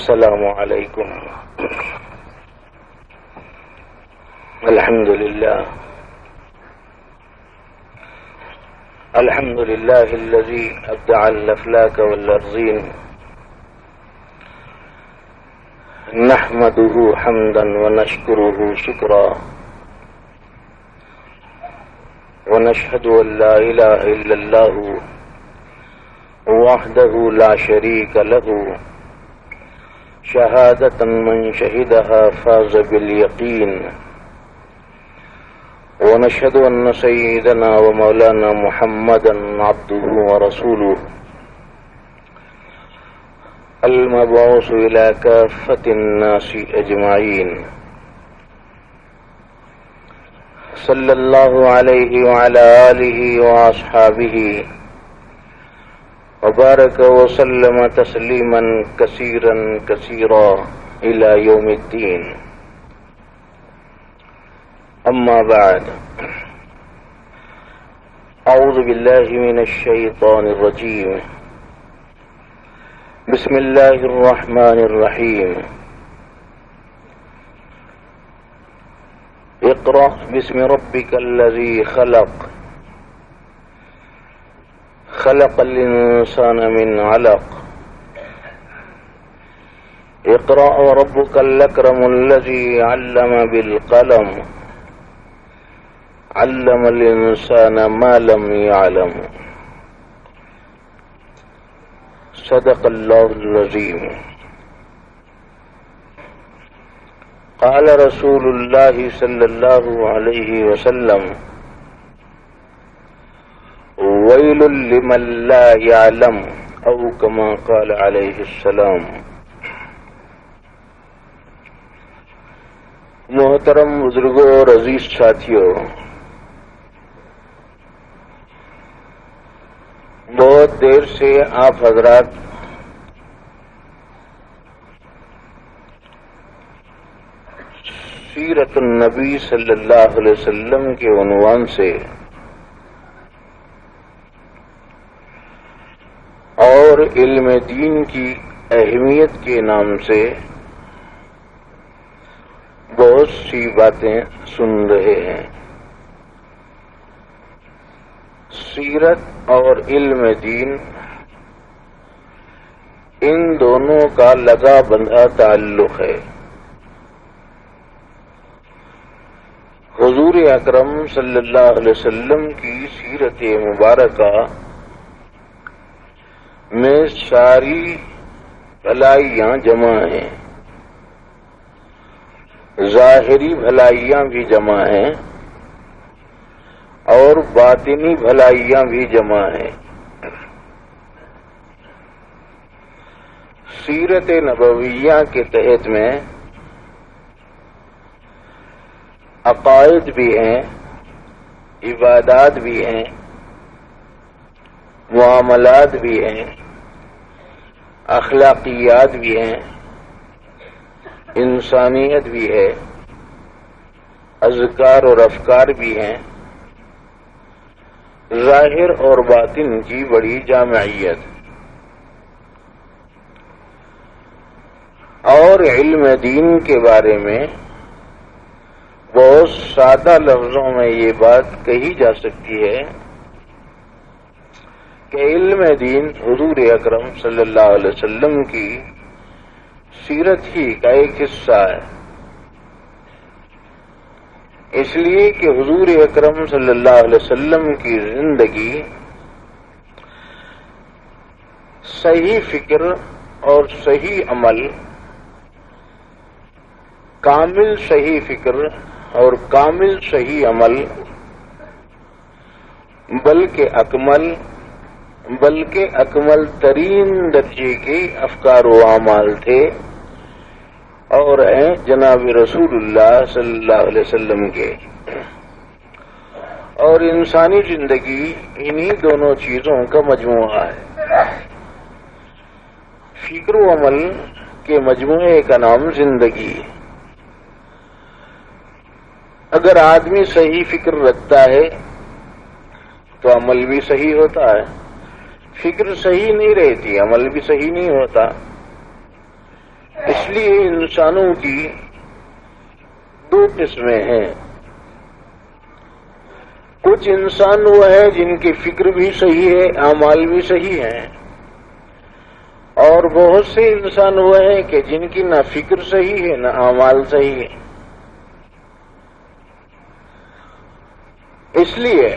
السلام علیکم. الحمد لله الذي أبدع الأفلاك والأرضين نحمده حمدا ونشكره شكرا ونشهد أن لا إله إلا الله وحده لا شريك له شهادة من شهدها فاز باليقين ونشهد أن سيدنا ومولانا محمدا عبده ورسوله المبعوث إلى كافة الناس أجمعين صلى الله عليه وعلى آله وأصحابه وبارك وسلم تسليما كثيرا كثيرا إلى يوم الدين. أما بعد، أعوذ بالله من الشيطان الرجيم. بسم الله الرحمن الرحيم. اقرأ باسم ربك الذي خلق خلق الإنسان من علق اقرأ وربك الأكرم الذي علم بالقلم علم الإنسان ما لم يعلم. صدق الله العظيم. قال رسول الله صلى الله عليه وسلم: ويل لمن لا يعلم، أو كما قال عليه السلام. محترم بزرگوں اور عزیز ساتھیوں، بہت دیر سے آپ حضرات سیرت النبی صلی اللہ علیہ وسلم کے عنوان سے اور علم دین کی اہمیت کے نام سے بہت سی باتیں سن رہے ہیں. سیرت اور علم دین، ان دونوں کا لگا بندھا تعلق ہے. حضور اکرم صلی اللہ علیہ وسلم کی سیرت مبارکہ میں ساری بھلائیاں جمع ہیں، ظاہری بھلائیاں بھی جمع ہیں اور باطنی بھلائیاں بھی جمع ہیں. سیرت نبویہ کے تحت میں عقائد بھی ہیں، عبادات بھی ہیں، معاملات بھی ہیں، اخلاقیات بھی ہیں، انسانیت بھی ہے، اذکار اور افکار بھی ہیں، ظاہر اور باطن کی بڑی جامعیت. اور علم دین کے بارے میں بہت سادہ لفظوں میں یہ بات کہی جا سکتی ہے کہ علم دین حضور اکرم صلی اللہ علیہ وسلم کی سیرت ہی کا ایک حصہ ہے. اس لیے کہ حضور اکرم صلی اللہ علیہ وسلم کی زندگی صحیح فکر اور صحیح عمل، کامل صحیح فکر اور کامل صحیح عمل، بلکہ اکمل ترین درجے کے افکار و اعمال تھے اور ہیں جناب رسول اللہ صلی اللہ علیہ وسلم کے. اور انسانی زندگی انہی دونوں چیزوں کا مجموعہ ہے. فکر و عمل کے مجموعے کا نام زندگی. اگر آدمی صحیح فکر رکھتا ہے تو عمل بھی صحیح ہوتا ہے، فکر صحیح نہیں رہتی عمل بھی صحیح نہیں ہوتا. اس لیے انسانوں کی دو قسمیں ہیں. کچھ انسان وہ ہے جن کی فکر بھی صحیح ہے، اعمال بھی صحیح ہیں، اور بہت سے انسان وہ ہیں کہ جن کی نہ فکر صحیح ہے نہ اعمال صحیح ہے. اس لیے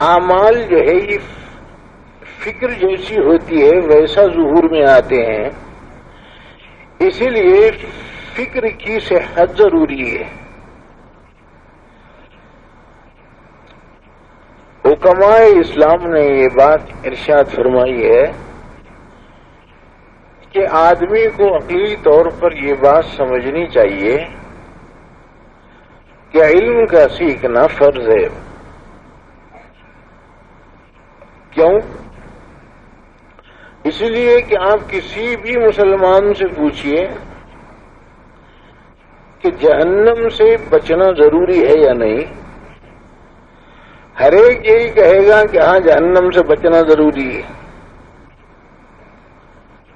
اعمال جو ہے یہ فکر جیسی ہوتی ہے ویسا ظہور میں آتے ہیں. اسی لیے فکر کی صحت ضروری ہے. حکماء اسلام نے یہ بات ارشاد فرمائی ہے کہ آدمی کو عقلی طور پر یہ بات سمجھنی چاہیے کہ علم کا سیکھنا فرض ہے. کیوں؟ اس لیے کہ آپ کسی بھی مسلمان سے پوچھئے کہ جہنم سے بچنا ضروری ہے یا نہیں، ہر ایک یہی کہے گا کہ ہاں جہنم سے بچنا ضروری ہے،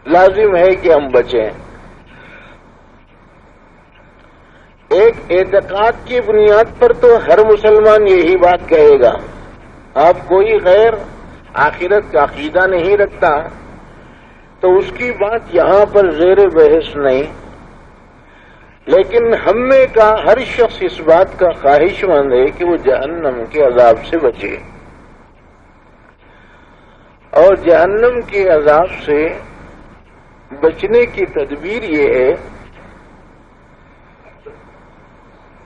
لازم ہے کہ ہم بچیں. ایک اعتقاد کی بنیاد پر تو ہر مسلمان یہی بات کہے گا. آپ کوئی غیر آخرت کا عقیدہ نہیں رکھتا تو اس کی بات یہاں پر زیر بحث نہیں، لیکن ہم میں کا ہر شخص اس بات کا خواہش مند ہے کہ وہ جہنم کے عذاب سے بچے. اور جہنم کے عذاب سے بچنے کی تدبیر یہ ہے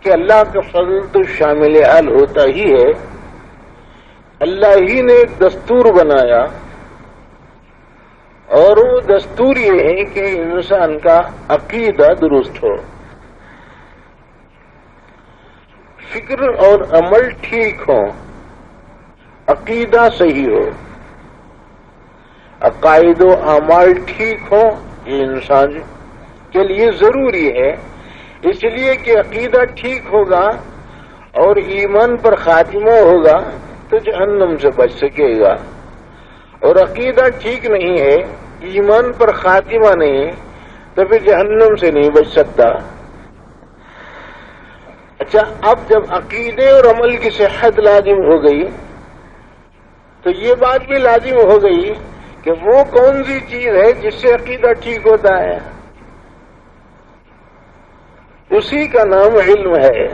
کہ اللہ کا فضل تو شامل حال ہوتا ہی ہے. اللہ ہی نے ایک دستور بنایا، اور وہ دستور یہ ہے کہ انسان کا عقیدہ درست ہو، فکر اور عمل ٹھیک ہو، عقیدہ صحیح ہو، عقائد و اعمال ٹھیک ہو. یہ انسان کے لیے ضروری ہے، اس لیے کہ عقیدہ ٹھیک ہوگا اور ایمان پر خاتمہ ہوگا تو جہنم سے بچ سکے گا، اور عقیدہ ٹھیک نہیں ہے، ایمان پر خاتمہ نہیں تو پھر جہنم سے نہیں بچ سکتا. اچھا، اب جب عقیدے اور عمل کی صحت لازم ہو گئی تو یہ بات بھی لازم ہو گئی کہ وہ کون سی چیز ہے جس سے عقیدہ ٹھیک ہوتا ہے. اسی کا نام علم ہے.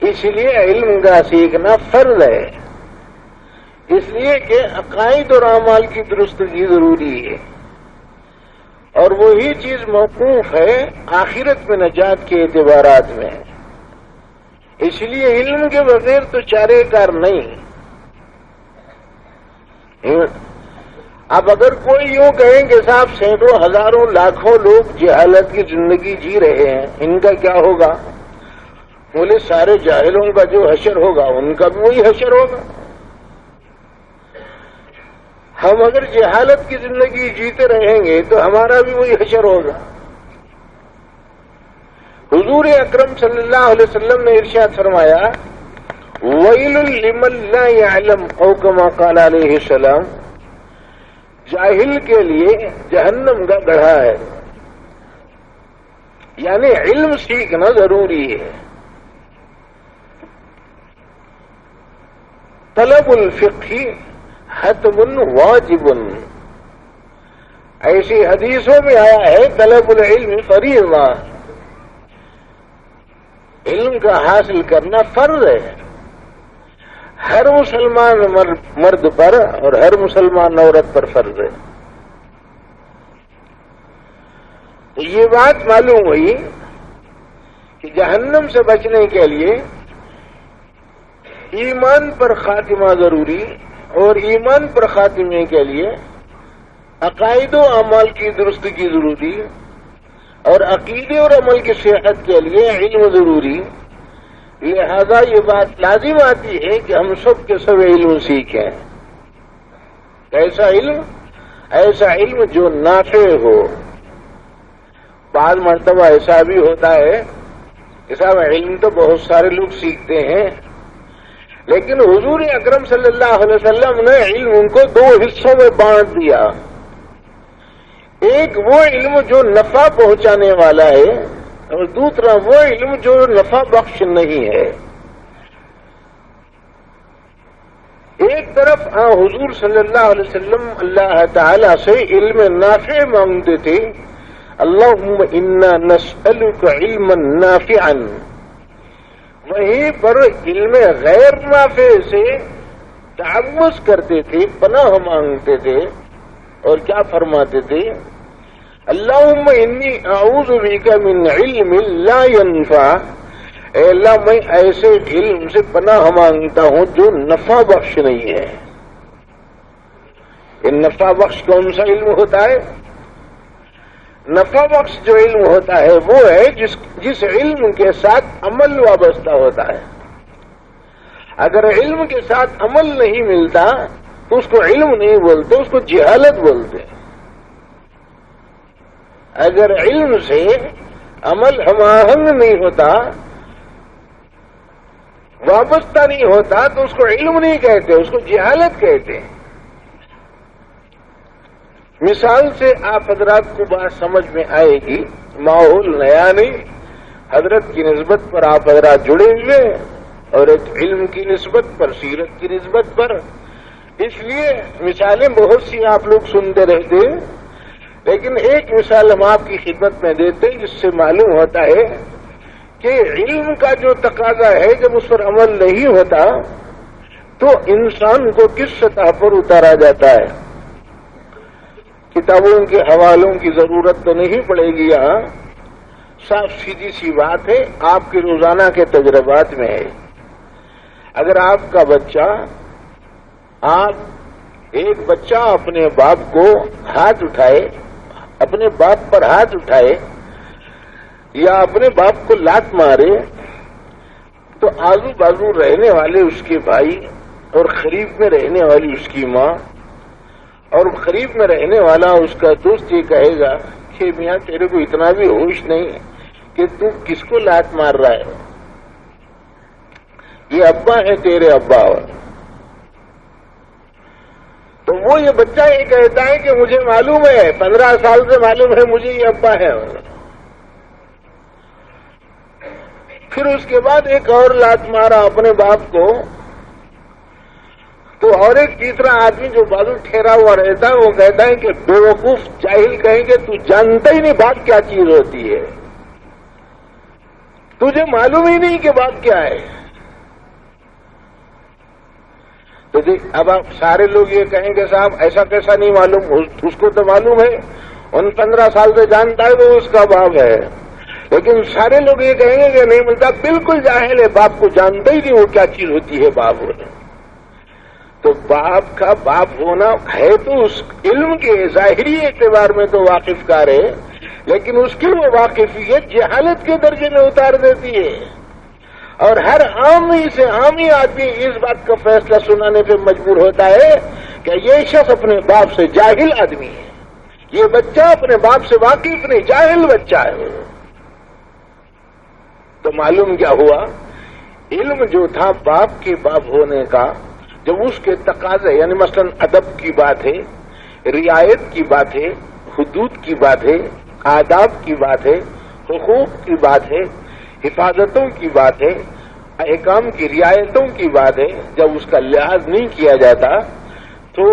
اس لیے علم کا سیکھنا فرض ہے، اس لیے کہ عقائد اور اعمال کی درستگی ضروری ہے، اور وہی چیز موقوف ہے آخرت میں نجات کے اعتبارات میں. اس لیے علم کے بغیر تو چارے کار نہیں. اب اگر کوئی یوں کہیں کہ صاحب سینکڑوں ہزاروں لاکھوں لوگ جہالت کی زندگی جی رہے ہیں، ان کا کیا ہوگا؟ بولے سارے جاہلوں کا جو حشر ہوگا ان کا بھی وہی حشر ہوگا. ہم اگر جہالت کی زندگی جیتے رہیں گے تو ہمارا بھی وہی حشر ہوگا. حضور اکرم صلی اللہ علیہ وسلم نے ارشاد فرمایا، وَيْلٌ لِّمَن لَّا يَعْلَمُ أَوْ كَمَا قَالَ عَلَيْهِ السَّلَامُ. جاہل کے لیے جہنم کا گڑھا ہے. یعنی علم سیکھنا ضروری ہے. طلب الفقہ حتم واجب. ایسی حدیثوں میں آیا ہے طلب العلم فریضہ، علم کا حاصل کرنا فرض ہے ہر مسلمان مرد پر اور ہر مسلمان عورت پر فرض ہے. تو یہ بات معلوم ہوئی کہ جہنم سے بچنے کے لیے ایمان پر خاتمہ ضروری، اور ایمان پر خاتمے کے لیے عقائد و اعمال کی درستگی ضروری، اور عقیدے اور عمل کی صحت کے لیے علم ضروری. لہذا یہ بات لازم آتی ہے کہ ہم سب کے سب علم سیکھیں. ایسا علم جو نافع ہو. بعض مرتبہ ایسا بھی ہوتا ہے کہ صاحب علم تو بہت سارے لوگ سیکھتے ہیں، لیکن حضور اکرم صلی اللہ علیہ وسلم نے علم ان کو دو حصوں میں بانٹ دیا. ایک وہ علم جو نفع پہنچانے والا ہے اور دوسرا وہ علم جو نفع بخش نہیں ہے. ایک طرف حضور صلی اللہ علیہ وسلم اللہ تعالی سے علم نافع مانگتے تھے، اللہم انا نسألک علما نافعا. وہیں پر علم غیر نافع سے تعوذ کرتے تھے، پناہ مانگتے تھے، اور کیا فرماتے تھے؟ اللہم انی اعوذ بک من علم لا ينفع. اے اللہ میں ایسے علم سے پناہ مانگتا ہوں جو نفع بخش نہیں ہے. یہ نفع بخش کون سا علم ہوتا ہے؟ نفع بخش جو علم ہوتا ہے وہ ہے جس علم کے ساتھ عمل وابستہ ہوتا ہے. اگر علم کے ساتھ عمل نہیں ملتا تو اس کو علم نہیں بولتے، اس کو جہالت بولتے. اگر علم سے عمل ہم آہنگ نہیں ہوتا، وابستہ نہیں ہوتا، تو اس کو علم نہیں کہتے، اس کو جہالت کہتے. مثال سے آپ حضرات کو بات سمجھ میں آئے گی. ماحول نیا نہیں، حضرت کی نسبت پر آپ حضرات جڑے ہوئے اور ایک علم کی نسبت پر، سیرت کی نسبت پر، اس لیے مثالیں بہت سی آپ لوگ سنتے رہتے ہیں. لیکن ایک مثال ہم آپ کی خدمت میں دیتے ہیں جس سے معلوم ہوتا ہے کہ علم کا جو تقاضا ہے جب اس پر عمل نہیں ہوتا تو انسان کو کس سطح پر اتارا جاتا ہے. کتابوں کے حوالوں کی ضرورت تو نہیں پڑے گی یہاں، صاف سیدھی سی بات ہے، آپ کے روزانہ کے تجربات میں ہے. اگر آپ کا بچہ، ایک بچہ اپنے باپ کو ہاتھ اٹھائے، اپنے باپ پر ہاتھ اٹھائے یا اپنے باپ کو لات مارے تو آزو بازو رہنے والے اس کے بھائی اور قریب میں رہنے والی اس کی ماں اور قریب میں رہنے والا اس کا دوست یہ کہے گا کہ میاں تیرے کو اتنا بھی ہوش نہیں کہ تو کس کو لات مار رہا ہے، یہ ابا ہے تیرے ابا. تو وہ یہ بچہ یہ کہتا ہے کہ مجھے معلوم ہے، 15 سال سے معلوم ہے مجھے یہ ابا ہے. پھر اس کے بعد ایک اور لات مارا اپنے باپ کو تو اور ایک تیسرا آدمی جو بازو ٹھہرا ہوا رہتا ہے وہ کہتا ہے کہ بیوقوف جاہل کہیں گے تو جانتا ہی نہیں بات کیا چیز ہوتی ہے، تجھے معلوم ہی نہیں کہ بات کیا ہے. تو اب آپ سارے لوگ یہ کہیں گے صاحب ایسا کیسا نہیں معلوم، اس کو تو معلوم ہے، ان 15 سال سے جانتا ہے وہ اس کا باپ ہے. لیکن سارے لوگ یہ کہیں گے کہ نہیں ملتا، بالکل جاہل ہے، باپ کو جانتا ہی نہیں وہ کیا چیز ہوتی ہے باپ ہونا. تو باپ کا باپ ہونا ہے تو اس علم کے ظاہری اعتبار میں تو واقف کار ہے، لیکن اس کی وہ واقفیت جہالت کے درجے میں اتار دیتی ہے. اور ہر عامی سے عامی آدمی اس بات کا فیصلہ سنانے پہ مجبور ہوتا ہے کہ یہ شخص اپنے باپ سے جاہل آدمی ہے، یہ بچہ اپنے باپ سے واقف نہیں، جاہل بچہ ہے. تو معلوم کیا ہوا؟ علم جو تھا باپ کے باپ ہونے کا، جب اس کے تقاضے یعنی مثلا ادب کی بات ہے، رعایت کی بات ہے، حدود کی بات ہے، آداب کی بات ہے، حقوق کی بات ہے، حفاظتوں کی بات ہے، احکام کی رعایتوں کی بات ہے، جب اس کا لحاظ نہیں کیا جاتا تو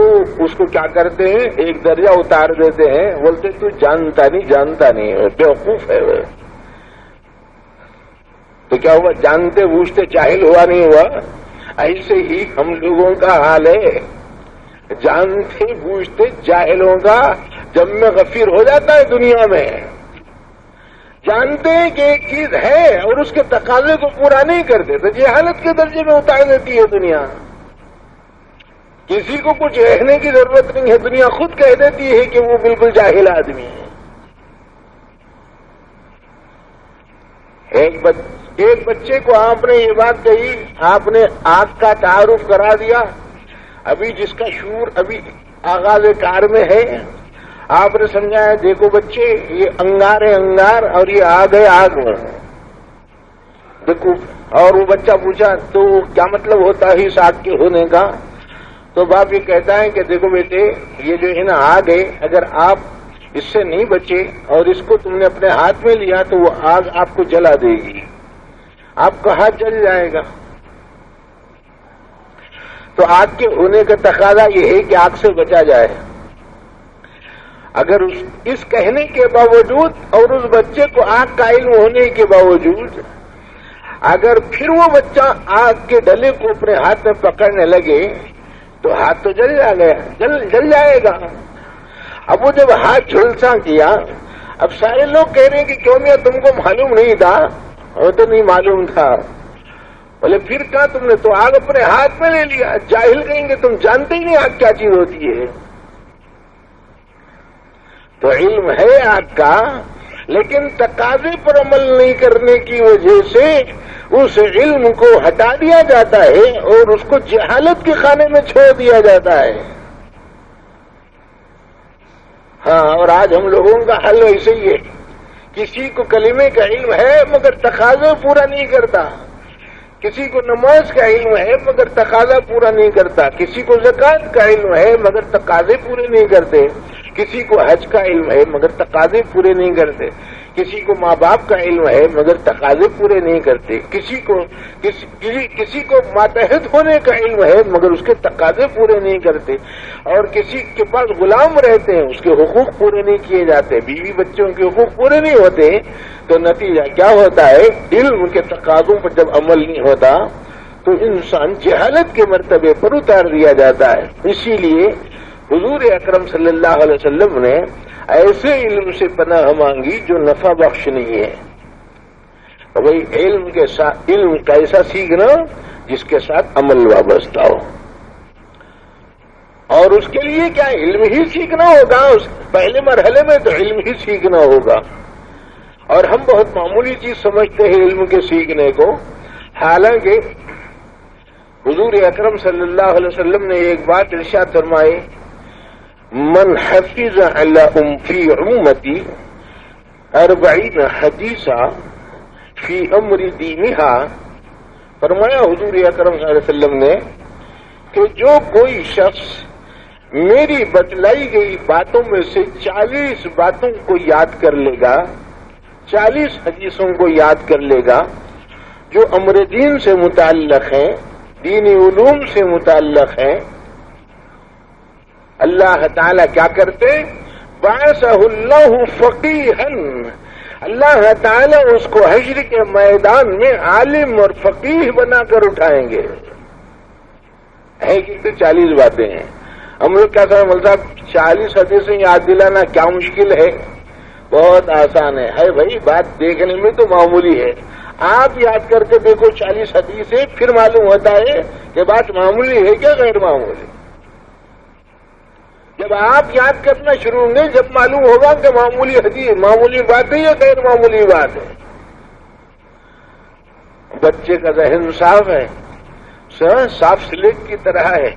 اس کو کیا کرتے ہیں؟ ایک درجہ اتار دیتے ہیں، بولتے تو جانتا نہیں بیوقوف ہے وہ. تو کیا ہوا؟ جانتے بوجھتے جاہل ہوا نہیں ہوا؟ ایسے ہی ہم لوگوں کا حال ہے، جانتے بوجھتے جاہلوں کا جب میں غفیر ہو جاتا ہے دنیا میں. جانتے ہیں کہ ایک چیز ہے اور اس کے تقاضے کو پورا نہیں کرتے تو جہالت کے درجے میں اتار دیتی ہے دنیا. کسی کو کچھ کہنے کی ضرورت نہیں ہے، دنیا خود کہہ دیتی ہے کہ وہ بالکل جاہل آدمی ہے. ایک بچے کو آپ نے یہ بات کہی، آپ نے آگ کا تعارف کرا دیا، ابھی جس کا شعور ابھی آغاز کار میں ہے، آپ نے سمجھایا دیکھو بچے یہ انگار ہے انگار اور یہ آگ ہے آگ میں دیکھو. اور وہ بچہ پوچھا تو کیا مطلب ہوتا ہے اس آگ کے ہونے کا؟ تو باپ یہ کہتا ہے کہ دیکھو بیٹے یہ جو ہے نا آگ ہے، اگر آپ اس سے نہیں بچے اور اس کو تم نے اپنے ہاتھ میں لیا تو وہ آگ آپ کو جلا دے گی، آپ کا ہاتھ جل جائے گا۔ تو آگ کے ہونے کا تقاضا یہ ہے کہ آگ سے بچا جائے۔ اگر اس کہنے کے باوجود اور اس بچے کو آگ کا علم ہونے کے باوجود اگر پھر وہ بچہ آگ کے ڈلے کو اپنے ہاتھ میں پکڑنے لگے تو ہاتھ تو جل جائے گا۔ اب وہ جب ہاتھ جھلسا کیا، اب سارے لوگ کہہ رہے ہیں کہ کیوں میاں تم کو معلوم نہیں تھا؟ وہ تو نہیں معلوم تھا۔ بولے پھر کہا تم نے تو آگ اپنے ہاتھ میں لے لیا، جاہل کہیں گے تم جانتے ہی نہیں آگ کیا چیز ہوتی ہے۔ تو علم ہے آگ کا، لیکن تقاضے پر عمل نہیں کرنے کی وجہ سے اس علم کو ہٹا دیا جاتا ہے اور اس کو جہالت کے خانے میں چھوڑ دیا جاتا ہے۔ ہاں، اور آج ہم لوگوں کا حل ایسے ہی ہے، کسی کو کلمے کا علم ہے مگر تقاضا پورا نہیں کرتا، کسی کو نماز کا علم ہے مگر تقاضا پورا نہیں کرتا، کسی کو زکوٰۃ کا علم ہے مگر تقاضے پورے نہیں کرتے، کسی کو حج کا علم ہے مگر تقاضے پورے نہیں کرتے، کسی کو ماں باپ کا علم ہے مگر تقاضے پورے نہیں کرتے، کسی کو ماتحت ہونے کا علم ہے مگر اس کے تقاضے پورے نہیں کرتے، اور کسی کے پاس غلام رہتے ہیں اس کے حقوق پورے نہیں کیے جاتے، بیوی بچوں کے حقوق پورے نہیں ہوتے، تو نتیجہ کیا ہوتا ہے؟ علم کے تقاضوں پر جب عمل نہیں ہوتا تو انسان جہالت کے مرتبے پر اتار دیا جاتا ہے۔ اسی لیے حضور اکرم صلی اللہ علیہ وسلم نے ایسے علم سے پناہ مانگی جو نفع بخش نہیں ہے۔ تو بھائی علم کیسا سیکھنا جس کے ساتھ عمل وابستہ ہو، اور اس کے لیے کیا علم ہی سیکھنا ہوگا، اس پہلے مرحلے میں تو علم ہی سیکھنا ہوگا، اور ہم بہت معمولی چیز سمجھتے ہیں علم کے سیکھنے کو، حالانکہ حضور اکرم صلی اللہ علیہ وسلم نے ایک بات ارشاد فرمائی، من حفظ فی امتی 40 حدیثا فی امر دینہا، فرمایا حضور اکرم صلی اللہ علیہ وسلم نے کہ جو کوئی شخص میری بتلائی گئی باتوں میں سے 40 باتوں کو یاد کر لے گا، 40 حدیثوں کو یاد کر لے گا جو امر دین سے متعلق ہیں، دینی علوم سے متعلق ہیں، اللہ تعالیٰ کیا کرتے؟ بعثہ اللہ فقیہا، اللہ تعالیٰ اس کو حشر کے میدان میں عالم اور فقیہ بنا کر اٹھائیں گے۔ ہے کہ 40 باتیں ہیں، ہم لوگ کیا سمجھ ملتا 40 حدیثیں یاد دلانا کیا مشکل ہے؟ بہت آسان ہے بھائی، بات دیکھنے میں تو معمولی ہے، آپ یاد کر کے دیکھو 40 حدیثیں، پھر معلوم ہوتا ہے کہ بات معمولی ہے کیا غیر معمولی۔ جب آپ یاد کرنا شروع ہوں گے جب معلوم ہوگا کہ معمولی حدیث معمولی بات ہے یا غیر معمولی بات ہے۔ بچے کا ذہن صاف ہے، صاف سلیٹ کی طرح ہے،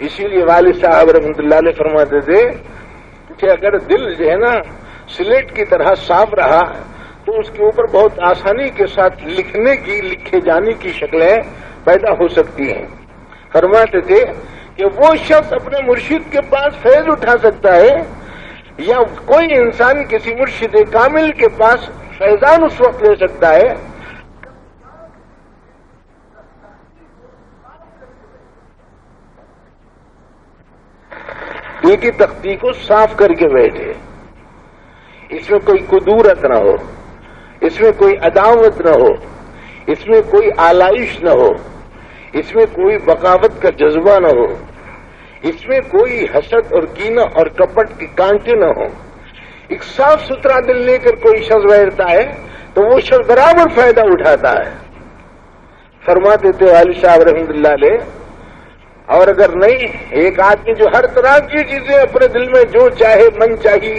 اسی لیے والد صاحب رحمۃ اللہ علیہ فرماتے تھے کہ اگر دل جو ہے نا سلیٹ کی طرح صاف رہا تو اس کے اوپر بہت آسانی کے ساتھ لکھے جانے کی شکلیں پیدا ہو سکتی ہیں۔ فرماتے تھے کہ وہ شخص اپنے مرشد کے پاس فیض اٹھا سکتا ہے، یا کوئی انسان کسی مرشد کامل کے پاس فیضان اس وقت لے سکتا ہے ایک ہی تختی کو صاف کر کے بیٹھے، اس میں کوئی کدورت نہ ہو، اس میں کوئی عداوت نہ ہو، اس میں کوئی آلائش نہ ہو، اس میں کوئی بغاوت کا جذبہ نہ ہو، اس میں کوئی حسد اور کینہ اور کپٹ کے کانٹے نہ ہو، ایک صاف ستھرا دل لے کر کوئی شخص بیٹھتا ہے تو وہ شخص برابر فائدہ اٹھاتا ہے۔ فرماتے تھے والد صاحب رحمۃ اللہ علیہ، اور اگر نہیں ایک آدمی جو ہر طرح کی چیزیں اپنے دل میں جو چاہے من چاہی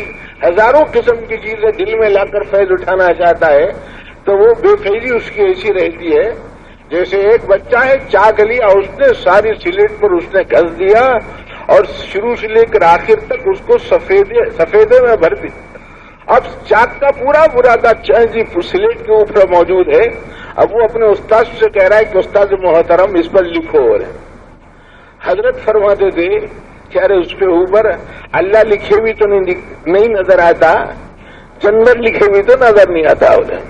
ہزاروں قسم کی چیزیں دل میں لا کر فیض اٹھانا چاہتا ہے تو وہ بے فیضی اس کی ایسی رہتی ہے جیسے ایک بچہ ہے چاک لیا، اس نے ساری سلیٹ پر اس نے گھس دیا اور شروع سے لے کر آخر تک اس کو سفیدے میں بھر دی، اب چاک کا پورا برادہ جی سلیٹ کے اوپر موجود ہے، اب وہ اپنے استاد سے کہہ رہا ہے کہ استاد محترم اس پر لکھو۔ حضرت فرماتے تھے کہ ارے اس پہ اوپر اللہ لکھے بھی تو نہیں نظر آتا، جنت لکھے بھی تو نظر نہیں آتا انہیں.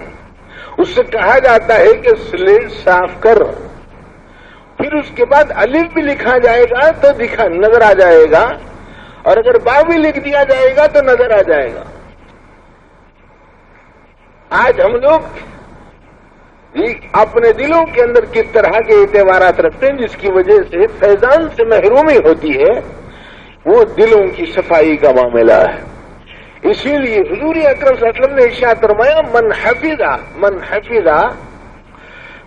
اس سے کہا جاتا ہے کہ سلیٹ صاف کر، پھر اس کے بعد الف بھی لکھا جائے گا تو نظر آ جائے گا، اور اگر با بھی لکھ دیا جائے گا تو نظر آ جائے گا. آج ہم لوگ اپنے دلوں کے اندر کس طرح کے اعتبارات رکھتے ہیں جس کی وجہ سے فیضان سے محرومی ہوتی ہے، وہ دلوں کی صفائی کا معاملہ ہے. اسی لیے حضور اکرم صلی اللہ علیہ وسلم نے ارشاد فرمایا من حفظ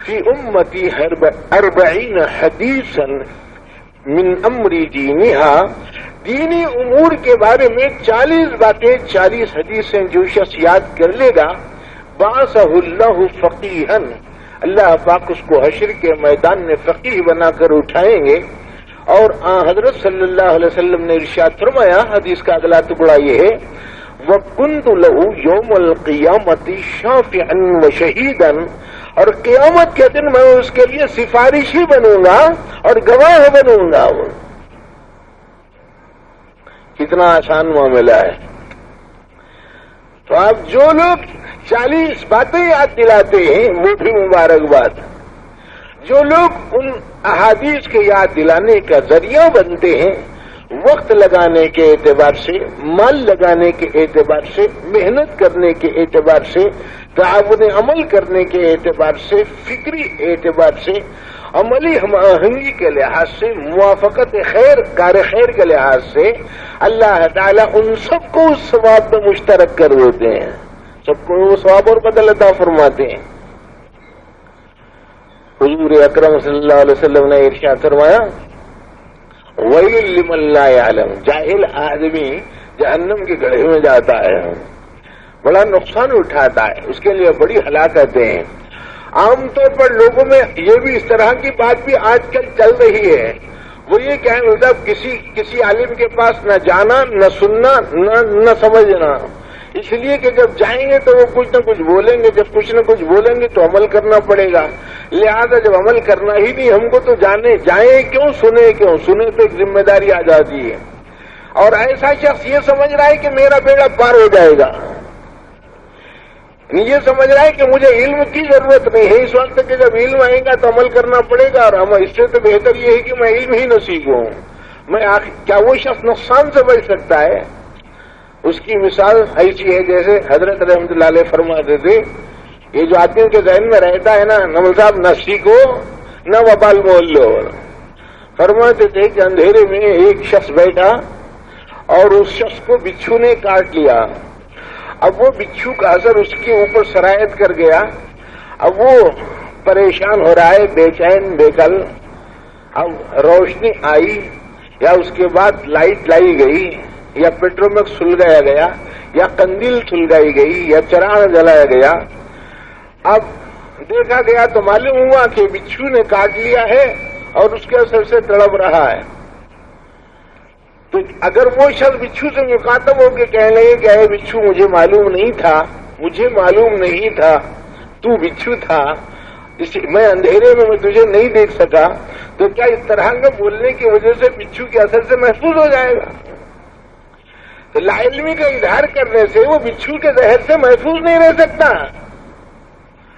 فی امتی 40 حدیثا من امر دینہا، دینی امور کے بارے میں 40 باتیں، 40 حدیثیں جو شخص یاد کر لے گا، بعثہ اللہ فقیہا، اللہ پاک اس کو حشر کے میدان میں فقیہ بنا کر اٹھائیں گے. اور حضرت صلی اللہ علیہ وسلم نے ارشاد فرمایا، حدیث کا اگلا ٹکڑا یہ ہے، وَكُنْتُ لَهُ يَوْمَ الْقِيَامَةِ شَافِعًا وَشَهِيدًا، اور قیامت کے دن میں اس کے لیے سفارشی بنوں گا اور گواہ بنوں گا. کتنا آسان معاملہ ہے. تو آپ جو لوگ 40 باتیں یاد دلاتے ہیں وہ بھی مبارکباد. جو لوگ ان احادیث کے یاد دلانے کا ذریعہ بنتے ہیں، وقت لگانے کے اعتبار سے، مال لگانے کے اعتبار سے، محنت کرنے کے اعتبار سے، تعاون عمل کرنے کے اعتبار سے، فکری اعتبار سے، عملی ہم آہنگی کے لحاظ سے، موافقت خیر، کار خیر کے لحاظ سے، اللہ تعالیٰ ان سب کو اس ثواب میں مشترک کر دیتے ہیں، سب کو وہ ثواب اور بدل عطا فرماتے ہیں. حضور اکرم صلی اللہ علیہ وسلم نے ارشاد فرمایا، وَيْلٌ لِّمَن لَّا يَعْلَمُ، جاہل آدمی جہنم کے گڑھے میں جاتا ہے، بڑا نقصان اٹھاتا ہے، اس کے لیے بڑی ہلاکتیں ہیں. عام طور پر لوگوں میں یہ بھی اس طرح کی بات بھی آج کل چل رہی ہے، وہ یہ کہ مطلب کسی عالم کے پاس نہ جانا، نہ سننا، نہ سمجھنا، اس لیے کہ جب جائیں گے تو وہ کچھ نہ کچھ بولیں گے، جب کچھ نہ کچھ بولیں گے تو عمل کرنا پڑے گا، لہذا جب عمل کرنا ہی نہیں ہم کو تو جائیں کیوں، سنے تو ایک ذمہ داری آ جاتی ہے. اور ایسا شخص یہ سمجھ رہا ہے کہ میرا بیڑا پار ہو جائے گا، یہ سمجھ رہا ہے کہ مجھے علم کی ضرورت نہیں ہے، اس وقت کہ جب علم آئے گا تو عمل کرنا پڑے گا، اور اس سے تو بہتر یہ ہے کہ میں علم ہی نہ سیکھوں. کیا وہ شخص نقصان سے بچ سکتا ہے؟ اس کی مثال ایسی ہے جیسے حضرت رحمۃ اللہ علیہ فرماتے تھے، یہ جو آدمی کے ذہن میں رہتا ہے نا نمل صاحب، نہ سیکھو نہ وبال مول لو. فرماتے تھے کہ اندھیرے میں ایک شخص بیٹھا اور اس شخص کو بچھو نے کاٹ لیا. اب وہ بچھو کا اثر اس کے اوپر سرایت کر گیا، اب وہ پریشان ہو رہا ہے، بے چین بے کل. اب روشنی آئی یا اس کے بعد لائٹ لائی گئی یا پیٹرومیکس سلگایا گیا یا قندیل سلگائی گئی یا چراغ جلایا گیا، اب دیکھا گیا تو معلوم ہوا کہ بچھو نے کاٹ لیا ہے اور اس کے اثر سے تڑپ رہا ہے. تو اگر وہ شخص بچھو سے مخاطب ہو کے کہنے لگے کہ اے بچھو مجھے معلوم نہیں تھا تو بچھو تھا، میں اندھیرے میں تجھے نہیں دیکھ سکا، تو کیا اس طرح کے بولنے کی وجہ سے بچھو کے اثر سے محفوظ ہو جائے گا؟ تو لا علمی کا اظہار کرنے سے وہ بچھو کے زہر سے محفوظ نہیں رہ سکتا.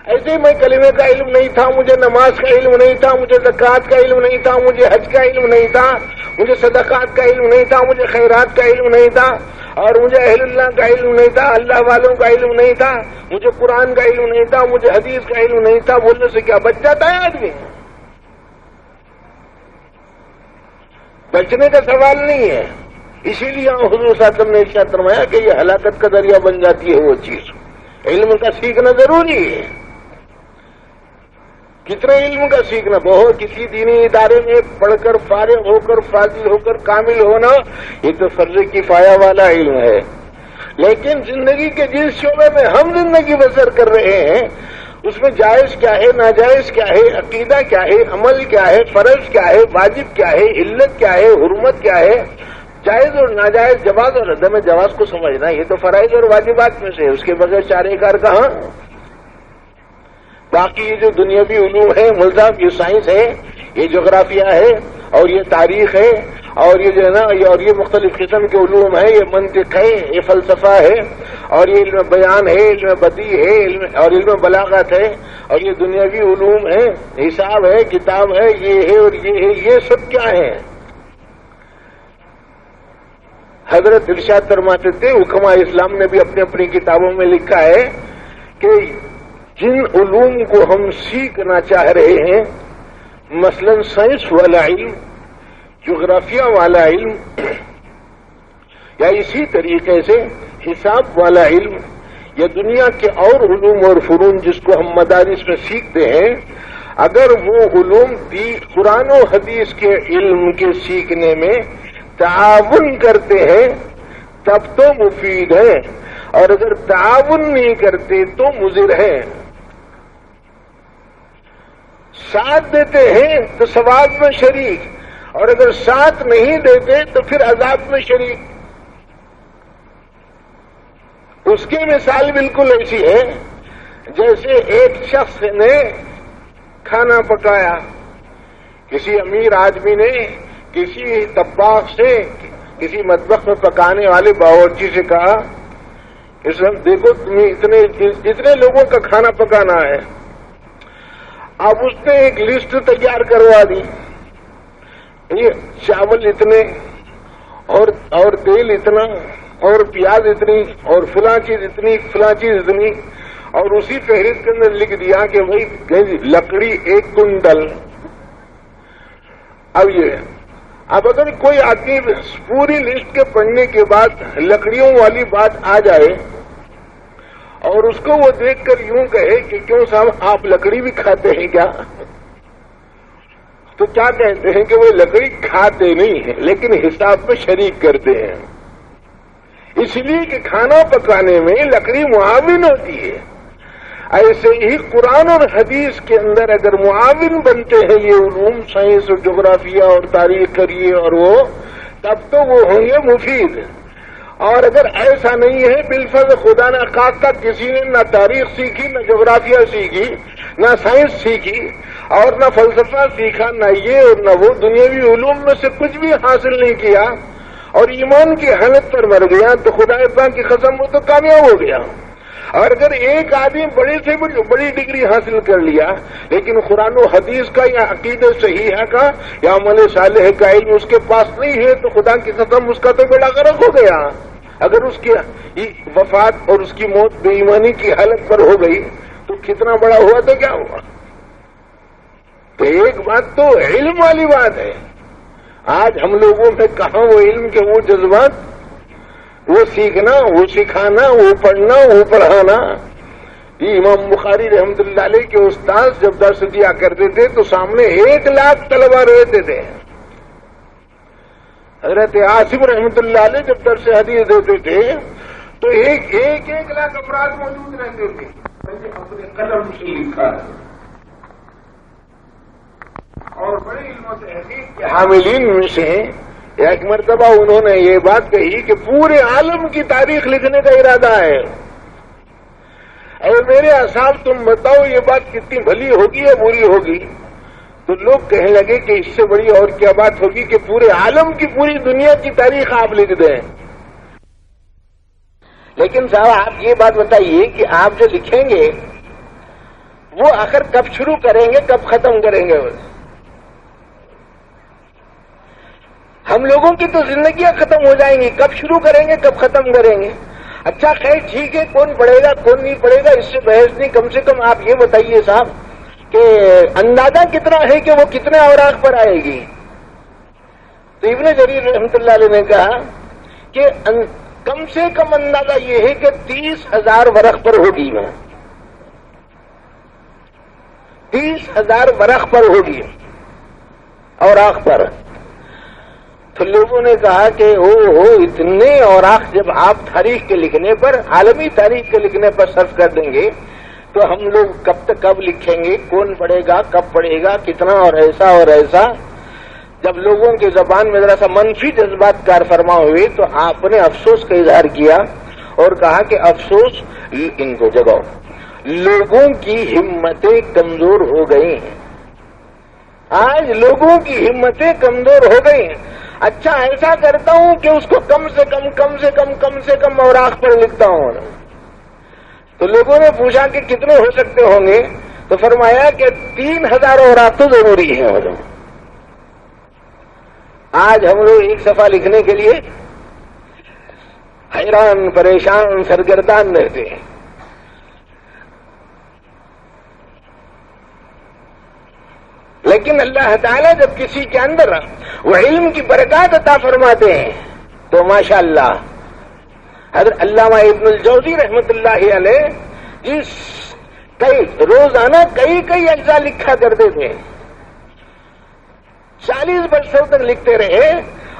ایسے ہی میں کلمے کا علم نہیں تھا، مجھے نماز کا علم نہیں تھا، مجھے زکوٰۃ کا علم نہیں تھا، مجھے حج کا علم نہیں تھا، مجھے صدقات کا علم نہیں تھا، مجھے خیرات کا علم نہیں تھا، اور مجھے اہل اللہ کا علم نہیں تھا، اللہ والوں کا علم نہیں تھا، مجھے قرآن کا علم نہیں تھا، مجھے حدیث کا علم نہیں تھا، بولنے سے کیا بچ جاتا ہے آدمی؟ بچنے کا سوال نہیں ہے. اسی لیے حضور صلی اللہ علیہ وسلم نے ارشاد فرمایا کہ یہ ہلاکت کا ذریعہ بن جاتی ہے وہ چیز. علم کا سیکھنا ضروری ہے. کتنے علم کا سیکھنا، بہت کسی دینی ادارے میں پڑھ کر فارغ ہو کر فاضل ہو کر کامل ہونا یہ تو فرض کفایہ والا علم ہے. لیکن زندگی کے جس شعبے میں ہم زندگی بسر کر رہے ہیں اس میں جائز کیا ہے، ناجائز کیا ہے، عقیدہ کیا ہے، عمل کیا ہے، فرض کیا ہے، واجب کیا ہے، علت کیا ہے، حرمت کیا ہے، جائز اور ناجائز، جواز اور عدم جواز کو سمجھنا یہ تو فرائض اور واجبات میں سے، اس کے بغیر چارے کار کہاں. باقی یہ جو دنیاوی علوم ہے ملزم، یہ سائنس ہے، یہ جغرافیہ ہے اور یہ تاریخ ہے اور یہ جو ہے نا اور یہ مختلف قسم کے علوم ہیں، یہ منطق ہے، یہ فلسفہ ہے، اور یہ علم بیان ہے، علم بدیع ہے، اور علم بلاغت ہے، اور یہ دنیاوی علوم ہے، حساب ہے، کتاب ہے، یہ ہے اور یہ ہے، یہ سب کیا ہے؟ حضرت ارشاد فرماتے تھے، حکماء اسلام نے بھی اپنی اپنی کتابوں میں لکھا ہے کہ جن علوم کو ہم سیکھنا چاہ رہے ہیں، مثلا سائنس والا علم، جغرافیہ والا علم، یا اسی طریقے سے حساب والا علم، یا دنیا کے اور علوم اور فنون جس کو ہم مدارس میں سیکھتے ہیں، اگر وہ علوم قرآن و حدیث کے علم کے سیکھنے میں تعاون کرتے ہیں تب تو مفید ہے، اور اگر تعاون نہیں کرتے تو مضر ہے۔ ساتھ دیتے ہیں تو ثواب میں شریک، اور اگر ساتھ نہیں دیتے تو پھر عذاب میں شریک۔ اس کی مثال بالکل ایسی ہے جیسے ایک شخص نے کھانا پکایا، کسی امیر آدمی نے کسی طباخ سے، کسی مطبخ میں پکانے والے باورچی سے کہا کہ دیکھو تمہیں اتنے لوگوں کا کھانا پکانا ہے۔ اب اس نے ایک لسٹ تیار کروا دی، یہ چاول اتنے اور تیل اتنا اور پیاز اتنی اور فلاں چیز اتنی، فلاں چیز اتنی، اور اسی فہرست کے اندر لکھ دیا کہ بھائی لکڑی 1 کنٹل۔ اب اگر کوئی آدمی پوری لسٹ کے پڑھنے کے بعد لکڑیوں والی بات آ جائے اور اس کو وہ دیکھ کر یوں کہے کہ کیوں صاحب آپ لکڑی بھی کھاتے ہیں کیا؟ تو کیا کہتے ہیں کہ وہ لکڑی کھاتے نہیں ہیں لیکن حساب میں شریک کرتے ہیں، اس لیے کہ کھانا پکانے میں لکڑی معاون ہوتی ہے۔ ایسے ہی قرآن اور حدیث کے اندر اگر معاون بنتے ہیں یہ علوم، سائنس اور جغرافیہ اور تاریخ کریے اور وہ، تب تو وہ ہوں گے مفید۔ اور اگر ایسا نہیں ہے، بالفرض خدا نہ خواستہ کسی نے نہ تاریخ سیکھی، نہ جغرافیہ سیکھی، نہ سائنس سیکھی، اور نہ فلسفہ سیکھا، نہ یہ اور نہ وہ، دنیاوی علوم میں سے کچھ بھی حاصل نہیں کیا، اور ایمان کی حالت پر مر گیا، تو خدا پاک کی قسم وہ تو کامیاب ہو گیا۔ اور اگر ایک آدمی بڑی سے بڑی ڈگری حاصل کر لیا لیکن قرآن و حدیث کا یا عقیدہ صحیحہ کا یا عمل صالح کا علم اس کے پاس نہیں ہے، تو خدا کی قسم اس کا تو بیڑا غرق ہو گیا۔ اگر اس کی وفات اور اس کی موت بے ایمانی کی حالت پر ہو گئی تو کتنا بڑا ہوا تو کیا ہوا؟ تو ایک بات تو علم والی بات ہے، آج ہم لوگوں میں کہاں وہ علم کے وہ جذبات، وہ سیکھنا، وہ سکھانا، وہ پڑھنا، وہ پڑھانا۔ یہ امام بخاری رحمت اللہ علیہ کے استاد جب درس دیا کرتے تھے تو سامنے 1 لاکھ طلبہ رہتے تھے۔ حضرت عاصم رحمت اللہ علیہ جب درس حدیث دیتے تھے تو ایک لاکھ افراد موجود رہتے تھے، اپنے قلم سے لکھا ہے۔ اور بڑے علم و تحقیق کے حاملین میں سے ایک مرتبہ انہوں نے یہ بات کہی کہ پورے عالم کی تاریخ لکھنے کا ارادہ ہے، اور میرے اصحاب تم بتاؤ یہ بات کتنی بھلی ہوگی یا بری ہوگی؟ تو لوگ کہنے لگے کہ اس سے بڑی اور کیا بات ہوگی کہ پورے عالم کی، پوری دنیا کی تاریخ آپ لکھ دیں۔ لیکن صاحب آپ یہ بات بتائیے کہ آپ جو لکھیں گے وہ آخر کب شروع کریں گے، کب ختم کریں گے؟ ہم لوگوں کی تو زندگیاں ختم ہو جائیں گی، کب شروع کریں گے، کب ختم کریں گے؟ اچھا خیر ٹھیک ہے، کون پڑھے گا کون نہیں پڑھے گا اس سے بحث نہیں، کم سے کم آپ یہ بتائیے صاحب کہ اندازہ کتنا ہے کہ وہ کتنے اوراق پر آئے گی؟ تو ابن جریر رحمت اللہ علیہ نے کہا کہ کم سے کم اندازہ یہ ہے کہ 30,000 ورق پر ہوگی، 30,000 ورق پر ہوگی، اوراق پر۔ تو لوگوں نے کہا کہ اتنے اوراق جب آپ تاریخ کے لکھنے پر، عالمی تاریخ کے لکھنے پر صرف کر دیں گے تو ہم لوگ کب لکھیں گے، کون پڑھے گا، کب پڑھے گا، کتنا، اور ایسا اور ایسا۔ جب لوگوں کی زبان میں ذرا سا منفی جذبات کار فرما ہوئے تو آپ نے افسوس کا اظہار کیا اور کہا کہ افسوس ان کو جگاؤ، لوگوں کی ہمتیں کمزور ہو گئی ہیں، آج لوگوں کی ہمتیں کمزور ہو گئی ہیں۔ اچھا ایسا کرتا ہوں کہ اس کو کم سے کم اوراق پر لکھتا ہوں. تو لوگوں نے پوچھا کہ کتنے ہو سکتے ہوں گے؟ تو فرمایا کہ 3000 اوراق تو ضروری ہے. آج ہم لوگ ایک صفحہ لکھنے کے لیے حیران پریشان سرگردان رہتے ہیں. لیکن اللہ تعالیٰ جب کسی کے اندر وہ علم کی برکات عطا فرماتے ہیں تو ماشاءاللہ. حضرت علامہ ابن الجوزی رحمت اللہ علیہ روزانہ کئی اجزاء لکھا کرتے تھے. 40 برسوں تک لکھتے رہے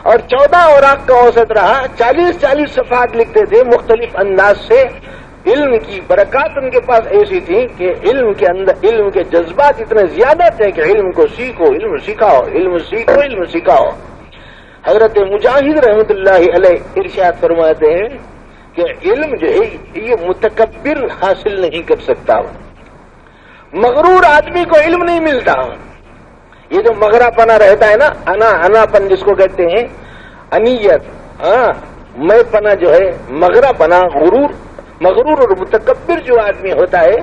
اور 14 اوراق کا اوسط رہا. 40 صفحات لکھتے تھے مختلف انداز سے. علم کی برکات ان کے پاس ایسی تھی کہ علم کے اندر علم کے جذبات اتنے زیادہ تھے کہ علم کو سیکھو، علم سکھاؤ، علم سیکھو، علم سکھاؤ. حضرت مجاہد رحمت اللہ علیہ ارشاد فرماتے ہیں کہ علم جو ہے یہ متکبر حاصل نہیں کر سکتا. مغرور آدمی کو علم نہیں ملتا. یہ جو مغرا پنا رہتا ہے نا، انا پن جس کو کہتے ہیں، انیت، میں پنا جو ہے، مغرا پنا، مغرور اور متکبر جو آدمی ہوتا ہے.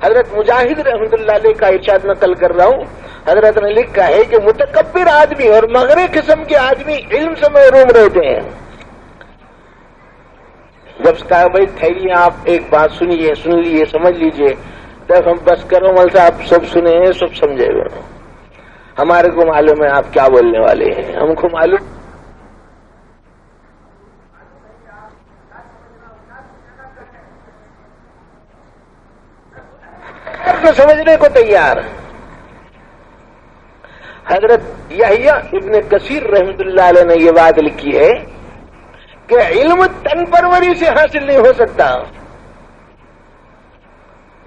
حضرت مجاہد رحمت اللہ علیہ کا ارشاد نقل کر رہا ہوں. حضرت نے لکھا ہے کہ متکبر آدمی اور مغرے قسم کے آدمی علم سے محروم رہتے ہیں. جب کہا بھائی ٹھہریے، آپ ایک بات سن لیجیے، سمجھ لیجیے. تب ہم بس کرو مل صاحب، سب سنے ہیں، سب سمجھے ہوئے. ہمارے کو معلوم ہے آپ کیا بولنے والے ہیں، ہم کو معلوم. کو سمجھنے کو تیار. حضرت یحییٰ ابن کثیر رحمت اللہ علیہ نے یہ بات لکھی ہے کہ علم تن پروری سے حاصل نہیں ہو سکتا.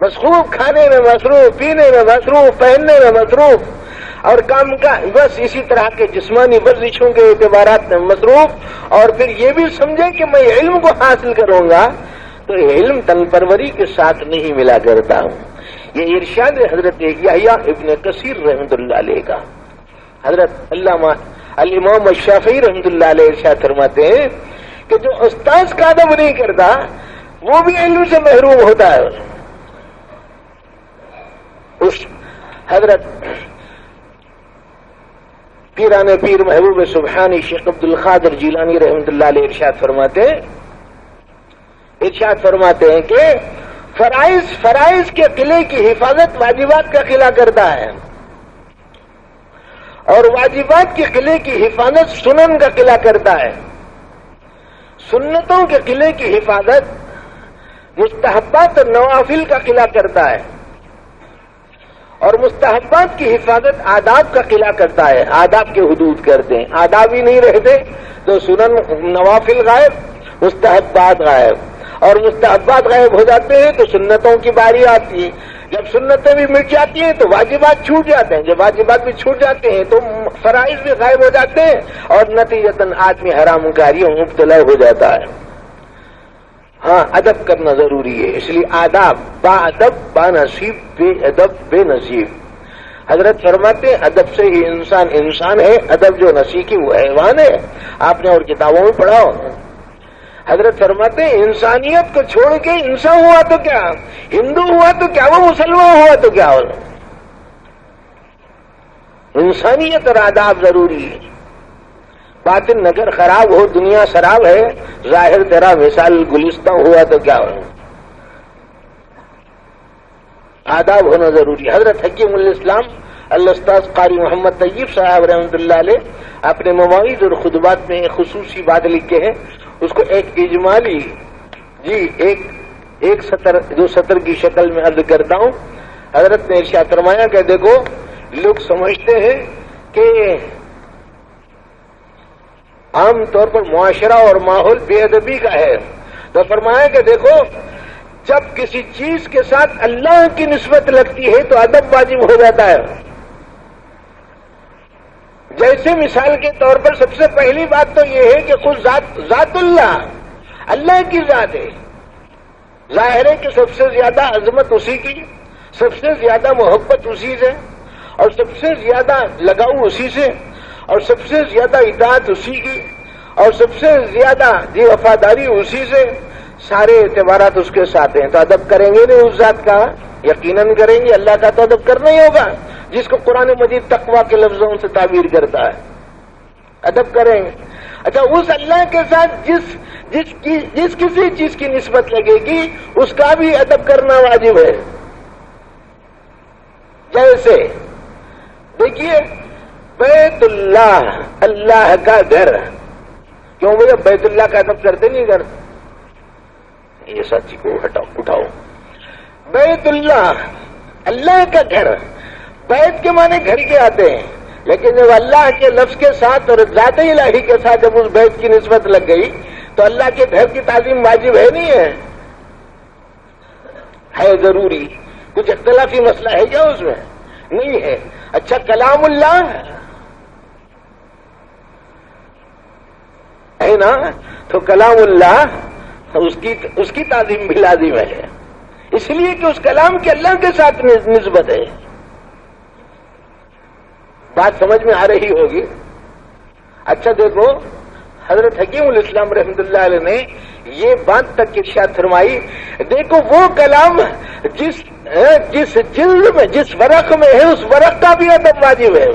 بس خوب کھانے میں مصروف، پینے میں مصروف، پہننے میں مصروف اور کام کا بس اسی طرح کے جسمانی ورزشوں کے اعتبارات میں مصروف، اور پھر یہ بھی سمجھے کہ میں علم کو حاصل کروں گا، تو علم تن پروری کے ساتھ نہیں ملا کرتا ہوں. یہ ارشاد حضرت یحییٰ ابن کثیر رحمت اللہ علیہ کا. حضرت علامہ الامام الشافعی رحمت اللہ علیہ ارشاد فرماتے ہیں کہ جو استاذ کا ادب نہیں کرتا وہ بھی علم سے محروم ہوتا ہے. اس حضرت پیران پیر محبوب سبحانی شیخ عبد القادر جیلانی رحمت اللہ علیہ ارشاد فرماتے ہیں کہ فرائض کے قلعے کی حفاظت واجبات کا قلعہ کرتا ہے، اور واجبات کے قلعے کی حفاظت سنن کا قلعہ کرتا ہے. سنتوں کے قلعے کی حفاظت مستحبات اور نوافل کا قلعہ کرتا ہے، اور مستحبات کی حفاظت آداب کا قلعہ کرتا ہے. آداب کے حدود کرتے ہیں، آداب ہی نہیں رہتے تو سنن نوافل غائب، مستحبات غائب، اور مستحبات غائب ہو جاتے ہیں تو سنتوں کی باری آتی ہے. جب سنتیں بھی مٹ جاتی ہیں تو واجبات چھوٹ جاتے ہیں، جب واجبات بھی چھوٹ جاتے ہیں تو فرائض بھی غائب ہو جاتے ہیں، اور نتیجتاً آدمی حرام کاریوں میں مبتلا ہو جاتا ہے. ہاں، ادب کرنا ضروری ہے. اس لیے آداب، با ادب با نصیب، بے ادب بے نصیب. حضرت فرماتے ہیں ادب سے ہی انسان ہے، ادب جو نہ سیکھی وہ حیوان ہے. آپ نے اور کتابوں میں پڑھا ہو. حضرت فرماتے ہیں انسانیت کو چھوڑ کے انسان ہوا تو کیا، ہندو ہوا تو کیا، وہ مسلمان ہوا تو کیا. انسانیت اور آداب ضروری ہے. باطن نگر خراب ہو، دنیا شراب ہے، ظاہر تیرا مثال گلستان ہوا تو کیا ہو. آداب ہونا ضروری. حضرت حکیم الاسلام الاستاذ قاری محمد طیب صاحب رحمۃ اللہ علیہ اپنے مواعظ اور خطبات میں ایک خصوصی بات لکھے ہیں. اس کو ایک اجمالی ایک سطر، دو سطر کی شکل میں عرض کرتا ہوں. حضرت نے ارشاد فرمایا کہ دیکھو، لوگ سمجھتے ہیں کہ عام طور پر معاشرہ اور ماحول بے ادبی کا ہے، تو فرمایا کہ دیکھو، جب کسی چیز کے ساتھ اللہ کی نسبت لگتی ہے تو ادب واجب ہو جاتا ہے. جیسے مثال کے طور پر سب سے پہلی بات تو یہ ہے کہ خود ذات اللہ کی ذات ہے. ظاہر ہے کہ سب سے زیادہ عظمت اسی کی، سب سے زیادہ محبت اسی سے، اور سب سے زیادہ لگاؤ اسی سے، اور سب سے زیادہ اطاعت اسی کی اور سب سے زیادہ جی وفاداری اسی سے، سارے اعتبارات اس کے ساتھ ہیں، تو ادب کریں گے نہیں اس ذات کا؟ یقیناً کریں گے، اللہ کا تو ادب کرنا ہی ہوگا جس کو قرآن مجید تقویٰ کے لفظوں سے تعبیر کرتا ہے، ادب کریں گے۔ اچھا، اس اللہ کے ساتھ جس کسی چیز کی نسبت لگے گی اس کا بھی ادب کرنا واجب ہے۔ جیسے دیکھیے بیت اللہ، اللہ کا گھر، کیوں بھیا بیت اللہ کا ادب کرتے نہیں کرتے؟ یہ سچی کو اٹھاؤ، بیت اللہ، اللہ کا گھر، بیت کے معنی گھر کے آتے ہیں، لیکن جب اللہ کے لفظ کے ساتھ اور ذات الہی کے ساتھ جب اس بیت کی نسبت لگ گئی تو اللہ کے گھر کی تعظیم واجب ہے نہیں ہے ضروری؟ کچھ اختلافی مسئلہ ہے کیا اس میں؟ نہیں ہے۔ اچھا، کلام اللہ ہے نا، تو کلام اللہ اس کی تعظیم بھی لازم ہے، اس لیے کہ اس کلام کے اللہ کے ساتھ نسبت ہے۔ بات سمجھ میں آ رہی ہوگی؟ اچھا دیکھو، حضرت حکیم الاسلام رحمۃ اللہ علیہ نے یہ بات تک ارشاد فرمائی، دیکھو وہ کلام جس جلد میں، جس ورق میں ہے اس ورق کا بھی ادب واجب ہے،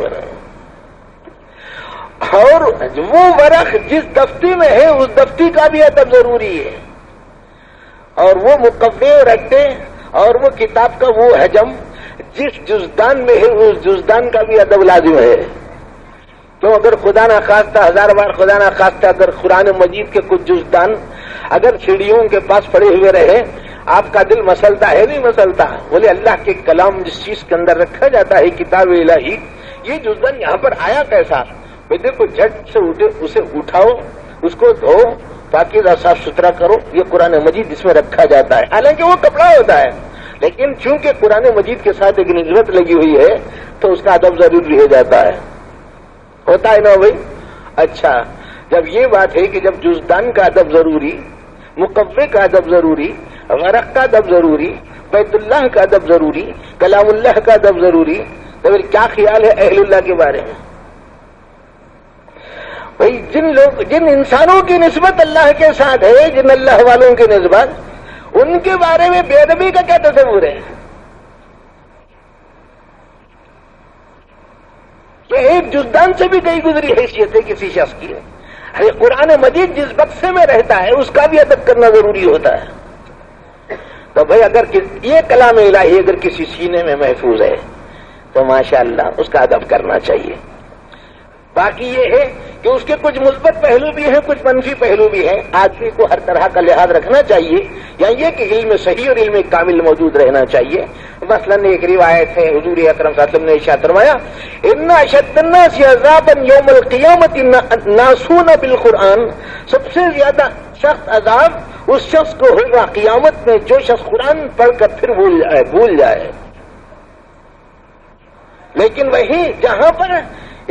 اور وہ ورق جس دفتی میں ہے اس دفتی کا بھی ادب ضروری ہے، اور وہ مقوے اور رکھتے اور وہ کتاب کا وہ حجم جس جزدان میں ہے اس جزدان کا بھی ادب لازم ہے۔ تو اگر خدا نہ خواستہ، ہزار بار خدا نہ خواستہ، اگر قرآن مجید کے کچھ جزدان اگر سیڑھیوں کے پاس پڑے ہوئے رہے، آپ کا دل مسلتا ہے نہیں مسلتا؟ بولے اللہ کے کلام جس چیز کے اندر رکھا جاتا ہے کتاب الہی، یہ جزدان یہاں پر آیا کیسا؟ دیکھو جھٹ سے اسے اٹھاؤ، اس کو دھو، پاکیزہ صاف ستھرا کرو، یہ قرآن مجید اس میں رکھا جاتا ہے، حالانکہ وہ کپڑا ہوتا ہے، لیکن چونکہ قرآن مجید کے ساتھ ایک نسبت لگی ہوئی ہے تو اس کا ادب ضروری ہو جاتا ہے، ہوتا ہے نا بھائی؟ اچھا، جب یہ بات ہے کہ جب جزدان کا ادب ضروری، مقوے کا ادب ضروری، ورق کا ادب ضروری، بیت اللہ کا ادب ضروری، کلام اللہ کا ادب ضروری، تو پھر کیا خیال ہے اہل اللہ کے بارے میں؟ بھائی جن انسانوں کی نسبت اللہ کے ساتھ ہے، جن اللہ والوں کی نسبت، ان کے بارے میں بے ادبی کا کیا تصور ہے؟ کہ ایک جزدان سے بھی کئی گزری حیثیت ہے کسی شخص کی۔ ارے قرآن مجید جس بکسے میں رہتا ہے اس کا بھی ادب کرنا ضروری ہوتا ہے۔ تو بھائی اگر یہ کلام الہی اگر کسی سینے میں محفوظ ہے تو ماشاءاللہ اس کا ادب کرنا چاہیے۔ باقی یہ ہے کہ اس کے کچھ مثبت پہلو بھی ہیں، کچھ منفی پہلو بھی ہیں، آدمی کو ہر طرح کا لحاظ رکھنا چاہیے، یا یہ کہ علم صحیح اور علم کامل موجود رہنا چاہیے۔ مثلا ایک روایت ہے، حضور اکرم صلی اللہ علیہ وسلم نے ارشاد فرمایا، ان اشد الناس عذابا یوم القیامۃ ناسون بالقرآن، سب سے زیادہ سخت عذاب اس شخص کو ہوگا قیامت میں جو شخص قرآن پڑھ کر پھر بھول جائے۔ لیکن وہی جہاں پر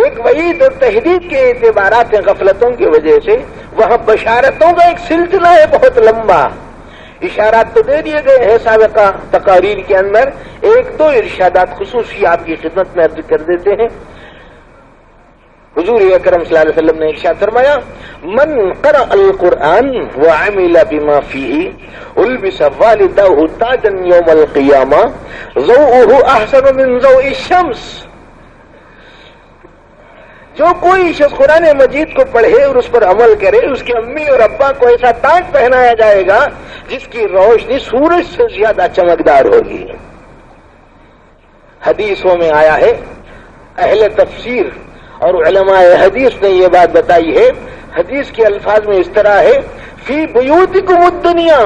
ایک وعید اور تحدید کے اعتبارات ہیں غفلتوں کی وجہ سے، وہاں بشارتوں کا ایک سلسلہ ہے بہت لمبا۔ اشارات تو دے دیے گئے ہیں سابقہ تقاریر کے اندر، ایک دو ارشادات خصوصی آپ کی خدمت میں عرض کر دیتے ہیں۔ حضور اکرم صلی اللہ علیہ وسلم نے ارشاد فرمایا، من قرأ القرآن وعمل بما فيه البس والدہ تاجا یوم القیامہ ضوءہ احسن من ضوء الشمس۔ جو کوئی شخص قرآن مجید کو پڑھے اور اس پر عمل کرے، اس کی امی اور ابا کو ایسا تاج پہنایا جائے گا جس کی روشنی سورج سے زیادہ چمکدار ہوگی۔ حدیثوں میں آیا ہے، اہل تفسیر اور علماء حدیث نے یہ بات بتائی ہے، حدیث کے الفاظ میں اس طرح ہے، فی بیوتکم الدنیا،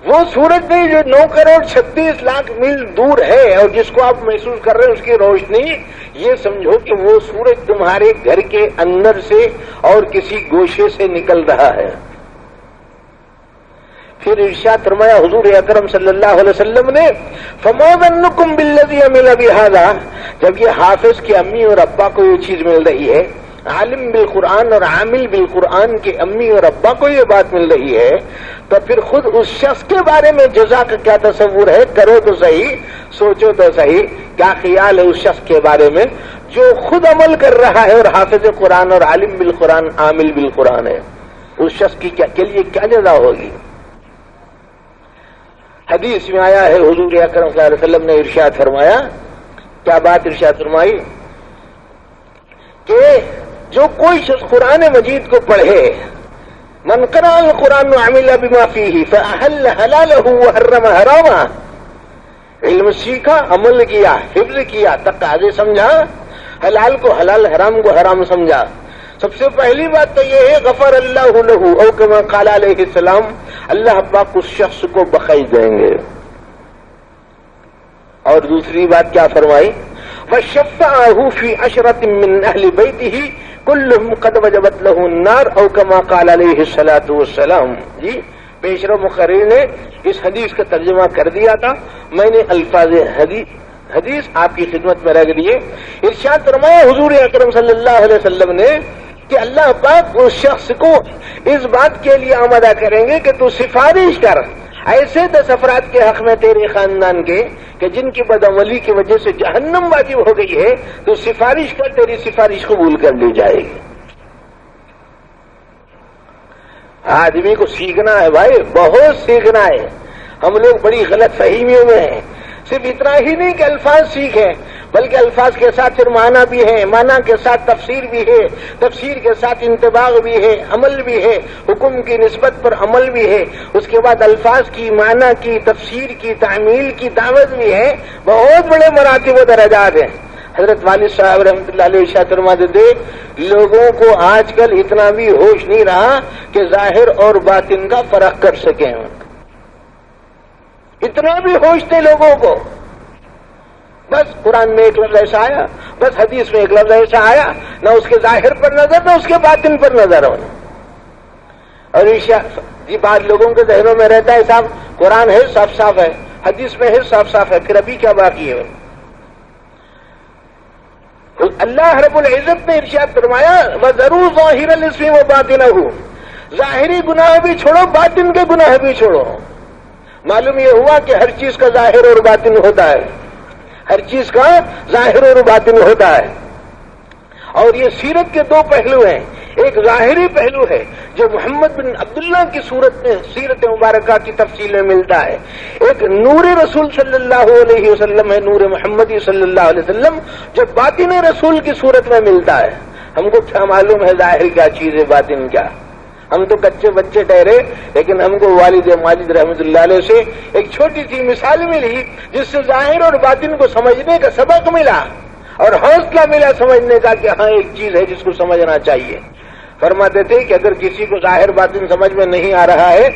وہ سورج نہیں جو 9,36,00,000 میل دور ہے اور جس کو آپ محسوس کر رہے ہیں اس کی روشنی، یہ سمجھو کہ وہ سورج تمہارے گھر کے اندر سے اور کسی گوشے سے نکل رہا ہے۔ پھر ارشاد فرمایا حضور اکرم صلی اللہ علیہ وسلم نے، فما ظنکم بالذی عمل بہذا، جب یہ حافظ کی امی اور ابا کو یہ چیز مل رہی ہے، عالم بالقرآن اور عامل بالقرآن کے امی اور ابا کو یہ بات مل رہی ہے، تو پھر خود اس شخص کے بارے میں جزا کا کیا تصور ہے؟ کرو تو صحیح، سوچو تو صحیح، کیا خیال ہے اس شخص کے بارے میں جو خود عمل کر رہا ہے اور حافظ قرآن اور عالم بالقرآن عامل بالقرآن ہے، اس شخص کی کے لیے کیا جزا ہوگی؟ حدیث میں آیا ہے حضور اکرم صلی اللہ علیہ وسلم نے ارشاد فرمایا، کیا بات ارشاد فرمائی کہ جو کوئی شخص قرآن مجید کو پڑھے، من قرأ القرآن وعمل بما فيه فأحل حلاله وحرم حرامه، علم سیکھا، عمل کیا، حفظ کیا، تقاضے سمجھا، حلال کو حلال، حرام کو حرام سمجھا، سب سے پہلی بات تو یہ ہے غفر اللہ لہ او کما قال علیہ السلام، اللہ پاک اس شخص کو بخش دیں گے۔ اور دوسری بات کیا فرمائی؟ وشفعه فی عشرۃ من اہل بیتہ کلہم قد وجبت لہ النار او کما قال علیہ الصلاۃ والسلام۔ جی پیشرو مقرر نے اس حدیث کا ترجمہ کر دیا تھا، میں نے الفاظ حدیث آپ کی خدمت میں رکھ دیے۔ ارشاد فرمایا حضور اکرم صلی اللہ علیہ وسلم نے کہ اللہ پاک اس شخص کو اس بات کے لیے آمادہ کریں گے کہ تو سفارش کر ایسے 10 افراد کے حق میں تیرے خاندان کے کہ جن کی بدعملی کی وجہ سے جہنم واجب ہو گئی ہے، تو سفارش کر، تیری سفارش قبول کر لی جائے گی۔ آدمی کو سیکھنا ہے بھائی، بہت سیکھنا ہے۔ ہم لوگ بڑی غلط فہمیوں میں ہیں۔ صرف اتنا ہی نہیں کہ الفاظ سیکھیں، بلکہ الفاظ کے ساتھ پھر معنی بھی ہے، معنی کے ساتھ تفسیر بھی ہے، تفسیر کے ساتھ انطباق بھی ہے، عمل بھی ہے، حکم کی نسبت پر عمل بھی ہے، اس کے بعد الفاظ کی، معنی کی، تفسیر کی، تعمیل کی دعوت بھی ہے۔ بہت بڑے مراتب و درجات ہیں۔ حضرت والد صاحب رحمۃ اللہ علیہ ارشاد فرماتے تھے، لوگوں کو آج کل اتنا بھی ہوش نہیں رہا کہ ظاہر اور باطن کا فرق کر سکیں، اتنا بھی ہوش تھے لوگوں کو۔ بس قرآن میں ایک لفظ ایسا آیا، بس حدیث میں ایک لفظ ایسا آیا، نہ اس کے ظاہر پر نظر، نہ اس کے باطن پر نظر ہونا۔ اور یہ بات لوگوں کے ذہنوں میں رہتا ہے، صاحب قرآن ہے صاف صاف ہے، حدیث میں ہے صاف صاف ہے، پھر ابھی کیا باقی ہے؟ اللہ رب العزت نے ارشاد فرمایا وَذَرُوا ظَاهِرَ الْإِثْمِ وَبَاطِنَهُ، ظاہری گناہ بھی چھوڑو، باطن کے گناہ بھی چھوڑو۔ معلوم یہ ہوا کہ ہر چیز کا ظاہر اور باطن ہوتا ہے، ہر چیز کا ظاہر اور باطن ہوتا ہے۔ اور یہ سیرت کے 2 پہلو ہیں، ایک ظاہری پہلو ہے جو محمد بن عبداللہ کی صورت میں سیرت مبارکہ کی تفصیل میں ملتا ہے، ایک نور رسول صلی اللہ علیہ وسلم ہے، نور محمدی صلی اللہ علیہ وسلم، جو باطن رسول کی صورت میں ملتا ہے۔ ہم کو کیا معلوم ہے ظاہر کیا چیز ہے، باطن کیا؟ ہم تو کچے بچے ٹھہرے، لیکن ہم کو والد ماجد رحمۃ اللہ علیہ سے ایک چھوٹی سی مثال ملی جس سے ظاہر اور باطن کو سمجھنے کا سبق ملا اور حوصلہ ملا سمجھنے کا کہ ہاں ایک چیز ہے جس کو سمجھنا چاہیے۔ فرماتے تھے کہ اگر کسی کو ظاہر باطن سمجھ میں نہیں آ رہا ہے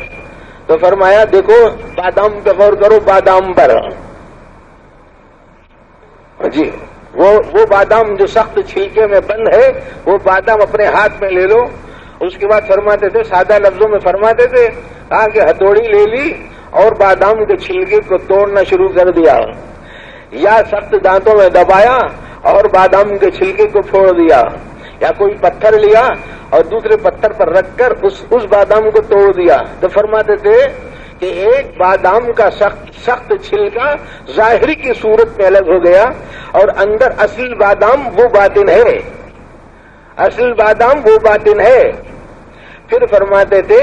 تو فرمایا دیکھو بادام پہ غور کرو، بادام پر جی وہ بادام جو سخت چھلکے میں بند ہے، وہ بادام اپنے ہاتھ میں لے لو۔ اس کے بعد فرماتے تھے، سادہ لفظوں میں فرماتے تھے، کہا کہ ہتھوڑی لے لی اور بادام کے چھلکے کو توڑنا شروع کر دیا، یا سخت دانتوں میں دبایا اور بادام کے چھلکے کو پھوڑ دیا، یا کوئی پتھر لیا اور دوسرے پتھر پر رکھ کر اس بادام کو توڑ دیا۔ تو فرماتے تھے کہ ایک بادام کا سخت چھلکا ظاہری کی صورت میں الگ ہو گیا اور اندر اصل بادام وہ باطن ہے، اصل بادام وہ باطن ہے۔ پھر فرماتے تھے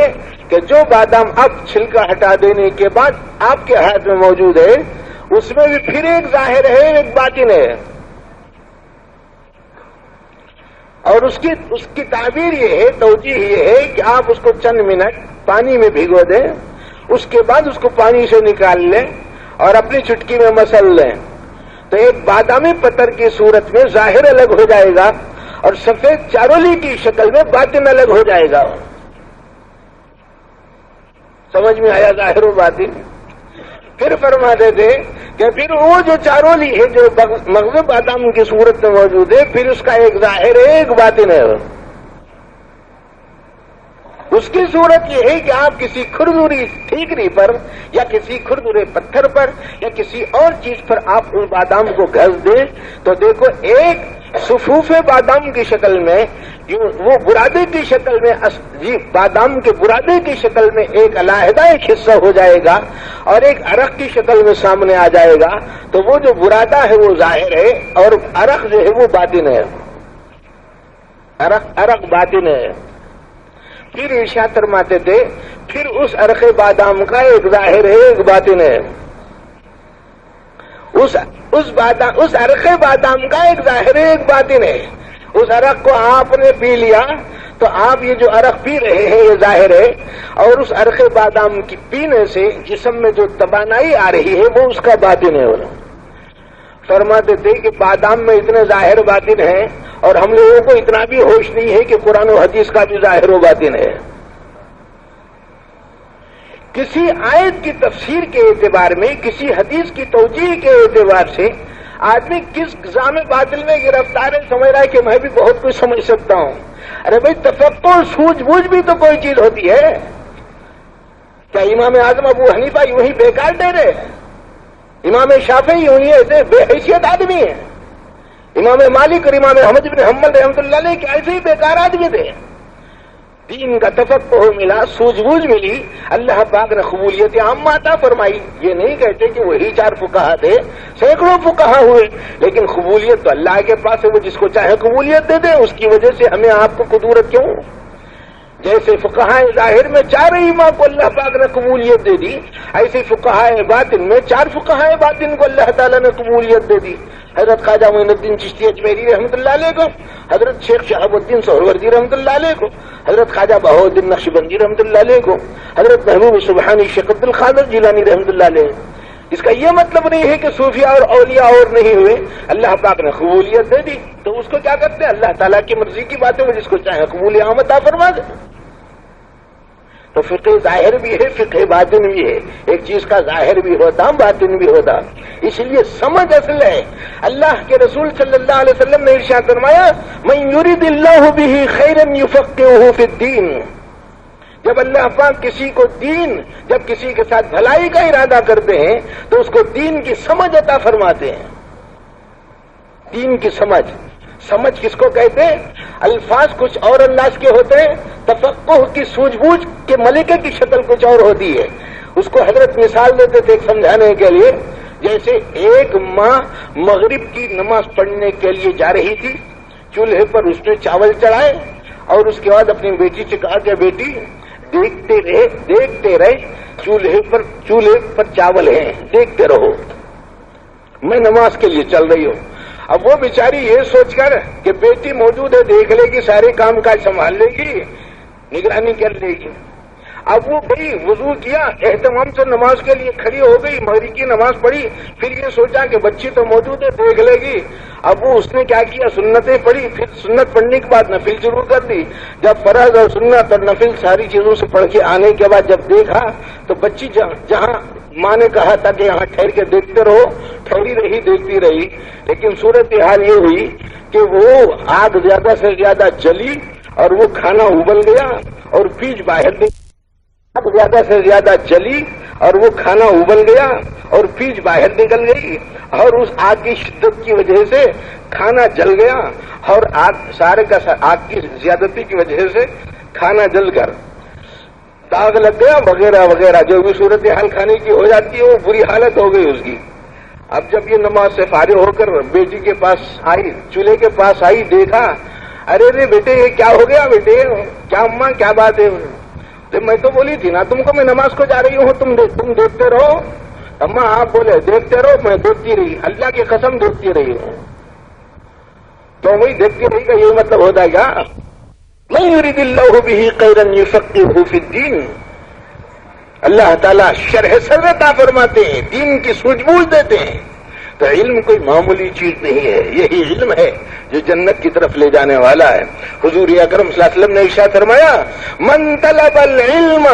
کہ جو بادام اب چھلکا ہٹا دینے کے بعد آپ کے ہاتھ میں موجود ہے، اس میں بھی پھر ایک ظاہر ہے، ایک باطن ہے۔ اور اس کی تعبیر یہ ہے، توجیہ یہ ہے کہ آپ اس کو چند منٹ پانی میں بھگو دیں، اس کے بعد اس کو پانی سے نکال لیں اور اپنی چٹکی میں مسل لیں، تو ایک بادامی پتھر کی صورت میں ظاہر الگ ہو جائے گا اور سفید چارولی کی شکل میں باطن الگ ہو جائے گا۔ سمجھ میں آیا ظاہر و باطن؟ پھر فرماتے تھے کہ پھر وہ جو چارولی ہے جو مغز بادام کی صورت میں موجود ہے، پھر اس کا ایک ظاہر ہے، ایک باطن ہے۔ اس کی صورت یہ ہے کہ آپ کسی کھردری ٹھیکری پر یا کسی کھردرے پتھر پر یا کسی اور چیز پر آپ اس بادام کو گھس دیں تو دیکھو ایک صفوف بادام کی شکل میں وہ برادے کی شکل میں بادام کے برادے کی شکل میں ایک علیحدہ ایک حصہ ہو جائے گا اور ایک عرق کی شکل میں سامنے آ جائے گا، تو وہ جو برادہ ہے وہ ظاہر ہے اور عرق جو ہے وہ باطن ہے، عرق باطن ہے۔ پھر ارشاد فرماتے تھے پھر اس عرق بادام کا ایک ظاہر ہے ایک باطن ہے، اس عرق بادام کا ایک ظاہر ہے ایک باطن ہے۔ اس عرق کو آپ نے پی لیا تو آپ یہ جو عرق پی رہے ہیں یہ ظاہر ہے، اور اس عرق بادام کی پینے سے جسم میں جو توانائی آ رہی ہے وہ اس کا باطن ہے۔ فرماتے تھے کہ بادام میں اتنے ظاہر باطن ہیں اور ہم لوگوں کو اتنا بھی ہوش نہیں ہے کہ قرآن و حدیث کا بھی ظاہر و باطن ہے۔ کسی آیت کی تفسیر کے اعتبار میں، کسی حدیث کی توجیہ کے اعتبار سے آدمی کس نظام باطل میں گرفتار ہے، سمجھ رہا ہے کہ میں بھی بہت کچھ سمجھ سکتا ہوں۔ ارے بھائی تفکر سوجھ بوجھ بھی تو کوئی چیز ہوتی ہے۔ کیا امام اعظم ابو حنیفہ یوں ہی بیکار ٹھہرے؟ امام شافعی یوں ہی ایسے بے حیثیت آدمی ہیں؟ امام مالک اور امام احمد بن حنبل رحمۃ اللہ علیہ کے ایسے ہی بیکار آدمی تھے؟ دین کا تفقہ ملا، سوجھ بوجھ ملی، اللہ پاک نے قبولیت عامہ عطا فرمائی۔ یہ نہیں کہتے کہ وہی 4 فقہا تھے، سینکڑوں فقہا ہوئے، لیکن قبولیت تو اللہ کے پاس ہے، وہ جس کو چاہے قبولیت دے دے۔ اس کی وجہ سے ہمیں آپ کو قدورت کیوں؟ جیسے فقہاء ظاہر میں 4 ائمہ کو اللہ پاک نے قبولیت دے دی، ایسے فقہاء باطن میں 4 فقہاء باطن کو اللہ تعالیٰ نے قبولیت دے دی۔ حضرت خواجہ معین الدین چشتی اجمیری رحمۃ اللہ علیہ کو، حضرت شیخ شہاب الدین سہروردی رحمۃ اللہ علیہ کو، حضرت خواجہ بہاؤالدین نقشبندی رحمۃ اللہ علیہ کو، حضرت محبوب سبحانی شیخ عبد القادر جیلانی رحمۃ اللہ علیہ۔ اس کا یہ مطلب نہیں ہے کہ صوفیاء اور اولیاء اور نہیں ہوئے، اللہ پاک نے قبولیت دے دی تو اس کو کیا کرتے ہیں؟ اللہ تعالیٰ کی مرضی کی بات ہے، وہ جس کو چاہے قبول عام عطا فرما دے۔ تو فقہ ظاہر بھی ہے، فقہ باطن بھی ہے، ایک چیز کا ظاہر بھی ہوتا باطن بھی ہوتا۔ اس لیے سمجھ اصل ہے۔ اللہ کے رسول صلی اللہ علیہ وسلم نے ارشاد فرمایا من یرید اللہ بہ خیرا یفقہہ فی الدین۔ جب اللہ پاک کسی کو جب کسی کے ساتھ بھلائی کا ارادہ کرتے ہیں تو اس کو دین کی سمجھ عطا فرماتے ہیں۔ دین کی سمجھ کس کو کہتے ہیں؟ الفاظ کچھ اور انداز کے ہوتے ہیں، تفقہ کی سوجھ بوجھ کے ملکے کی شکل کچھ اور ہوتی ہے۔ اس کو حضرت مثال دیتے تھے سمجھانے کے لیے، جیسے ایک ماں مغرب کی نماز پڑھنے کے لیے جا رہی تھی، چولہے پر اس نے چاول چڑھائے اور اس کے بعد اپنی بیٹی سے کہا کہ بیٹی دیکھتے رہے چولہے پر چاول ہیں، دیکھتے رہو، میں نماز کے لیے چل رہی ہوں۔ اب وہ بیچاری یہ سوچ کر کہ بیٹی موجود ہے، دیکھ لے گی، سارے کام کاج سنبھال لے گی، نگرانی کر لے گی۔ اب وہ گئی، وضو کیا، اہتمام سے نماز کے لیے کھڑی ہو گئی، مغرب کی نماز پڑھی، پھر یہ سوچا کہ بچی تو موجود ہے، دیکھ لے گی۔ اب وہ اس نے کیا کیا، سنتیں پڑھی، پھر سنت پڑھنے کے بعد نفل شروع کر دی۔ جب فرض اور سنت اور نفل ساری چیزوں سے پڑھ کے آنے کے بعد جب دیکھا تو بچی جہاں ماں نے کہا تھا کہ یہاں ٹھہر کے دیکھتے رہو، ٹھہری رہی، دیکھتی رہی، لیکن صورتحال یہ ہوئی کہ وہ آگ زیادہ سے زیادہ جلی اور وہ کھانا ابل گیا اور پیچ باہر نکل زیادہ سے زیادہ جلی اور وہ کھانا ابل گیا اور پیچ باہر نکل گئی، اور اس آگ کی شدت کی وجہ سے کھانا جل گیا، اور آگ کی زیادتی کی وجہ سے کھانا جل کر داغ لگ گیا وغیرہ وغیرہ، جو بھی صورتحال کھانے کی ہو جاتی ہے وہ بری حالت ہو گئی اس کی۔ اب جب یہ نماز سے فارغ ہو کر بیٹی کے پاس آئی، چولہے کے پاس آئی، دیکھا، ارے بیٹے یہ کیا ہو گیا، بیٹے کیا اماں کیا بات ہے؟ میں تو بولی تھی نا تم کو میں نماز کو جا رہی ہوں، تم دیکھتے رہو۔ اماں آپ بولے دیکھتے رہو، میں دیکھتی رہی، اللہ کی قسم دیکھتی رہی ہوں۔ تو وہی دیکھتی رہی کا یہی مطلب ہوتا ہے کیا؟ من یرید اللہ بہ خیرا یفقہہ فی الدین۔ اللہ تعالیٰ شرح صدر عطا فرماتے ہیں، دین کی سوجھ بوجھ دیتے ہیں۔ تو علم کوئی معمولی چیز نہیں ہے، یہی علم ہے جو جنت کی طرف لے جانے والا ہے۔ حضور اکرم صلی اللہ علیہ وسلم نے ارشاد فرمایا من طلب العلم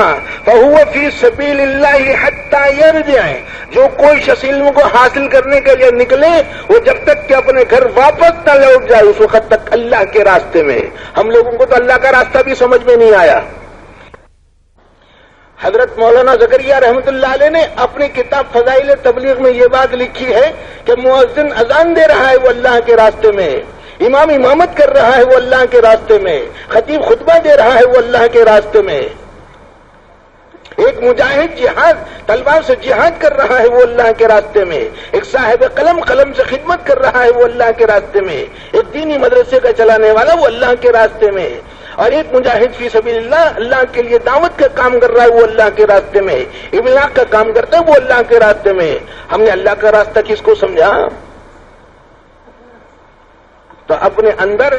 فهو فی سبیل اللہ حتی یرجع۔ جو کوئی شخص علم کو حاصل کرنے کے لیے نکلے وہ جب تک کہ اپنے گھر واپس نہ لوٹ جائے اس وقت تک اللہ کے راستے میں۔ ہم لوگوں کو تو اللہ کا راستہ بھی سمجھ میں نہیں آیا۔ حضرت مولانا زکریا رحمۃ اللہ علیہ نے اپنی کتاب فضائل تبلیغ میں یہ بات لکھی ہے کہ مؤذن اذان دے رہا ہے وہ اللہ کے راستے میں ہے، امام امامت کر رہا ہے وہ اللہ کے راستے میں، خطیب خطبہ دے رہا ہے وہ اللہ کے راستے میں، ایک مجاہد جہاد تلوار سے جہاد کر رہا ہے وہ اللہ کے راستے میں، ایک صاحب قلم قلم سے خدمت کر رہا ہے وہ اللہ کے راستے میں، ایک دینی مدرسے کا چلانے والا وہ اللہ کے راستے میں، اور ایک مجاہد فی سبیل اللہ اللہ کے لیے دعوت کا کام کر رہا ہے وہ اللہ کے راستے میں، ابلاغ کا کام کرتا ہے وہ اللہ کے راستے میں۔ ہم نے اللہ کا راستہ کس کو سمجھا؟ تو اپنے اندر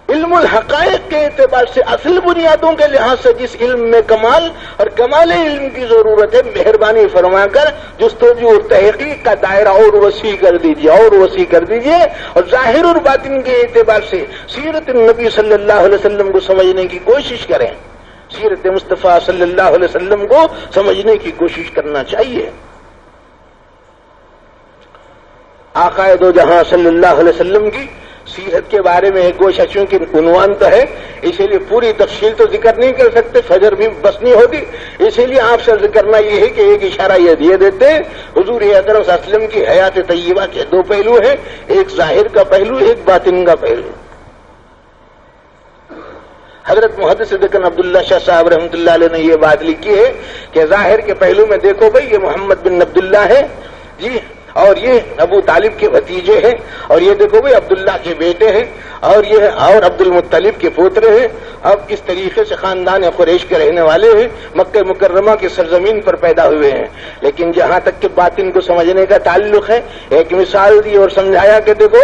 علم الحقائق کے اعتبار سے اصل بنیادوں کے لحاظ سے جس علم میں کمال اور کمال علم کی ضرورت ہے، مہربانی فرما کر جستجو اور تحقیق کا دائرہ اور وسیع کر دیجیے، اور وسیع کر دیجیے، اور ظاہر اور باطن کے اعتبار سے سیرت النبی صلی اللہ علیہ وسلم کو سمجھنے کی کوشش کریں، سیرت مصطفیٰ صلی اللہ علیہ وسلم کو سمجھنے کی کوشش کرنا چاہیے۔ آقا دو جہاں صلی اللہ علیہ وسلم کی سیرت کے بارے میں ایک گوشہ چونکہ عنوان تو ہے، اسی لیے پوری تفصیل تو ذکر نہیں کر سکتے، فجر بھی بس نہیں ہوتی، اسی لیے آپ سے ذکر کرنا یہ ہے کہ ایک اشارہ یہ دیے دیتے ہیں، حضور اکرم صلی اللہ علیہ وسلم کی حیات طیبہ کے دو پہلو ہیں، ایک ظاہر کا پہلو، ایک باطن کا پہلو۔ حضرت محدث صدیق عبداللہ شاہ صاحب رحمۃ اللہ علیہ نے یہ بات لکھی ہے کہ ظاہر کے پہلو میں دیکھو بھائی یہ محمد بن عبداللہ ہے جی، اور یہ ابو طالب کے بھتیجے ہیں، اور یہ دیکھو بھائی عبداللہ کے بیٹے ہیں، اور یہ اور عبد المطلب کے پوترے ہیں، اب اس طریقے سے خاندان قریش کے رہنے والے ہیں، مکہ مکرمہ کی سرزمین پر پیدا ہوئے ہیں۔ لیکن جہاں تک کہ باطن کو سمجھنے کا تعلق ہے، ایک مثال دی اور سمجھایا کہ دیکھو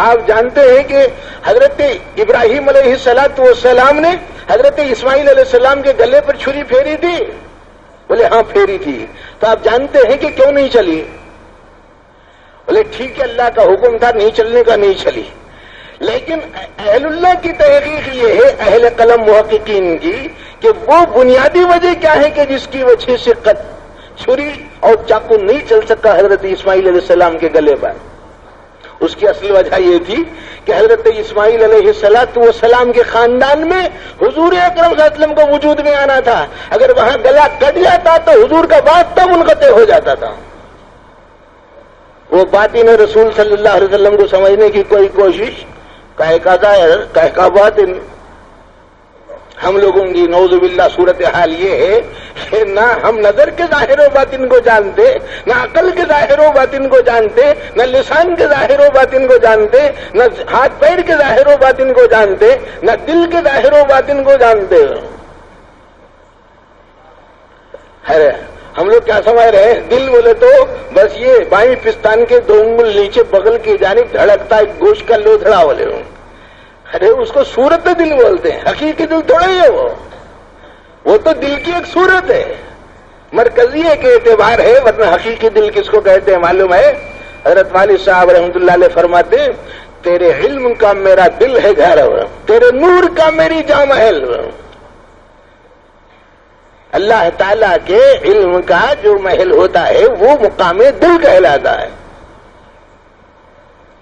آپ جانتے ہیں کہ حضرت ابراہیم علیہ السلام نے حضرت اسماعیل علیہ السلام کے گلے پر چھری پھیری تھی؟ بولے ہاں پھیری تھی۔ تو آپ جانتے ہیں کہ کیوں نہیں چلی؟ بولے ٹھیک ہے اللہ کا حکم تھا، نہیں چلنے کا نہیں چلی، لیکن اہل اللہ کی تحقیق یہ ہے، اہل قلم محققین کی، کہ وہ بنیادی وجہ کیا ہے کہ جس کی وجہ سے چھری اور چاقو نہیں چل سکا حضرت اسماعیل علیہ السلام کے گلے پر۔ اس کی اصل وجہ یہ تھی کہ حضرت اسماعیل علیہ السلام کے خاندان میں حضور اکرم صلی اللہ علیہ وسلم کو وجود میں آنا تھا، اگر وہاں گلا کٹ جاتا تو حضور کا واسطہ منقطع ہو جاتا تھا۔ وہ باطن رسول صلی اللہ علیہ وسلم کو سمجھنے کی کوئی کوشش، کہہ کا ظاہر کہہ کا باطن۔ ہم لوگوں کی نعوذ باللہ صورتحال یہ ہے کہ نہ ہم نظر کے ظاہر و باطن کو جانتے، نہ عقل کے ظاہر و باطن کو جانتے، نہ لسان کے ظاہر و باطن کو جانتے، نہ ہاتھ پیر کے ظاہر و باطن کو جانتے، نہ دل کے ظاہر و باطن کو جانتے۔ ہم لوگ کیا سمجھ رہے ہیں؟ دل بولے تو بس یہ بائیں پستان کے 2 انگل نیچے بغل کی جانب دھڑکتا ہے گوشت کا لوتھڑا بولے، ارے اس کو صورت دل بولتے ہیں، حقیقی دل تھوڑا ہی ہے وہ تو دل کی ایک صورت ہے، مرکزی ایک اعتبار ہے، ورنہ حقیقی دل کس کو کہتے ہیں معلوم ہے؟ حضرت والد صاحب رحمۃ اللہ علیہ فرماتے ہیں تیرے علم کا میرا دل ہے گھر، تیرے نور کا میری جاں محل۔ اللہ تعالیٰ کے علم کا جو محل ہوتا ہے وہ مقام دل کہلاتا ہے،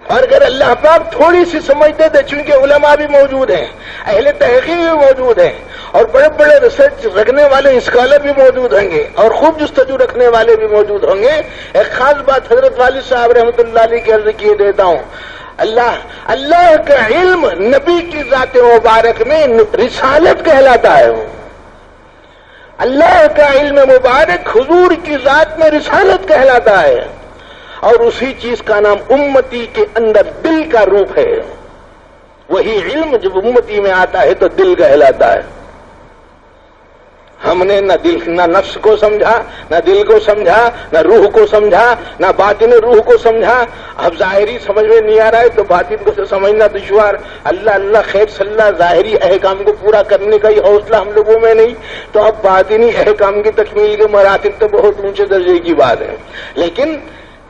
اور اگر اللہ پاک تھوڑی سی سمجھتے تھے، چونکہ علماء بھی موجود ہیں، اہل تحقیق بھی موجود ہیں، اور بڑے بڑے ریسرچ رکھنے والے اسکالر بھی موجود ہوں گے، اور خوب جستجو رکھنے والے بھی موجود ہوں گے۔ ایک خاص بات حضرت والد صاحب رحمۃ اللہ علیہ کی عرض کیے دیتا ہوں، اللہ کا علم نبی کی ذات مبارک میں رسالت کہلاتا ہے، اللہ کا علم مبارک حضور کی ذات میں رسالت کہلاتا ہے، اور اسی چیز کا نام امتی کے اندر دل کا روپ ہے۔ وہی علم جب امتی میں آتا ہے تو دل کہلاتا ہے۔ ہم نے نہ نفس کو سمجھا، نہ دل کو سمجھا، نہ روح کو سمجھا، نہ باطن روح کو سمجھا۔ اب ظاہری سمجھ میں نہیں آ رہا ہے تو باطن کو سمجھنا دشوار۔ اللہ خیر صلی اللہ، ظاہری احکام کو پورا کرنے کا ہی حوصلہ ہم لوگوں میں نہیں، تو اب باطنی احکام کی تکمیل کے مراتب تو بہت اونچے درجے کی بات ہے، لیکن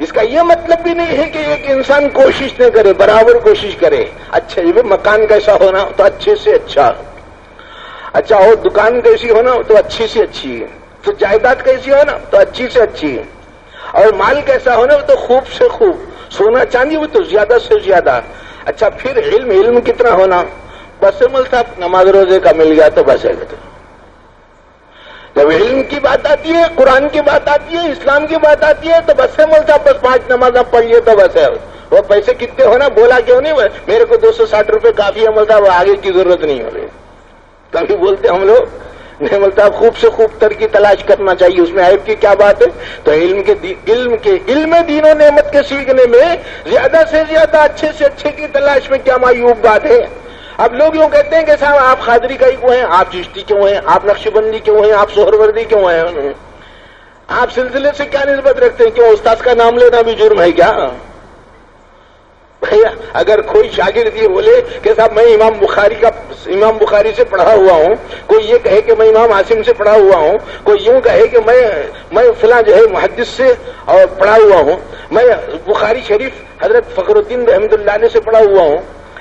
اس کا یہ مطلب بھی نہیں ہے کہ ایک انسان کوشش نہ کرے، برابر کوشش کرے۔ اچھا جی مکان کیسا ہونا تو اچھے سے اچھا اور دکان کیسی ہونا تو اچھی سے اچھی، تو جائیداد کیسی ہونا تو اچھی سے اچھی، اور مال کیسا ہونا تو خوب سے خوب، سونا چاندی وہ تو زیادہ سے زیادہ۔ اچھا پھر علم کتنا ہونا؟ بس مل صاحب نماز روزے کا مل گیا تو بس ہے۔ جب علم کی بات آتی ہے، قرآن کی بات آتی ہے، اسلام کی بات آتی ہے تو بس سے مل صاحب بس 5 نمازیں پڑھ لیے تو بس ہے، وہ پیسے کتنے ہونا بولا کیوں نہیں؟ میرے کو 260 روپے کافی ہے ملتا، وہ آگے کی ضرورت نہیں ہو رہی. کبھی بولتے ہم لوگ نہیں ملتا، خوب سے خوب تر کی تلاش کرنا چاہیے، اس میں عیب کی کیا بات ہے؟ تو علم دین و نعمت کے سیکھنے میں زیادہ سے زیادہ اچھے سے اچھے کی تلاش میں کیا معیوب بات ہے؟ اب لوگ یوں کہتے ہیں کہ صاحب آپ قادری کا ہی کیوں ہیں، آپ چشتی کیوں ہیں، آپ نقشبندی کیوں ہیں، آپ سہروردی کیوں ہیں، آپ سلسلے سے کیا نسبت رکھتے ہیں؟ کیوں استاد کا نام لینا بھی جرم ہے کیا؟ اگر کوئی شاگرد یہ بولے کہ صاحب میں امام بخاری سے پڑھا ہوا ہوں، کوئی یہ کہے کہ میں امام عاصم سے پڑھا ہوا ہوں، کوئی یوں کہے کہ میں فلاں جو ہے محدث سے اور پڑھا ہوا ہوں، میں بخاری شریف حضرت فخر الدین رحمۃ اللہ علیہ سے پڑھا ہوا ہوں،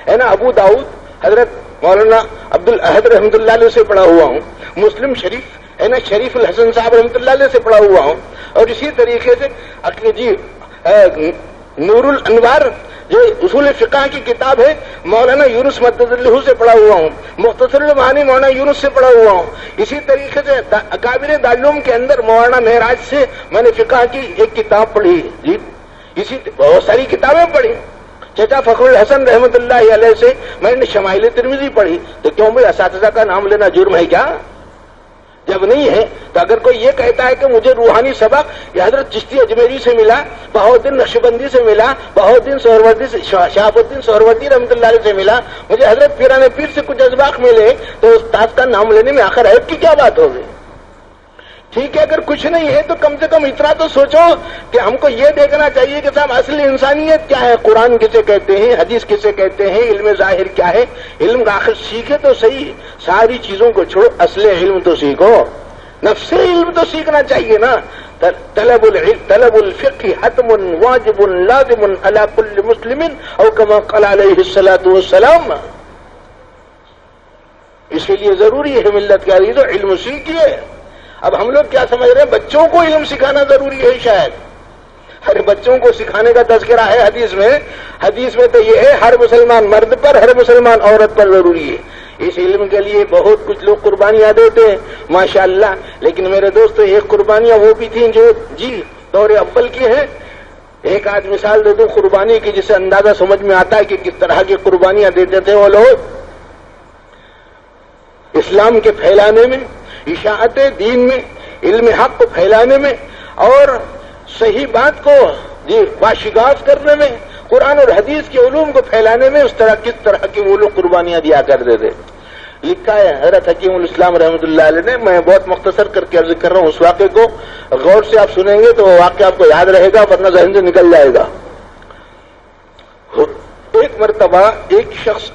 ہے نا، ابو داؤد حضرت مولانا عبد الاحد رحمۃ اللہ علیہ سے پڑھا ہوا ہوں، مسلم شریف ہے نا شریف الحسن صاحب رحمۃ اللہ علیہ سے پڑھا ہوا ہوں، اور اسی طریقے سے نور الانوار جو اصول فقہ کی کتاب ہے مولانا یونس مدد اللہ سے پڑھا ہوا ہوں، مختصر المعانی مولانا یونس سے پڑھا ہوا ہوں. اسی طریقے سے اکابر دارالعلوم کے اندر مولانا معراج سے میں نے فقہ کی ایک کتاب پڑھی. جی اسی بہت ساری کتابیں پڑھی. چچا فخر الحسن رحمۃ اللہ علیہ سے میں نے شمائل ترمذی پڑھی. تو کیوں بھائی اساتذہ کا نام لینا جرم ہے کیا؟ جب نہیں ہے تو اگر کوئی یہ کہتا ہے کہ مجھے روحانی سبق یہ حضرت چشتی اجمیری سے ملا، بہاؤالدین نقشبندی سے ملا، بہاؤالدین سہروردی سے، شہاب الدین سہروردی رحمۃ اللہ علیہ سے ملا، مجھے حضرت پیران پیر سے کچھ اسباق ملے، تو استاد کا نام لینے میں آخر عیب کی کیا بات ہوگی؟ ٹھیک ہے، اگر کچھ نہیں ہے تو کم سے کم اتنا تو سوچو کہ ہم کو یہ دیکھنا چاہیے کہ صاحب اصل انسانیت کیا ہے، قرآن کسے کہتے ہیں، حدیث کسے کہتے ہیں، علم ظاہر کیا ہے. علم کا آخر سیکھے تو صحیح، ساری چیزوں کو چھوڑو، اصل علم تو سیکھو، نفس علم تو سیکھنا چاہیے نا. طلب الفقہ حتم واجب لازم علی کل مسلم او کما قال علیہ الصلوۃ والسلام. اسی لیے ضروری ہے ملت کا عزیزو علم سیکھیے. اب ہم لوگ کیا سمجھ رہے ہیں بچوں کو علم سکھانا ضروری ہے شاید. ارے بچوں کو سکھانے کا تذکرہ ہے حدیث میں تو یہ ہے ہر مسلمان مرد پر ہر مسلمان عورت پر ضروری ہے. اس علم کے لیے بہت کچھ لوگ قربانیاں دیتے ہیں ماشاءاللہ، لیکن میرے دوستو ایک قربانیاں وہ بھی تھیں جو دور اول کی ہیں. ایک آج مثال دے دوں قربانی کی جسے اندازہ سمجھ میں آتا ہے کہ کس طرح کی قربانیاں دیتے تھے وہ لوگ. اسلام کے پھیلانے میں، اشاعت دین میں، علم حق کو پھیلانے میں اور صحیح بات کو واشگاف کرنے میں، قرآن اور حدیث کے علوم کو پھیلانے میں کس طرح کی وہ لوگ قربانیاں دیا کرتے تھے. لکھا ہے حضرت حکیم الاسلام رحمۃ اللہ علیہ نے. میں بہت مختصر کر کے عرض کر رہا ہوں اس واقعے کو، غور سے آپ سنیں گے تو وہ واقعہ آپ کو یاد رہے گا ورنہ ذہن سے نکل جائے گا. ایک مرتبہ ایک شخص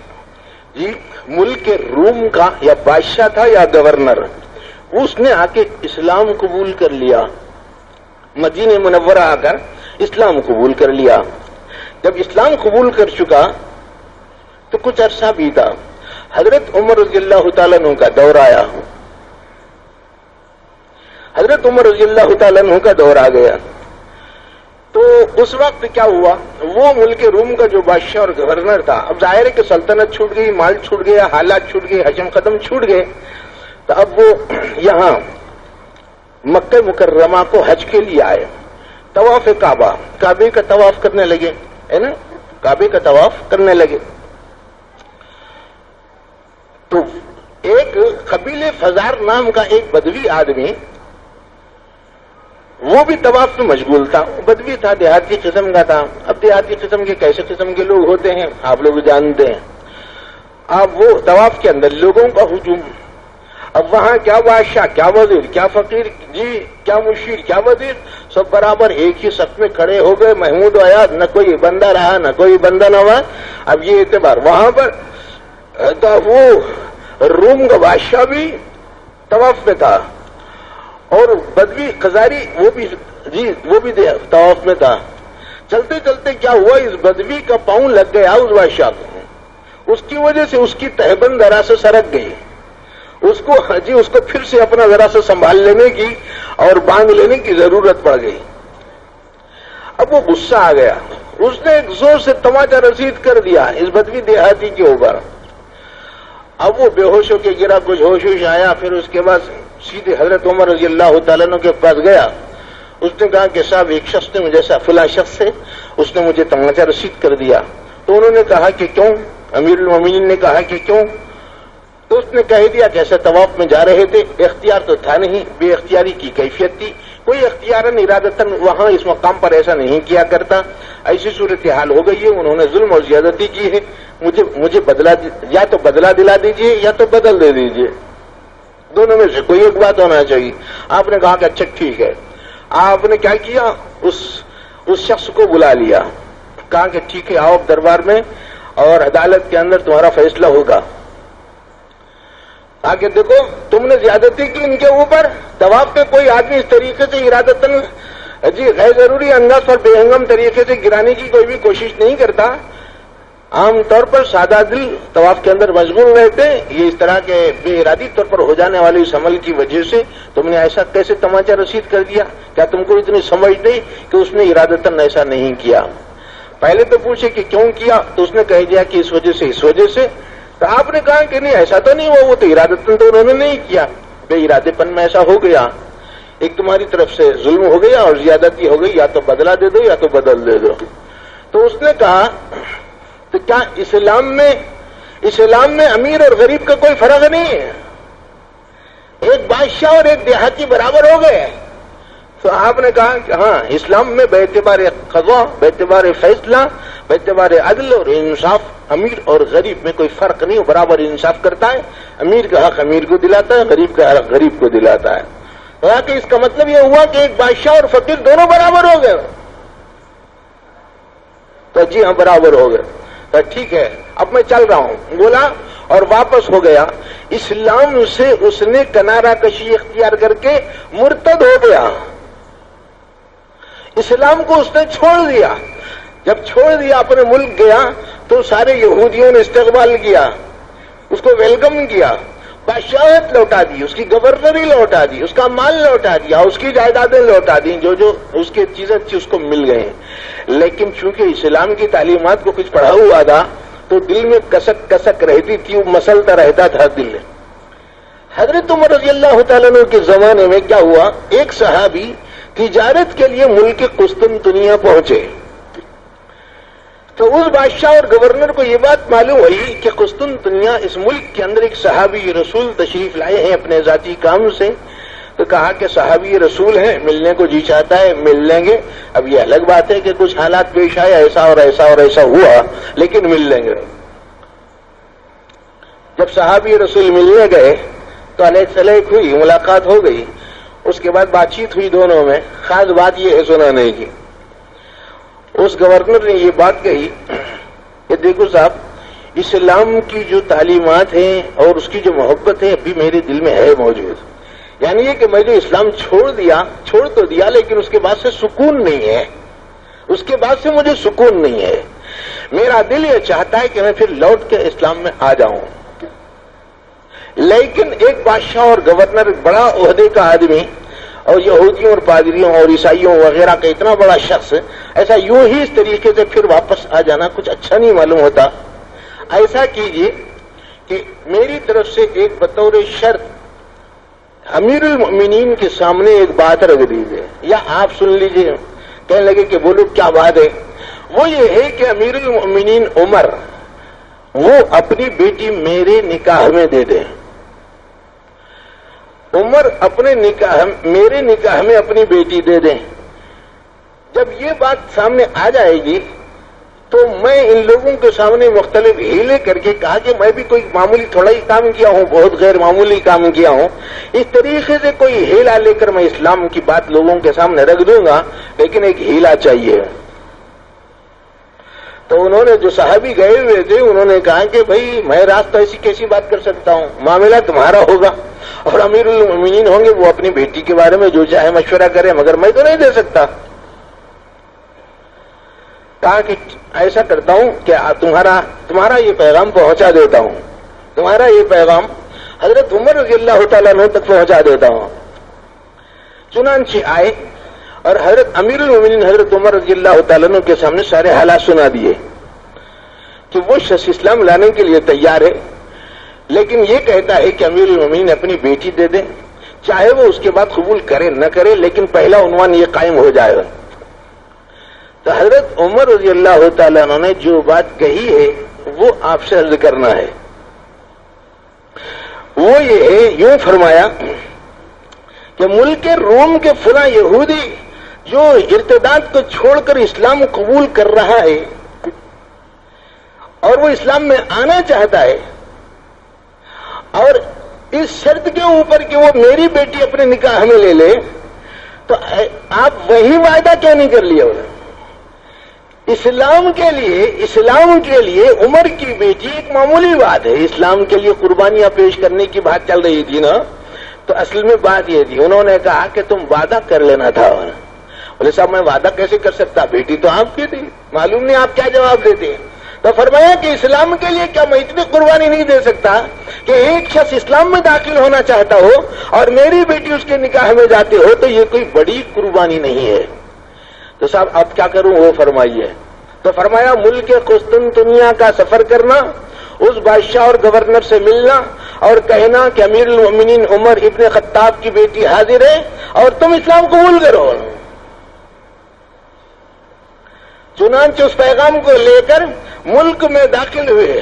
ملک روم کا یا بادشاہ تھا یا گورنر، اس نے آ کے اسلام قبول کر لیا، مدینہ منورہ آ کر اسلام قبول کر لیا. جب اسلام قبول کر چکا تو کچھ عرصہ بیتا، حضرت عمر رضی اللہ تعالیٰ عنہ کا دور آیا. حضرت عمر رضی اللہ تعالیٰ عنہ کا دور آ گیا تو اس وقت کیا ہوا، وہ ملک روم کا جو بادشاہ اور گورنر تھا، اب ظاہر ہے کہ سلطنت چھوٹ گئی، مال چھوٹ گیا، حالات چھوٹ گئے، حشم قدم چھوٹ گئے. تو اب وہ یہاں مکہ مکرمہ کو حج کے لیے آئے. طواف کعبے کا طواف کرنے لگے، ہے نا، کعبے کا طواف کرنے لگے. تو ایک قبیلے فزار نام کا ایک بدوی آدمی، وہ بھی طواف میں مشغول تھا. بدوی تھا، دیہاتی قسم کا تھا. اب دیہاتی قسم کے کیسے قسم کے لوگ ہوتے ہیں آپ لوگ جانتے ہیں. اب وہ طواف کے اندر لوگوں کا ہجوم. اب وہاں کیا بادشاہ، کیا وزیر، کیا فقیر، کیا مشیر، کیا وزیر، سب برابر ایک ہی صف میں کھڑے ہو گئے. محمود آیا، نہ کوئی بندہ رہا نہ کوئی بندہ نہ ہوا. اب یہ اعتبار وہاں پر تو وہ روم کا بادشاہ بھی طواف میں تھا اور بدوی قزاری وہ بھی طواف میں تھا. چلتے چلتے کیا ہوا، اس بدوی کا پاؤں لگ گیا اس بادشاہ کو. اس کی وجہ سے اس کی تہبند ذرا سے سرک گئی. اس کو پھر سے اپنا ذرا سے سنبھال لینے کی اور باندھ لینے کی ضرورت پڑ گئی. اب وہ غصہ آ گیا، اس نے ایک زور سے تماچا رسید کر دیا اس بدوی دیہاتی کے اوپر. اب وہ بے ہوش ہو کے گرا، کچھ ہوش آیا، پھر اس کے بعد سیدھے حضرت عمر رضی اللہ تعالیٰ عنہ کے پاس گیا. اس نے کہا کہ صاحب ایک شخص نے مجھے ایسا فلاں شخص ہے اس نے مجھے تماچا رسید کر دیا. تو انہوں نے کہا کہ کیوں؟ امیر المومنین نے کہا کہ کیوں؟ تو اس نے کہہ دیا کہ ایسے طواف میں جا رہے تھے، اختیار تو تھا نہیں، بے اختیاری کی کیفیت تھی، کوئی اختیاراً ارادتاً وہاں اس مقام پر ایسا نہیں کیا کرتا، ایسی صورتحال ہو گئی ہے، انہوں نے ظلم اور زیادتی کی ہے، مجھے بدلہ یا تو بدلہ دلا دیجئے یا تو بدل دے دیجئے، دونوں میں سے کوئی ایک بات ہونا چاہیے. آپ نے کہا کہ اچھا ٹھیک ہے. آپ نے کیا کیا؟ اس شخص کو بلا لیا، کہا کہ ٹھیک ہے آؤ دربار میں اور عدالت کے اندر تمہارا فیصلہ ہوگا. آگے دیکھو تم نے زیادتی کی ان کے اوپر. طواف پہ کوئی آدمی اس طریقے سے ارادتاً غیر ضروری انداز پر بے ہنگم طریقے سے گرانے کی کوئی بھی کوشش نہیں کرتا. عام طور پر سادہ دل طواف کے اندر مشغول رہتے ہیں. یہ اس طرح کے بے ارادی طور پر ہو جانے والے اس عمل کی وجہ سے تم نے ایسا کیسے تماچا رسید کر دیا؟ کیا تم کو اتنی سمجھ نہیں کہ اس نے ارادتاً ایسا نہیں کیا؟ پہلے تو پوچھے کہ کیوں کیا، تو اس نے کہہ دیا کہ اس وجہ سے اس وجہ سے. تو آپ نے کہا کہ نہیں ایسا تو نہیں ہوا، وہ تو ارادتاً تو انہوں نے نہیں کیا، بے ارادے پن میں ایسا ہو گیا، ایک تمہاری طرف سے ظلم ہو گیا اور زیادتی ہو گئی، یا تو بدلہ دے دو یا تو بدل دے دو. تو اس نے کہا تو کیا اسلام میں امیر اور غریب کا کوئی فرق نہیں ہے؟ ایک بادشاہ اور ایک دیہاتی برابر ہو گئے. تو آپ نے کہا کہ ہاں اسلام میں بے اعتبار قضا، بے اعتبار فیصلہ، بے اعتبار عدل اور انصاف امیر اور غریب میں کوئی فرق نہیں، برابر انصاف کرتا ہے. امیر کا حق امیر کو دلاتا ہے، غریب کا حق غریب کو دلاتا ہے. کہ اس کا مطلب یہ ہوا کہ ایک بادشاہ اور فقیر دونوں برابر ہو گئے. تو جی ہاں برابر ہو گئے. تو ٹھیک ہے اب میں چل رہا ہوں بولا اور واپس ہو گیا. اسلام سے اس نے کنارہ کشی اختیار کر کے مرتد ہو گیا. اسلام کو اس نے چھوڑ دیا. جب چھوڑ دیا اپنے ملک گیا تو سارے یہودیوں نے استقبال کیا، اس کو ویلکم کیا، بادشاہت لوٹا دی، اس کی گورنری لوٹا دی، اس کا مال لوٹا دیا، اس کی جائیدادیں لوٹا دی، جو اس کی چیزیں تھی اس کو مل گئے. لیکن چونکہ اسلام کی تعلیمات کو کچھ پڑھا ہوا تھا تو دل میں کسک کسک رہتی تھی، وہ مسلتا رہتا تھا دل. حضرت عمر رضی اللہ تعالیٰ عنہ کے زمانے میں کیا ہوا، ایک صحابی تجارت کے لیے ملک قسطنطنیہ پہنچے. تو اس بادشاہ اور گورنر کو یہ بات معلوم ہوئی کہ قسطنطنیہ اس ملک کے اندر ایک صحابی رسول تشریف لائے ہیں اپنے ذاتی کام سے. تو کہا کہ صحابی رسول ہیں، ملنے کو جی چاہتا ہے مل لیں گے. اب یہ الگ بات ہے کہ کچھ حالات پیش آئے، ایسا اور ایسا اور ایسا ہوا، لیکن مل لیں گے. جب صحابی رسول ملنے گئے تو علیہ سلیک ہوئی، ملاقات ہو گئی. اس کے بعد بات چیت ہوئی دونوں میں. خاص بات یہ ہے سنانے کی، اس گورنر نے یہ بات کہی کہ دیکھو صاحب اسلام کی جو تعلیمات ہیں اور اس کی جو محبت ہے ابھی میرے دل میں ہے موجود. یعنی یہ کہ میں جو اسلام چھوڑ تو دیا لیکن اس کے بعد سے سکون نہیں ہے، اس کے بعد سے مجھے سکون نہیں ہے. میرا دل یہ چاہتا ہے کہ میں پھر لوٹ کے اسلام میں آ جاؤں. لیکن ایک بادشاہ اور گورنر، بڑا عہدے کا آدمی اور یہودیوں اور پادریوں اور عیسائیوں وغیرہ کا اتنا بڑا شخص، ایسا یوں ہی اس طریقے سے پھر واپس آ جانا کچھ اچھا نہیں معلوم ہوتا. ایسا کیجئے کہ میری طرف سے ایک بطور شرط امیر المؤمنین کے سامنے ایک بات رکھ دیجیے، یا آپ سن لیجئے. کہنے لگے کہ بولو کیا بات ہے؟ وہ یہ ہے کہ امیر المؤمنین عمر وہ اپنی بیٹی میرے نکاح میں دے دیں. عمر میرے نکاح میں اپنی بیٹی دے دیں. جب یہ بات سامنے آ جائے گی تو میں ان لوگوں کے سامنے مختلف ہیلے کر کے کہا کہ میں بھی کوئی معمولی تھوڑا ہی کام کیا ہوں، بہت غیر معمولی کام کیا ہوں، اس طریقے سے کوئی ہیلا لے کر میں اسلام کی بات لوگوں کے سامنے رکھ دوں گا، لیکن ایک ہیلا چاہیے. تو انہوں نے جو صحابی گئے ہوئے تھے انہوں نے کہا کہ بھائی میں راستہ ایسی کیسی بات کر سکتا ہوں، معاملہ تمہارا ہوگا اور امیر المؤمنین ہوں گے، وہ اپنی بیٹی کے بارے میں جو چاہے مشورہ کرے، مگر میں تو نہیں دے سکتا. کہا کہ ایسا کرتا ہوں کہ تمہارا یہ پیغام پہنچا دیتا ہوں، تمہارا یہ پیغام حضرت عمر رضی اللہ تعالیٰ عنہ تک پہنچا دیتا ہوں. چنانچہ آئے اور حضرت امیر المؤمنین حضرت عمر رضی اللہ تعالیٰ عنہ کے سامنے سارے حالات سنا دیے کہ وہ شخص اسلام لانے کے لیے تیار ہے، لیکن یہ کہتا ہے کہ امیر المؤمنین اپنی بیٹی دے دیں. چاہے وہ اس کے بعد قبول کرے نہ کرے، لیکن پہلا عنوان یہ قائم ہو جائے گا۔ تو حضرت عمر رضی اللہ تعالیٰ عنہ نے جو بات کہی ہے وہ آپ سے عرض کرنا ہے، وہ یہ ہے، یوں فرمایا کہ ملک روم کے فلاں یہودی جو ارتداد کو چھوڑ کر اسلام قبول کر رہا ہے اور وہ اسلام میں آنا چاہتا ہے، اور اس شرط کے اوپر کہ وہ میری بیٹی اپنے نکاح میں لے لے، تو آپ وہی وعدہ کیوں نہیں کر لیا؟ اسلام کے لیے عمر کی بیٹی ایک معمولی بات ہے۔ اسلام کے لیے قربانیاں پیش کرنے کی بات چل رہی تھی نا، تو اصل میں بات یہ تھی، انہوں نے کہا کہ تم وعدہ کر لینا تھا۔ بولے صاحب میں وعدہ کیسے کر سکتا، بیٹی تو آپ کی تھی، معلوم نہیں آپ کیا جواب دیتے۔ تو فرمایا کہ اسلام کے لیے کیا میں اتنی قربانی نہیں دے سکتا کہ ایک شخص اسلام میں داخل ہونا چاہتا ہو اور میری بیٹی اس کے نکاح میں جاتی ہو، تو یہ کوئی بڑی قربانی نہیں ہے۔ تو صاحب اب کیا کروں وہ فرمائیے۔ تو فرمایا ملک قسطنطنیہ کا سفر کرنا، اس بادشاہ اور گورنر سے ملنا اور کہنا کہ امیر المومنین عمر ابن خطاب کی بیٹی حاضر ہے اور تم اسلام قبول کرو۔ چنانچہ اس پیغام کو لے کر ملک میں داخل ہوئے،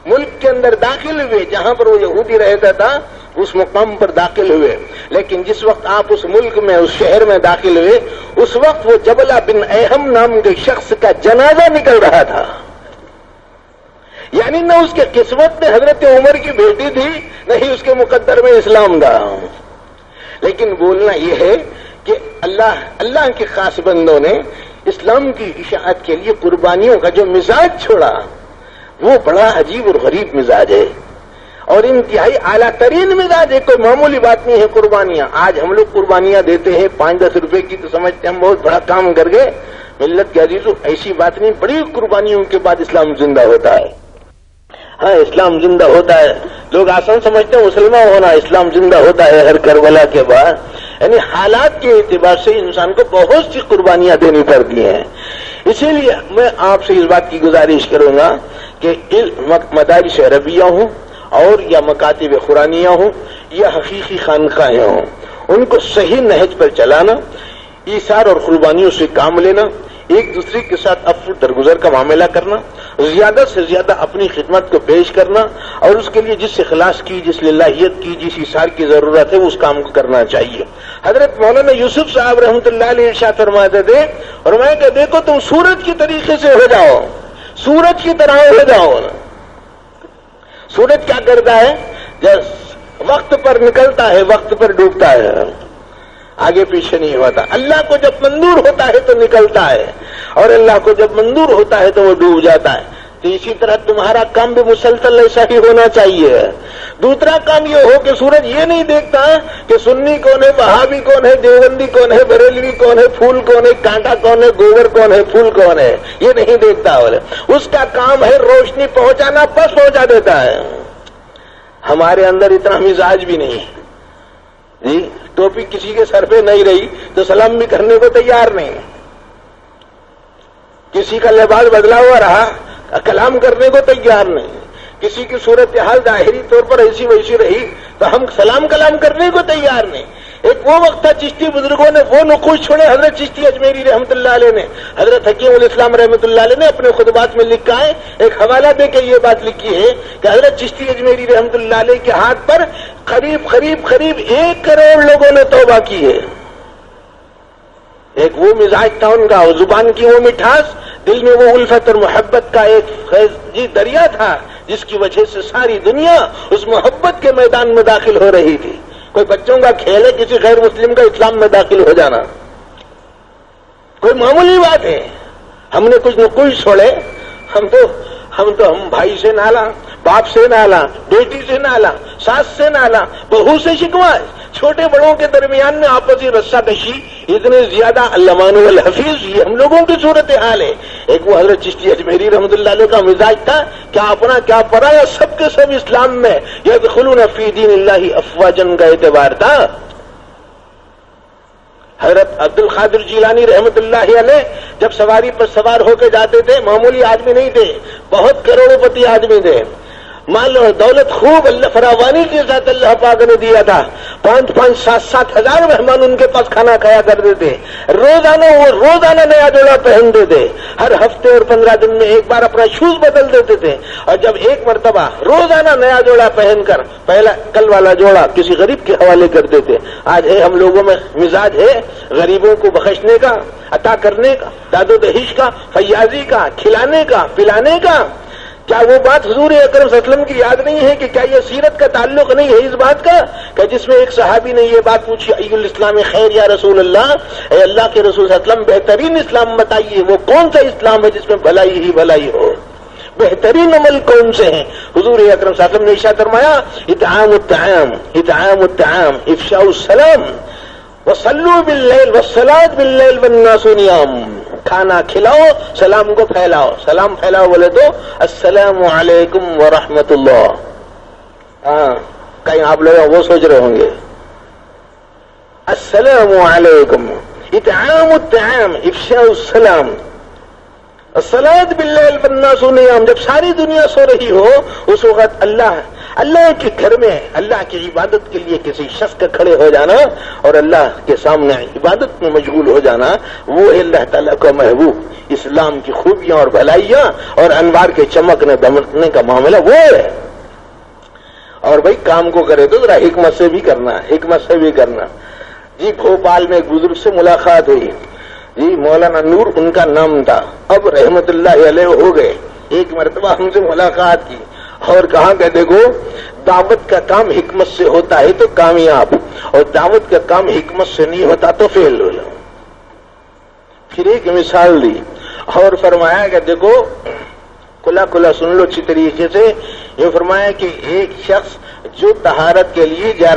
ملک کے اندر داخل ہوئے، جہاں پر وہ یہودی رہتا تھا اس مقام پر داخل ہوئے۔ لیکن جس وقت آپ اس ملک میں، اس شہر میں داخل ہوئے، اس وقت وہ جبلہ بن اہم نام کے شخص کا جنازہ نکل رہا تھا۔ یعنی نہ اس کے قسمت میں حضرت عمر کی بیٹی تھی، نہ ہی اس کے مقدر میں اسلام تھا۔ لیکن بولنا یہ ہے کہ اللہ کے خاص بندوں نے اسلام کی اشاعت کے لیے قربانیوں کا جو مزاج چھوڑا، وہ بڑا عجیب اور غریب مزاج ہے اور انتہائی اعلیٰ ترین مزاج ہے۔ کوئی معمولی بات نہیں ہے قربانیاں۔ آج ہم لوگ قربانیاں دیتے ہیں 5-10 روپے کی، تو سمجھتے ہیں ہم بہت بڑا کام کر گئے۔ ملت کے عزیزو، ایسی بات نہیں، بڑی قربانیوں کے بعد اسلام زندہ ہوتا ہے۔ ہاں اسلام زندہ ہوتا ہے، لوگ آسان سمجھتے ہیں مسلمان ہونا، اسلام زندہ ہوتا ہے ہر کربلا کے بعد۔ یعنی حالات کے اعتبار سے انسان کو بہت سی قربانیاں دینی پڑتی ہیں۔ اسی لیے میں آپ سے اس بات کی گزارش کروں گا کہ مدارس عربیہ ہوں اور یا مکاتب قرآنیہ ہوں یا حقیقی خانقاہیں ہوں، ان کو صحیح نہج پر چلانا، ایثار اور قربانیوں سے کام لینا، ایک دوسرے کے ساتھ عفو درگزر کا معاملہ کرنا، زیادہ سے زیادہ اپنی خدمت کو پیش کرنا، اور اس کے لیے جس اخلاص کی، جس للہیت کی، جس ایثار کی ضرورت ہے اس کام کو کرنا چاہیے۔ حضرت مولانا یوسف صاحب رحمۃ اللہ علیہ ارشاد فرماتے تھے، فرمایا کہ دیکھو تم سورج کی طریقے سے ہو جاؤ، سورج کی طرح ہو جاؤ۔ سورج کیا کرتا ہے؟ جب وقت پر نکلتا ہے وقت پر ڈوبتا ہے، آگے پیچھے نہیں ہوتا۔ اللہ کو جب منظور ہوتا ہے تو نکلتا ہے، اور اللہ کو جب منظور ہوتا ہے تو وہ ڈوب جاتا ہے۔ تو اسی طرح تمہارا کام بھی مسلسل ایسا ہی ہونا چاہیے۔ دوسرا کام یہ ہو کہ سورج یہ نہیں دیکھتا کہ سنی کون ہے، وہابی کون ہے، دیوبندی کون ہے، بریلوی کون ہے، پھول کون ہے، کانٹا کون ہے، گوبر کون ہے، پھول کون ہے، یہ نہیں دیکھتا۔ اس کا کام ہے روشنی پہنچانا، بس پہنچا دیتا ہے۔ ہمارے اندر اتنا مزاج بھی نہیں جی، ٹوپی کسی کے سر پہ نہیں رہی تو سلام بھی کرنے کو تیار نہیں، کسی کا لباس بدلا ہوا رہا کلام کرنے کو تیار نہیں، کسی کی صورتحال ظاہری طور پر ایسی ویسی رہی تو ہم سلام کلام کرنے کو تیار نہیں۔ ایک وہ وقت تھا چشتی بزرگوں نے وہ نقوش چھوڑے، حضرت چشتی اجمیری رحمۃ اللہ علیہ نے، حضرت حکیم الاسلام رحمۃ اللہ علیہ نے اپنے خطبات میں لکھا ہے، ایک حوالہ دے کے یہ بات لکھی ہے کہ حضرت چشتی اجمیری رحمۃ اللہ علیہ کے ہاتھ پر قریب 1 کروڑ لوگوں نے توبہ کی ہے۔ ایک وہ مزاج تھا ان کا، زبان کی وہ مٹھاس، دل میں وہ الفت اور محبت کا ایک دریا تھا، جس کی وجہ سے ساری دنیا اس محبت کے میدان میں داخل ہو رہی تھی۔ کوئی بچوں کا کھیل ہے کسی غیر مسلم کا اسلام میں داخل ہو جانا، کوئی معمولی بات ہے۔ ہم نے کچھ نقوش چھوڑے، ہم بھائی سے نالا، باپ سے نالا، بیٹی سے نالا، ساس سے نالا، بہو سے شکوا، چھوٹے بڑوں کے درمیان میں آپسی رسہ کشی اتنے زیادہ، علمان الحفیظ، یہ ہم لوگوں کی صورتحال ہے۔ ایک وہ حضرت چشتی اجمیری رحمۃ اللہ علیہ کا مزاج تھا، کیا اپنا کیا پرایا، سب کے سب اسلام میں یدخلون فی دین اللہ افواجا کا اعتبار تھا۔ حضرت عبد القادر جیلانی رحمۃ اللہ علیہ جب سواری پر سوار ہو کے جاتے تھے، معمولی آدمی نہیں تھے، بہت کروڑوں پتی آدمی تھے، مال اور دولت خوب اللہ فراوانی کے ساتھ اللہ پاک نے دیا تھا. 5,000 7,000 مہمان ان کے پاس کھانا کھایا کرتے تھے. روزانہ نیا جوڑا پہنتے تھے. ہر ہفتے اور 15 دن میں ایک بار اپنا شوز بدل دیتے تھے. اور جب ایک مرتبہ روزانہ نیا جوڑا پہن کر پہلا کل والا جوڑا کسی غریب کے حوالے کر دیتے. آج ہے ہم لوگوں میں مزاج ہے غریبوں کو بخشنے کا, عطا کرنے کا, داد و دہیش کا, فیاضی کا, کھلانے کا, پلانے کا. کیا وہ بات حضور اکرم صلی اللہ علیہ وسلم کی یاد نہیں ہے کہ کیا یہ سیرت کا تعلق نہیں ہے اس بات کا کہ جس میں ایک صحابی نے یہ بات پوچھی, ای الاسلام خیر یا رسول اللہ, اے اللہ کے رسول صلی اللہ علیہ وسلم بہترین اسلام بتائیے, وہ کون سا اسلام ہے جس میں بھلائی ہی بھلائی ہو, بہترین عمل کون سے ہیں؟ حضور اکرم صلی اللہ علیہ وسلم نے ارشاد فرمایا اطعام الطعام افشاء السلام وصلوا باللیل والصلاۃ باللیل والناس نیام. کھانا کھلاؤ, سلام کو پھیلاؤ. سلام پھیلاؤ بولے تو السلام علیکم ورحمۃ اللہ. ہاں کہیں آپ لوگ وہ سوچ رہے ہوں گے السلام علیکم. اطعام الطعام افشاء السلام الصلاۃ باللیل والناس نیام. جب ساری دنیا سو رہی ہو اس وقت اللہ کے گھر میں اللہ کی عبادت کے لیے کسی شخص کا کھڑے ہو جانا اور اللہ کے سامنے عبادت میں مشغول ہو جانا, وہ اللہ تعالیٰ کا محبوب. اسلام کی خوبیاں اور بھلائیاں اور انوار کے چمکنے دمکنے کا معاملہ وہ ہے. اور بھائی کام کو کرے تو ذرا حکمت سے بھی کرنا. جی بھوپال میں ایک بزرگ سے ملاقات ہوئی. جی مولانا نور ان کا نام تھا, اب رحمت اللہ علیہ ہو گئے. ایک مرتبہ ہم سے ملاقات کی اور کہا کہ دیکھو دعوت کا کام حکمت سے ہوتا ہے تو کامیاب, اور دعوت کا کام حکمت سے نہیں ہوتا تو فیل ہو. پھر ایک مثال دی اور فرمایا کہ دیکھو کھلا سن لو اچھی طریقے سے. یہ فرمایا کہ ایک شخص جو طہارت کے لیے جا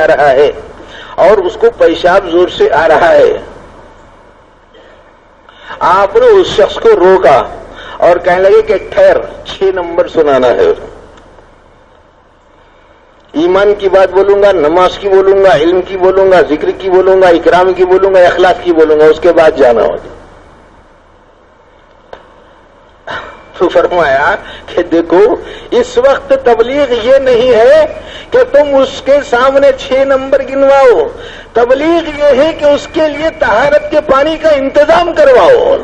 رہا ہے اور اس کو پیشاب زور سے آ رہا ہے, آپ نے اس شخص کو روکا اور کہنے لگے کہ ٹھہر 6 نمبر سنانا ہے. ایمان کی بات بولوں گا, نماز کی بولوں گا, علم کی بولوں گا, ذکر کی بولوں گا, اکرام کی بولوں گا, اخلاص کی بولوں گا, اس کے بعد جانا ہوگا. تو فرمایا کہ دیکھو اس وقت تبلیغ یہ نہیں ہے کہ تم اس کے سامنے 6 نمبر گنواؤ, تبلیغ یہ ہے کہ اس کے لیے طہارت کے پانی کا انتظام کرواؤ.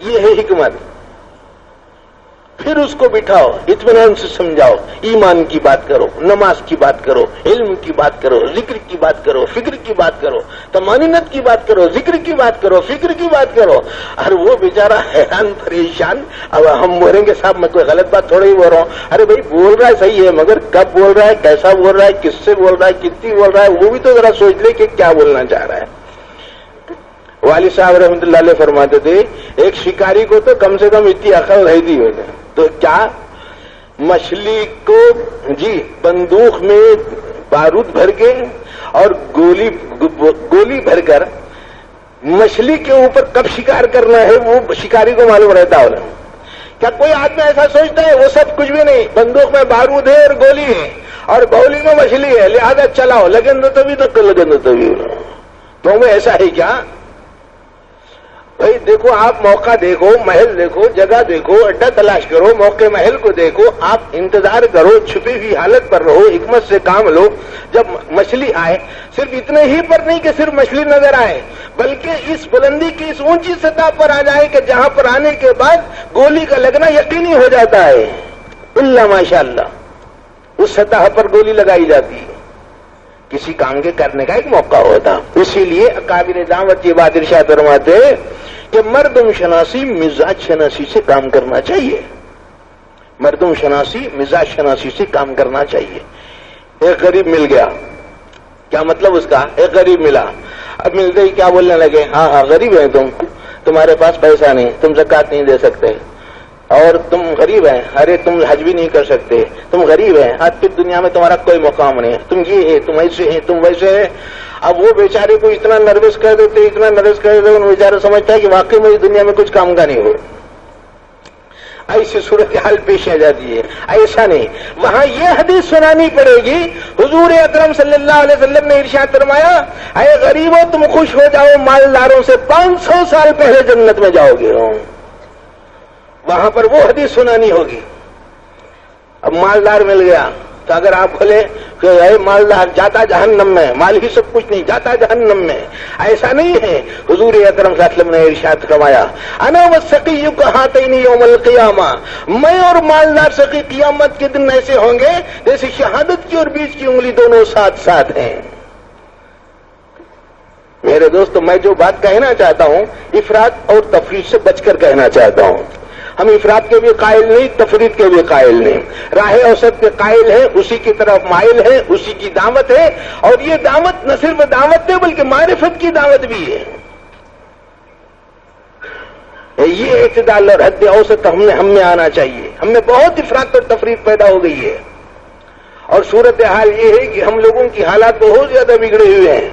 یہ ہے حکمت. پھر اس کو بٹھاؤ, اطمینان سے سمجھاؤ, ایمان کی بات کرو, نماز کی بات کرو, علم کی بات کرو, ذکر کی بات کرو, فکر کی بات کرو, طمانینت کی بات کرو, ذکر کی بات کرو, فکر کی بات کرو. اور وہ بیچارہ حیران پریشان. اب ہم بولیں گے صاحب میں کوئی غلط بات تھوڑا ہی بول رہا ہوں. ارے بھائی بول رہا ہے صحیح ہے, مگر کب بول رہا ہے, کیسا بول رہا ہے, کس سے بول رہا ہے, کتنی بول رہا ہے, وہ بھی تو ذرا سوچ لے کہ کیا بولنا چاہ رہا ہے. والد صاحب رحمۃ اللہ علیہ فرماتے تھے ایک شکاری کو تو کم سے کم اتنی عقل رہتی ہوگی تو کیا مچھلی کو جی بندوق میں بارود بھر کے اور گولی بھر کر مچھلی کے اوپر کب شکار کرنا ہے وہ شکاری کو معلوم رہتا ہوگا. کیا کوئی آدمی ایسا سوچتا ہے؟ وہ سب کچھ بھی نہیں, بندوق میں بارود ہے اور گولی ہے اور گولی میں مچھلی ہے, لہذا چلاؤ, لگن تو لگن تو تمہیں ایسا ہے کیا؟ بھائی دیکھو, آپ موقع دیکھو, محل دیکھو, جگہ دیکھو, اڈا تلاش کرو, موقع محل کو دیکھو, آپ انتظار کرو, چھپی ہوئی حالت پر رہو, حکمت سے کام لو. جب مچھلی آئے صرف اتنے ہی پر نہیں کہ صرف مچھلی نظر آئے, بلکہ اس بلندی کی اس اونچی سطح پر آ جائے کہ جہاں پر آنے کے بعد گولی کا لگنا یقینی ہو جاتا ہے. اللہ ماشاء اللہ اس سطح پر گولی لگائی جاتی ہے. کسی کام کے کرنے کا ایک موقع ہوتا. اسی لیے اکابر دعوت یہ بات ارشاد فرماتے کہ مردم شناسی مزاج شناسی سے کام کرنا چاہیے. مردم شناسی مزاج شناسی سے کام کرنا چاہیے. ایک غریب مل گیا, کیا مطلب اس کا؟ ایک غریب ملا, اب ملتے ہی کیا بولنے لگے, ہاں غریب ہیں تمہارے پاس پیسہ نہیں, تم زکات نہیں دے سکتے, اور تم غریب ہیں, ارے تم حج بھی نہیں کر سکتے, تم غریب ہیں, آج کی دنیا میں تمہارا کوئی مقام نہیں, تم یہ ہے, تم ایسے ہیں, تم ویسے ہیں. اب وہ بیچارے کو اتنا نروس کر دیتے, ان بیچارہ سمجھتا ہے کہ واقعی میری دنیا میں کچھ کام کا نہیں ہو. ایسی صورتحال پیش آ جاتی ہے. ایسا نہیں, وہاں یہ حدیث سنانی پڑے گی. حضور اکرم صلی اللہ علیہ وسلم نے ارشاد فرمایا, اے غریبوں تم خوش ہو جاؤ, مالداروں سے 500 سال پہلے جنت میں جاؤ گے. وہاں پر وہ حدیث سنانی ہوگی. اب مالدار مل گیا تو اگر آپ کھلے کہ اے مالدار جاتا جہنم میں، مال ہی سب کچھ نہیں، جاتا جہنم میں، ایسا نہیں ہے. حضور اکرم صلی اللہ علیہ وسلم نے ارشاد فرمایا انا والسقی کہاتین یوم القیامہ، میں اور مالدار سقی قیامت کے دن ایسے ہوں گے جیسے شہادت کی اور بیچ کی انگلی دونوں ساتھ ساتھ ہیں. میرے دوستو، میں جو بات کہنا چاہتا ہوں افراط اور تفریط سے بچ کر کہنا چاہتا ہوں. ہم افراط کے بھی قائل نہیں، تفریط کے بھی قائل نہیں، راہ اوسط کے قائل ہیں، اسی کی طرف مائل ہیں، اسی کی دعوت ہے. اور یہ دعوت نہ صرف دعوت ہے بلکہ معرفت کی دعوت بھی ہے. یہ اعتدال اور حد اوسط ہم میں آنا چاہیے. ہم میں بہت افراط اور تفریط پیدا ہو گئی ہے اور صورتحال یہ ہے کہ ہم لوگوں کی حالات بہت زیادہ بگڑے ہوئے ہیں.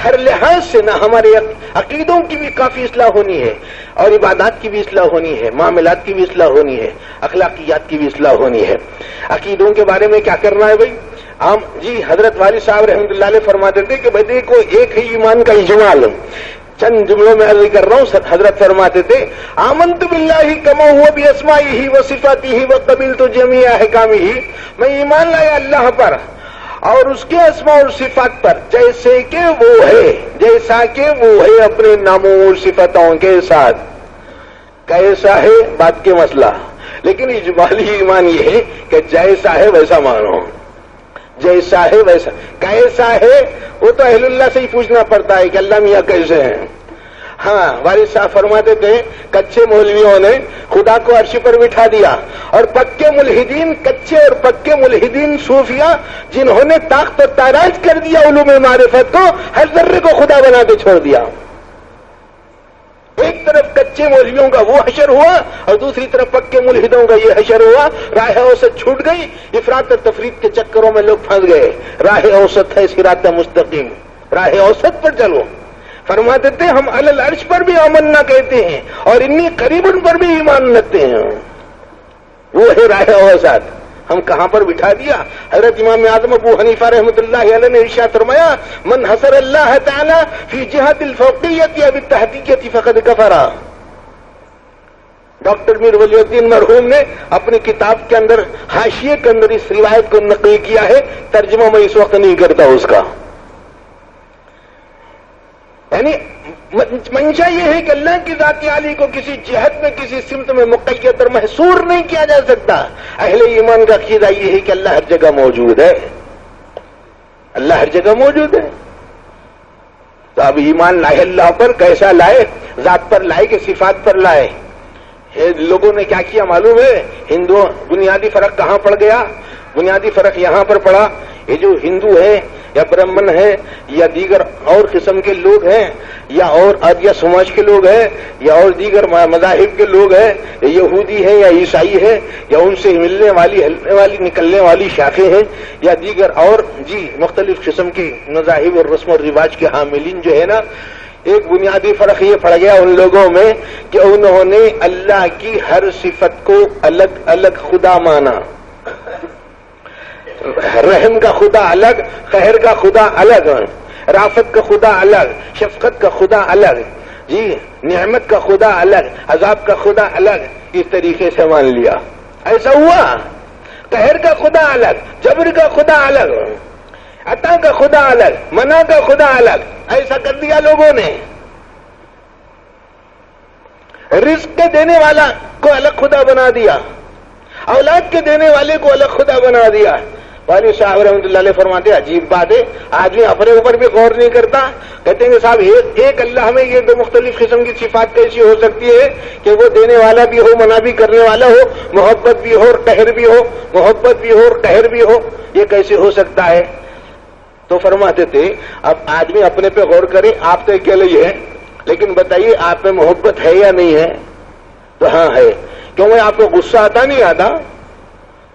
ہر لحاظ سے نہ ہمارے عقیدوں کی بھی کافی اصلاح ہونی ہے اور عبادات کی بھی اصلاح ہونی ہے، معاملات کی بھی اصلاح ہونی ہے، اخلاقیات کی بھی اصلاح ہونی ہے. عقیدوں کے بارے میں کیا کرنا ہے بھائی؟ جی حضرت والد صاحب رحمۃ اللہ علیہ فرماتے تھے کہ بھائی دیکھو ایک ہی ایمان کا اجمال، چند جملوں میں عرض کر رہا ہوں. حضرت فرماتے تھے آمنت باللہ کما ہوا باسمائہ وصفاتہ وقبلت جمیع احکامہ، میں ایمان لایا اللہ پر اور اس کے اسماء اور صفات پر جیسے کہ وہ ہے، جیسا کہ وہ ہے اپنے ناموں اور صفتوں کے ساتھ. کیسا ہے بات کے مسئلہ، لیکن اجمالی ایمان یہ ہے کہ جیسا ہے ویسا مانو، جیسا ہے ویسا. کیسا ہے وہ تو اہل اللہ سے ہی پوچھنا پڑتا ہے کہ اللہ میاں کیسے ہیں. ہاں والد صاحب فرماتے تھے کچے مولویوں نے خدا کو عرش پر بٹھا دیا اور پکے ملحدین، کچے اور پکے ملحدین صوفیاء جنہوں نے طاقت و تاراج کر دیا علوم معرفت کو، ہر ذرے کو خدا بنا کے چھوڑ دیا. ایک طرف کچے مولویوں کا وہ حشر ہوا اور دوسری طرف پکے ملحدوں کا یہ حشر ہوا. راہ اوسط چھوٹ گئی، افراط و تفریط کے چکروں میں لوگ پھنس گئے. راہ اوسط ہے صراط مستقیم، راہ اوسط پر چلو. فرماتے تھے ہم علی العرش پر بھی امن نہ کہتے ہیں اور انی قریبن پر بھی ایمان رکھتے ہیں. وہ ہے راہ اوسط. ہم کہاں پر بٹھا دیا؟ حضرت امام اعظم ابو حنیفہ رحمۃ اللہ علیہ نے ارشاد فرمایا من حصر اللہ تعالی فی جہت الفوقیت یا بالتحقیقیت فقد کفر. ڈاکٹر میر ولی الدین مرحوم نے اپنی کتاب کے اندر حاشیے کے اندر اس روایت کو نقل کیا ہے، ترجمہ میں اس وقت نہیں کرتا اس کا. یعنی منشا یہ ہے کہ اللہ کی ذات عالی کو کسی جہت میں کسی سمت میں مقید اور محصور نہیں کیا جا سکتا. اہل ایمان کا عقیدہ یہ ہے کہ اللہ ہر جگہ موجود ہے، اللہ ہر جگہ موجود ہے. تو اب ایمان لائے اللہ پر، کیسا لائے؟ ذات پر لائے کہ صفات پر لائے؟ لوگوں نے کیا کیا معلوم ہے؟ ہندو بنیادی فرق کہاں پڑ گیا؟ بنیادی فرق یہاں پر پڑا. یہ جو ہندو ہے یا برہمن ہے یا دیگر اور قسم کے لوگ ہیں یا اور آدیا سماج کے لوگ ہیں یا اور دیگر مذاہب کے لوگ ہیں، یہودی ہیں یا عیسائی ہیں یا ان سے ملنے والی ہلنے والی نکلنے والی شاخیں ہیں یا دیگر اور مختلف قسم کی مذاہب اور رسم و رواج کے حاملین جو ہے نا، ایک بنیادی فرق یہ پڑ گیا ان لوگوں میں کہ انہوں نے اللہ کی ہر صفت کو الگ الگ خدا مانا. رحم کا خدا الگ، قہر کا خدا الگ، رافت کا خدا الگ، شفقت کا خدا الگ، نعمت کا خدا الگ، عذاب کا خدا الگ. اس طریقے سے مان لیا. ایسا ہوا قہر کا خدا الگ، جبر کا خدا الگ، عطا کا خدا الگ، منع کا خدا الگ. ایسا کر دیا لوگوں نے. رزق کے دینے والا کو الگ خدا بنا دیا، اولاد کے دینے والے کو الگ خدا بنا دیا. والد صاحب رحمۃ اللہ علیہ فرماتے عجیب بات ہے، آدمی اپنے اوپر بھی غور نہیں کرتا. کہتے ہیں کہ صاحب ایک اللہ میں یہ دو مختلف قسم کی صفات کیسی ہو سکتی ہے کہ وہ دینے والا بھی ہو، منع بھی کرنے والا ہو، محبت بھی ہو اور قہر بھی ہو، محبت بھی ہو اور قہر بھی ہو. یہ کیسے ہو سکتا ہے؟ تو فرماتے تھے اب آدمی اپنے پہ غور کرے. آپ تو اکیلے ہی ہے، لیکن بتائیے آپ میں محبت ہے یا نہیں ہے؟ تو ہاں ہے. کیوں میں آپ کو غصہ آتا نہیں آتا؟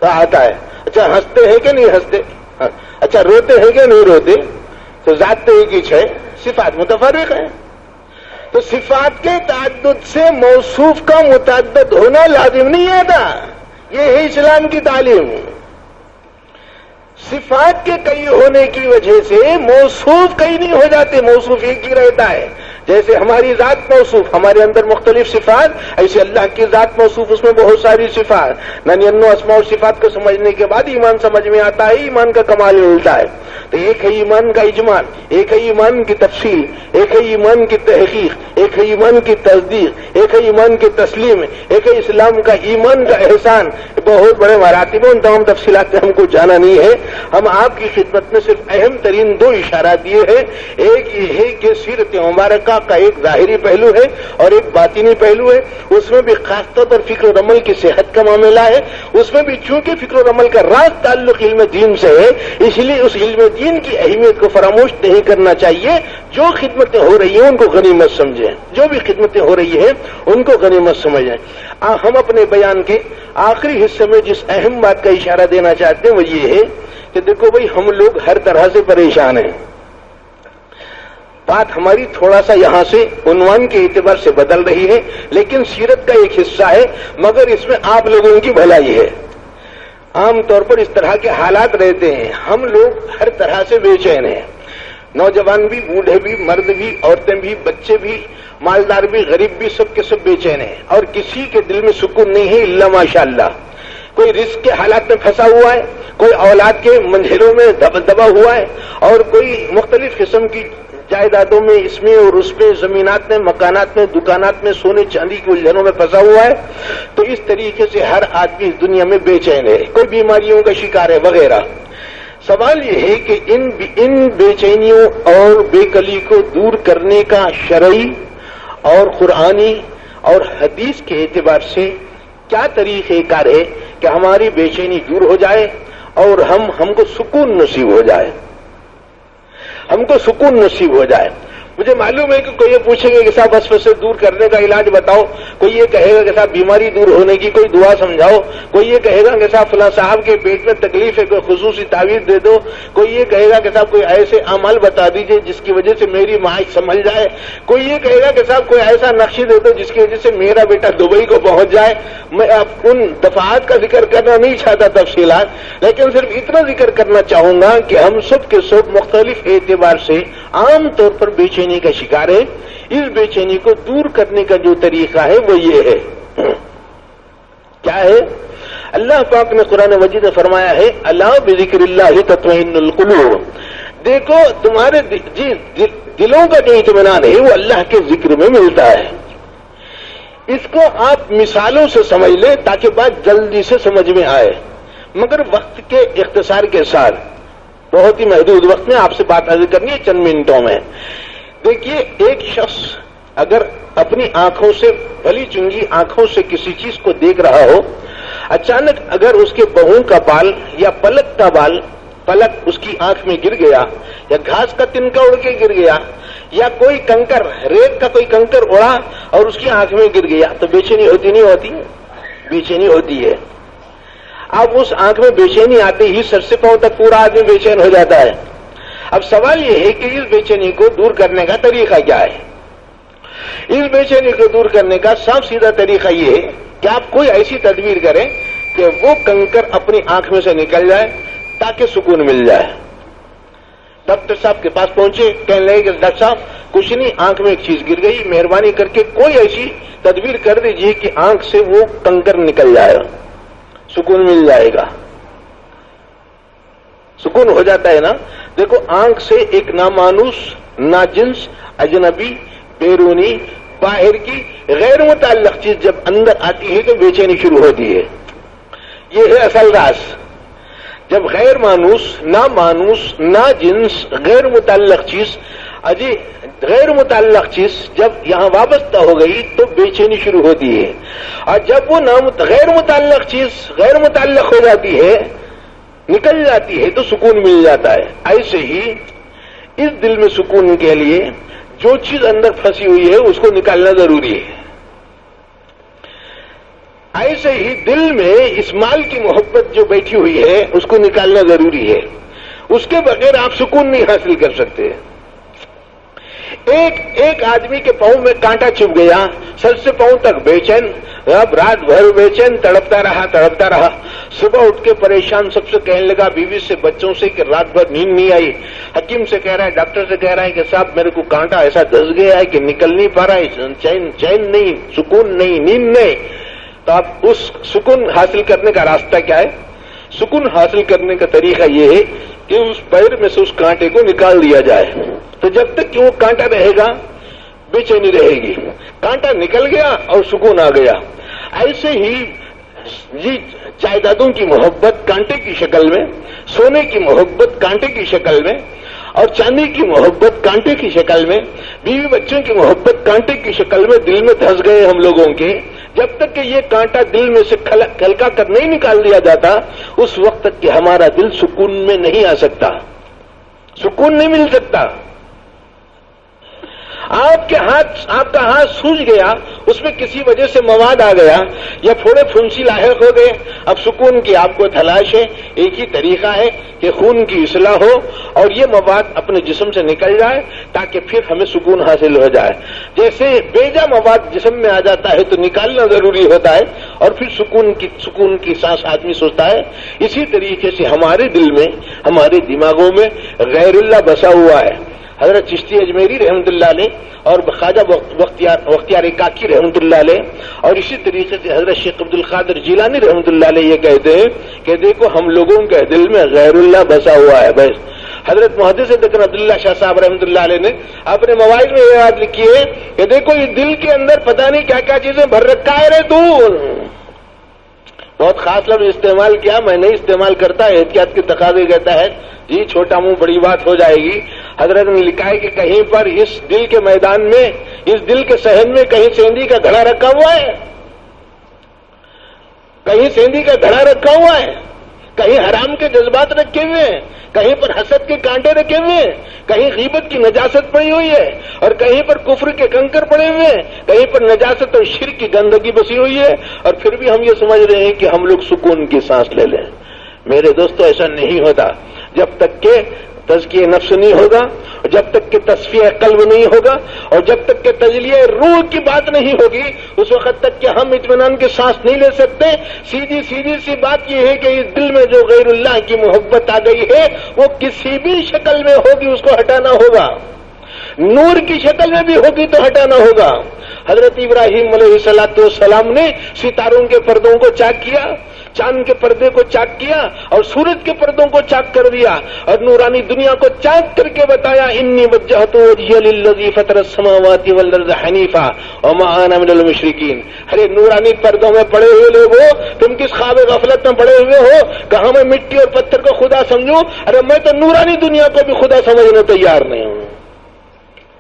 تو آتا ہے. اچھا ہنستے ہیں کہ نہیں ہنستے؟ اچھا روتے ہیں کہ نہیں روتے؟ تو ذات تو ایک ہی ہے، صفات متفرق ہیں. تو صفات کے تعدد سے موصوف کا متعدد ہونا لازم نہیں آتا. یہ ہے اسلام کی تعلیم. صفات کے کئی ہونے کی وجہ سے موصوف کئی نہیں ہو جاتے، موصوف ایک ہی رہتا ہے. جیسے ہماری ذات موصوف، ہمارے اندر مختلف صفات، ایسے اللہ کی ذات موصوف، اس میں بہت ساری صفات۔ 99 اسماء و صفات کو سمجھنے کے بعد ایمان سمجھ میں آتا ہے، ایمان کا کمال ملتا ہے۔ تو ایک ہے ایمان کا اجمال، ایک ہے ایمان کی تفصیل، ایک ہے ایمان کی تحقیق، ایک ہے ایمان کی تصدیق، ایک ہے ایمان کی تسلیم، ایک ہے اسلام کا ایمان کا احسان۔ بہت بڑے مراتب ہیں، ان تمام تفصیلات میں ہم کو جانا نہیں ہے۔ ہم آپ کی خدمت میں صرف اہم ترین 2 اشارات دیے ہیں۔ ایک یہ ہے کہ سیرت مبارکہ کا ایک ظاہری پہلو ہے اور ایک باطنی پہلو ہے، اس میں بھی خاص طور پر فکر و عمل کی صحت کا معاملہ ہے۔ اس میں بھی چونکہ فکر و عمل کا راز تعلق علم دین سے ہے، اس لیے اس علم دین کی اہمیت کو فراموش نہیں کرنا چاہیے۔ جو خدمتیں ہو رہی ہیں ان کو غنیمت سمجھیں، جو بھی خدمتیں ہو رہی ہیں ان کو غنیمت سمجھیں۔ ہم اپنے بیان کے آخری حصے میں جس اہم بات کا اشارہ دینا چاہتے ہیں وہ یہ ہے کہ دیکھو بھائی، ہم لوگ ہر طرح سے پریشان ہیں۔ بات ہماری تھوڑا سا یہاں سے عنوان کے اعتبار سے بدل رہی ہے، لیکن سیرت کا ایک حصہ ہے، مگر اس میں آپ لوگوں کی بھلائی ہے۔ عام طور پر اس طرح کے حالات رہتے ہیں، ہم لوگ ہر طرح سے بے چین ہیں، نوجوان بھی، بوڑھے بھی، مرد بھی، عورتیں بھی، بچے بھی، مالدار بھی، غریب بھی، سب کے سب بے چین ہیں، اور کسی کے دل میں سکون نہیں ہے الا ماشاءاللہ۔ کوئی رزق کے حالات میں پھنسا ہوا ہے، کوئی اولاد کے منجھلوں میں دبا ہوا ہے، اور کوئی مختلف قسم کی جائیدادوں میں، اس میں اور اس میں، زمینات میں، مکانات میں، دکانات میں، سونے چاندی کی الجھنوں میں پھنسا ہوا ہے۔ تو اس طریقے سے ہر آدمی اس دنیا میں بے چین ہے، کوئی بیماریوں کا شکار ہے وغیرہ۔ سوال یہ ہے کہ ان بے چینیوں اور بے کلی کو دور کرنے کا شرعی اور قرآنی اور حدیث کے اعتبار سے کیا طریقہ کار ہے کہ ہماری بے چینی دور ہو جائے اور ہم کو سکون نصیب ہو جائے، ہم کو سکون نصیب ہو جائے۔ مجھے معلوم ہے کہ کوئی یہ پوچھے گا کہ صاحب وسوسے دور کرنے کا علاج بتاؤ، کوئی یہ کہے گا کہ صاحب بیماری دور ہونے کی کوئی دعا سمجھاؤ، کوئی یہ کہے گا کہ صاحب فلاں صاحب کے پیٹ میں تکلیف ہے کوئی خصوصی تعویذ دے دو، کوئی یہ کہے گا کہ صاحب کوئی ایسے عمل بتا دیجئے جس کی وجہ سے میری معاش سنبھل جائے، کوئی یہ کہے گا کہ صاحب کوئی ایسا نقشے دے دو جس کی وجہ سے میرا بیٹا دبئی کو پہنچ جائے۔ میں اب ان دفعات کا ذکر کرنا نہیں چاہتا تفصیلات، لیکن صرف اتنا ذکر کرنا چاہوں گا کہ ہم سب کے سب مختلف اعتبار سے عام طور پر بے چینی کا شکار ہے۔ اس بے چینی کو دور کرنے کا جو طریقہ ہے وہ یہ ہے، کیا ہے؟ اللہ پاک نے قرآن مجید میں فرمایا ہے الا بذکر اللہ تطمئن القلوب۔ دیکھو تمہارے دلوں کا جو اطمینان ہے وہ اللہ کے ذکر میں ملتا ہے۔ اس کو آپ مثالوں سے سمجھ لیں تاکہ بات جلدی سے سمجھ میں آئے، مگر وقت کے اختصار کے ساتھ بہت ہی محدود وقت میں آپ سے بات عرض کرنی ہے چند منٹوں میں۔ دیکھیے، ایک شخص اگر اپنی آنکھوں سے، بھلی چنگی آنکھوں سے کسی چیز کو دیکھ رہا ہو، اچانک اگر اس کے بہوں کا بال یا پلک کا بال، پلک اس کی آنکھ میں گر گیا، یا گھاس کا تنکا اڑ کے گر گیا، یا کوئی کنکر، ریت کا کوئی کنکر اڑا اور اس کی آنکھ میں گر گیا، تو بے چینی ہوتی نہیں ہوتی؟ بے چینی ہوتی ہے۔ اب اس آنکھ میں بے چینی آتے ہی سر سے پاؤں تک پورا آدمی بے چین ہو جاتا ہے۔ اب سوال یہ ہے کہ اس بے چینی کو دور کرنے کا طریقہ کیا ہے؟ اس بے چینی کو دور کرنے کا صاف سیدھا طریقہ یہ ہے کہ آپ کوئی ایسی تدبیر کریں کہ وہ کنکر اپنی آنکھ میں سے نکل جائے تاکہ سکون مل جائے۔ ڈاکٹر صاحب کے پاس پہنچے، کہنے لگے کہ ڈاکٹر صاحب کچھ نہیں، آنکھ میں ایک چیز گر گئی، مہربانی کر کے کوئی ایسی تدبیر کر دیجیے کہ آنکھ سے وہ کنکر نکل جائے، سکون مل جائے گا۔ سکون ہو جاتا ہے نا؟ دیکھو، آنکھ سے ایک نامانوس، ناجنس، اجنبی، بیرونی، باہر کی غیر متعلق چیز جب اندر آتی ہے تو بے چینی شروع ہوتی ہے۔ یہ ہے اصل راز۔ جب غیر مانوس، نامانوس، ناجنس، غیر متعلق چیز، غیر متعلق چیز جب یہاں وابستہ ہو گئی تو بے چینی شروع ہوتی ہے، اور جب وہ غیر متعلق چیز غیر متعلق ہو جاتی ہے، نکل جاتی ہے، تو سکون مل جاتا ہے۔ ایسے ہی اس دل میں سکون کے لیے جو چیز اندر پھنسی ہوئی ہے اس کو نکالنا ضروری ہے۔ ایسے ہی دل میں اس مال کی محبت جو بیٹھی ہوئی ہے اس کو نکالنا ضروری ہے، اس کے بغیر آپ سکون نہیں حاصل کر سکتے۔ ایک آدمی کے پاؤں میں کانٹا چبھ گیا، سر سے پاؤں تک بے چین، اب رات بھر بے چین تڑپتا رہا، صبح اٹھ کے پریشان سب سے کہنے لگا، بیوی سے بچوں سے کہ رات بھر نیند نہیں آئی، حکیم سے کہہ رہا ہے، ڈاکٹر سے کہہ رہا ہے کہ صاحب میرے کو کانٹا ایسا دھس گیا ہے کہ نکل نہیں پا رہا ہے، چین نہیں، سکون نہیں، نیند نہیں۔ تو اب اس سکون حاصل کرنے کا راستہ کیا ہے؟ سکون حاصل کرنے کا طریقہ یہ ہے کہ اس پیر میں سے اس کانٹے کو نکال دیا جائے۔ تو جب تک کہ وہ کانٹا رہے گا بے چینی رہے گی، کانٹا نکل گیا اور سکون آ گیا۔ ایسے ہی جائیدادوں کی محبت کانٹے کی شکل میں، سونے کی محبت کانٹے کی شکل میں، اور چاندی کی محبت کانٹے کی شکل میں، بیوی بچوں کی محبت کانٹے کی شکل میں دل میں دھس گئے ہم لوگوں کے۔ جب تک کہ یہ کانٹا دل میں سے کھلکا کر نہیں نکال دیا جاتا، اس وقت تک کہ ہمارا دل سکون میں نہیں آ سکتا، سکون نہیں مل سکتا۔ آپ کا ہاتھ سوج گیا، اس میں کسی وجہ سے مواد آ گیا یا پھوڑے پھنسی لاحق ہو گئے، اب سکون کی آپ کو تلاش ہے۔ ایک ہی طریقہ ہے کہ خون کی اصلاح ہو اور یہ مواد اپنے جسم سے نکل جائے تاکہ پھر ہمیں سکون حاصل ہو جائے۔ جیسے بیجا مواد جسم میں آ جاتا ہے تو نکالنا ضروری ہوتا ہے اور پھر سکون کی سانس آدمی سوچتا ہے، اسی طریقے سے ہمارے دل میں، ہمارے دماغوں میں غیر اللہ بسا ہوا ہے۔ حضرت چشتی اجمیری رحمت اللہ علیہ اور خواجہ بختیار کاکی رحمت اللہ علیہ اور اسی طریقے سے حضرت شیخ عبد القادر جیلانی رحمت اللہ علیہ یہ کہتے ہیں کہ دیکھو ہم لوگوں کے دل میں غیر اللہ بسا ہوا ہے بس۔ حضرت محدث دکن عبداللہ شاہ صاحب رحمت اللہ علیہ نے اپنے مواعظ میں یہ بات لکھی ہے کہ دیکھو یہ دل کے اندر پتہ نہیں کیا کیا چیزیں بھر رکھا ہے رے تو۔ بہت خاص لفظ استعمال کیا، میں نہیں استعمال کرتا، احتیاط کے تقاضے کہتا ہے جی چھوٹا منہ بڑی بات ہو جائے گی۔ حضرت نے لکھا ہے کہ کہیں پر اس دل کے میدان میں، اس دل کے صحن میں کہیں سیندی کا گھڑا رکھا ہوا ہے، کہیں سیندی کا گھڑا رکھا ہوا ہے، کہیں حرام کے جذبات رکھے ہوئے ہیں، کہیں پر حسد کے کانٹے رکھے ہوئے ہیں، کہیں غیبت کی نجاست پڑی ہوئی ہے اور کہیں پر کفر کے کنکر پڑے ہوئے ہیں، کہیں پر نجاست اور شرک کی گندگی بسی ہوئی ہے، اور پھر بھی ہم یہ سمجھ رہے ہیں کہ ہم لوگ سکون کی سانس لے لیں۔ میرے دوستو ایسا نہیں ہوتا جب تک کہ تزکیہ نفس نہیں ہوگا، جب تک کہ تصفیہ قلب نہیں ہوگا، اور جب تک کہ تجلیہ روح کی بات نہیں ہوگی، اس وقت تک کہ ہم اطمینان کے سانس نہیں لے سکتے۔ سیدھی سی بات یہ ہے کہ اس دل میں جو غیر اللہ کی محبت آ گئی ہے وہ کسی بھی شکل میں ہوگی اس کو ہٹانا ہوگا، نور کی شکل میں بھی ہوگی تو ہٹانا ہوگا۔ حضرت ابراہیم علیہ السلام نے ستاروں کے پردوں کو چاک کیا، چاند کے پردے کو چاک کیا اور سورج کے پردوں کو چاک کر دیا اور نورانی دنیا کو چاک کر کے بتایا انی وجہت وجہی للذی فطر السماوات والارض حنیفا وما انا من المشرکین۔ ارے نورانی پردوں میں پڑے ہوئے لوگوں، تم کس خواب غفلت میں پڑے ہوئے ہو؟ کہاں میں مٹی اور پتھر کو خدا سمجھوں؟ ارے میں تو نورانی دنیا کو بھی خدا سمجھنے تیار نہیں ہوں۔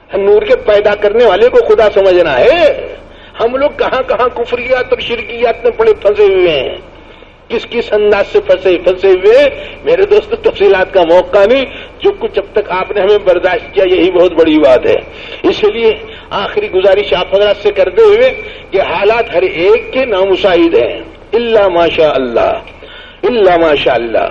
نور کے پیدا کرنے والے کو خدا سمجھنا ہے۔ ہم لوگ کہاں کہاں کفریات اور شرکیات میں پڑے پھنسے ہوئے ہیں، کس انداز سے پھنسے ہوئے۔ میرے دوست تفصیلات کا موقع نہیں، جو کچھ جب تک آپ نے ہمیں برداشت کیا یہی بہت بڑی بات ہے۔ اس لیے آخری گزارش آپ حضرات سے کرتے ہوئے کہ حالات ہر ایک کے نامشاہد ہیں، الا ماشاء اللہ، الا ماشاء اللہ،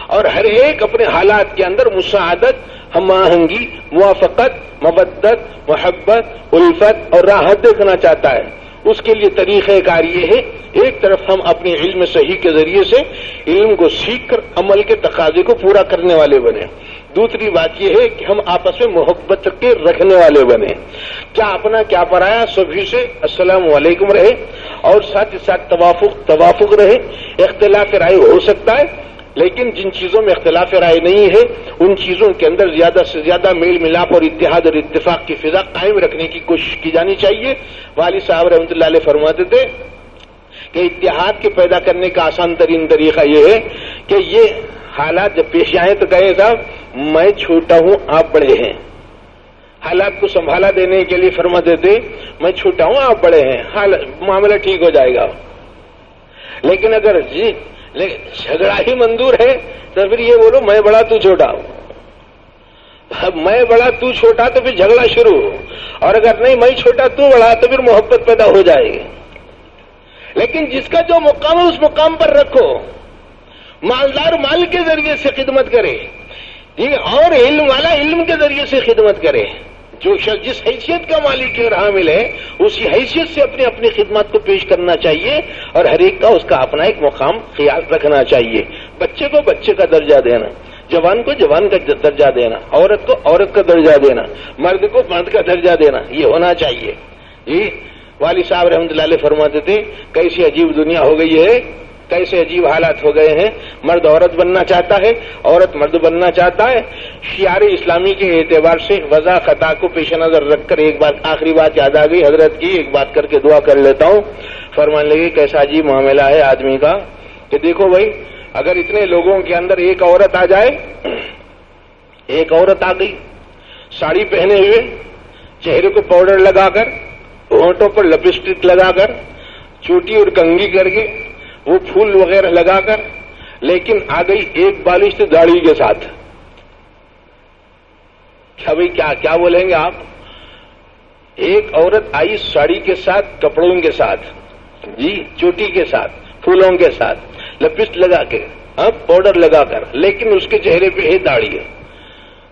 اور ہر ایک اپنے حالات کے اندر مساعدت، ہم آہنگی، موافقت، مودت، محبت، الفت اور راحت دیکھنا چاہتا ہے۔ اس کے لیے طریقہ کار یہ ہے، ایک طرف ہم اپنے علم صحیح کے ذریعے سے علم کو سیکھ کر عمل کے تقاضے کو پورا کرنے والے بنے۔ دوسری بات یہ ہے کہ ہم آپس میں محبت کے رکھنے والے بنے، کیا اپنا کیا پرایا سبھی سے السلام علیکم رہے، اور ساتھ ہی ساتھ توافق رہے۔ اختلاف رائے ہو سکتا ہے، لیکن جن چیزوں میں اختلاف رائے نہیں ہے ان چیزوں کے اندر زیادہ سے زیادہ میل ملاپ اور اتحاد اور اتفاق کی فضا قائم رکھنے کی کوشش کی جانی چاہیے۔ والد صاحب رحمۃ اللہ علیہ فرماتے تھے کہ اتحاد کے پیدا کرنے کا آسان ترین طریقہ یہ ہے کہ یہ حالات جب پیش آئیں تو کہیں صاحب میں چھوٹا ہوں آپ بڑے ہیں۔ حالات کو سنبھالا دینے کے لیے فرماتے تھے میں چھوٹا ہوں آپ بڑے ہیں، معاملہ ٹھیک ہو جائے گا۔ لیکن اگر جھگڑا ہی منظور ہے تو پھر یہ بولو میں بڑا تو چھوٹا ہوں، اب میں بڑا تو چھوٹا تو پھر جھگڑا شروع، اور اگر نہیں میں چھوٹا تو بڑا تو پھر محبت پیدا ہو جائے گی۔ لیکن جس کا جو مقام ہے اس مقام پر رکھو، مالدار مال کے ذریعے سے خدمت کرے، اور علم والا علم کے ذریعے سے خدمت کرے، جو شخص جس حیثیت کا مالک اور حامل ہے اسی حیثیت سے اپنی خدمات کو پیش کرنا چاہیے، اور ہر ایک کا اس کا اپنا ایک مقام خیال رکھنا چاہیے. بچے کو بچے کا درجہ دینا، جوان کو جوان کا درجہ دینا، عورت کو عورت کا درجہ دینا، مرد کو مرد کا درجہ دینا، یہ ہونا چاہیے. جی والد صاحب رحمۃ اللہ علیہ فرماتے تھے کیسی عجیب دنیا ہو گئی ہے، کیسے عجیب حالات ہو گئے ہیں. مرد عورت بننا چاہتا ہے، عورت مرد بننا چاہتا ہے. شعار اسلامی کے اعتبار سے وضع خطا کو پیش نظر رکھ کر ایک بات آخری بات یاد آ گئی حضرت کی، ایک بات کر کے دعا کر لیتا ہوں. فرمان لگے کیسا عجیب معاملہ ہے آدمی کا کہ دیکھو بھائی، اگر اتنے لوگوں کے اندر ایک عورت آ جائے، ایک عورت آ گئی ساڑی پہنے ہوئے، چہرے کو پاؤڈر لگا کر، ہونٹوں پر لپسٹک لگا کر، چوٹی اور کنگھی کر کے، وہ پھول وغیرہ لگا کر، لیکن آ گئی ایک بالش داڑھی کے ساتھ. کیا بھائی کیا بولیں گے آپ؟ ایک عورت آئی ساڑی کے ساتھ، کپڑوں کے ساتھ، جی چوٹی کے ساتھ، پھولوں کے ساتھ، لپسٹ لگا کے، پاؤڈر لگا کر، لیکن اس کے چہرے پہ ہے داڑھی ہے.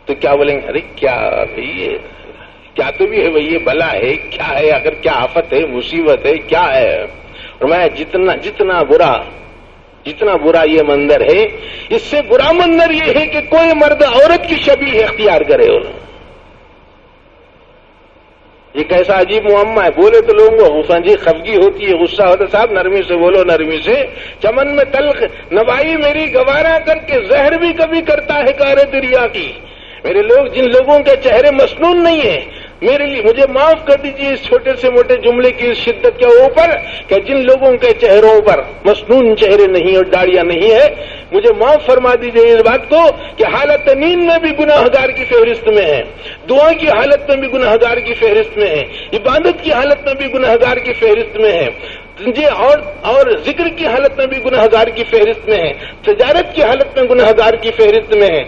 تو کیا بولیں گے؟ ارے کیا بھائی، کیا تو بھی ہے بھائی، یہ بلا ہے کیا ہے، اگر کیا آفت ہے، مصیبت ہے، کیا ہے. اور میں جتنا برا یہ منظر ہے، اس سے برا منظر یہ ہے کہ کوئی مرد عورت کی شبیہ اختیار کرے. یہ کیسا عجیب معاملہ ہے. بولے تو لوگوں کو غصہ جی خفگی ہوتی ہے، غصہ ہوتا ہے. صاحب نرمی سے بولو، نرمی سے. چمن میں تلخ نوائی میری گوارا کر کے زہر بھی کبھی کرتا ہے کار دریا کی. میرے لوگ، جن لوگوں کے چہرے مسنون نہیں ہیں، میرے لیے مجھے معاف کر دیجیے اس چھوٹے سے موٹے جملے کی اس شدت کے اوپر کہ جن لوگوں کے چہروں پر مسنون چہرے نہیں اور داڑیاں نہیں ہے، مجھے معاف فرما دیجیے اس بات کو کہ حالت نیند میں بھی گناہگار کی فہرست میں ہے، دعا کی حالت میں بھی گناہگار کی فہرست میں ہے، عبادت کی حالت میں بھی گناہگار کی فہرست میں ہے، جی اور ذکر کی حالت میں بھی گناہگار کی فہرست میں ہے، تجارت کی حالت میں گناہگار کی فہرست میں ہے،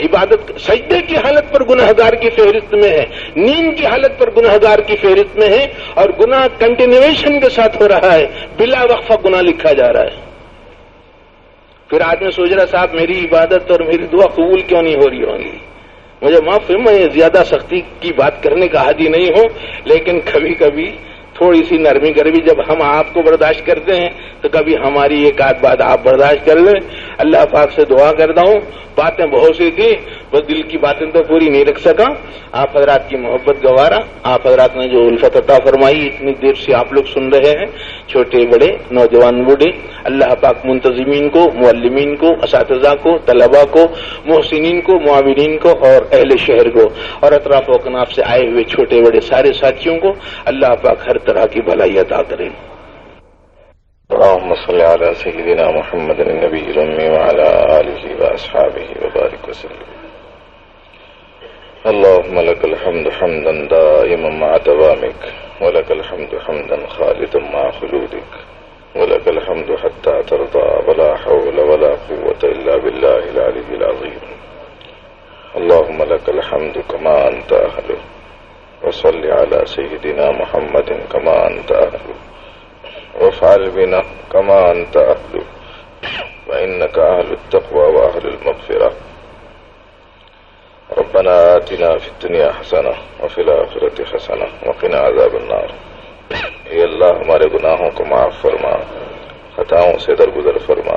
عبادت سجدے کی حالت پر گناہگار کی فہرست میں ہے، نیند کی حالت پر گناہگار کی فہرست میں ہے، اور گناہ کنٹینیویشن کے ساتھ ہو رہا ہے، بلا وقفہ گناہ لکھا جا رہا ہے. پھر آدمی سوچ رہا صاحب میری عبادت اور میری دعا قبول کیوں نہیں ہو رہی ہوگی. مجھے معاف ہے، میں زیادہ سختی کی بات کرنے کا عادی نہیں ہوں، لیکن کبھی کبھی تھوڑی سی نرمی کر بھی جب ہم آپ کو برداشت کرتے ہیں تو کبھی ہماری ایک آدھ بات آپ برداشت کر لیں. اللہ پاک سے دعا کرتا ہوں، باتیں بہت سی تھی، بس دل کی باتیں تو پوری نہیں رکھ سکا. آپ حضرات کی محبت گوارا، آپ حضرات نے جو الفت عطا فرمائی، اتنی دیر سے آپ لوگ سن رہے ہیں، چھوٹے بڑے، نوجوان بوڑھے. اللہ پاک منتظمین کو، معلمین کو، اساتذہ کو، طلباء کو، محسنین کو، معاونین کو، اور اہل شہر کو، اور اطراف و کناف سے آئے ہوئے چھوٹے بڑے سارے ساتھیوں کو اللہ پاک ہر طرح کی بھلائی عطا کرے. اللهم صل على سيدنا محمد النبي الأمي وعلى آله وأصحابه وبارك وسلم. اللهم لك الحمد حمدا دائما مع دوامك، ولك الحمد حمدا خالدا مع خلودك، ولك الحمد حتى ترضى، ولا حول ولا قوة إلا بالله العلي العظيم. اللهم لك الحمد كما أنت أهله، وصل على سيدنا محمد كما أنت أهله، وافعل بنا كما أنت أهله، وإنك أهل التقوى وأهل المغفرة. ربنا آتنا في الدنيا حسنة وفي الآخرة حسنة وقنا عذاب النار. اے اللہ ہمارے گناہوں کو معاف فرما، خطاؤں سے درگزر فرما.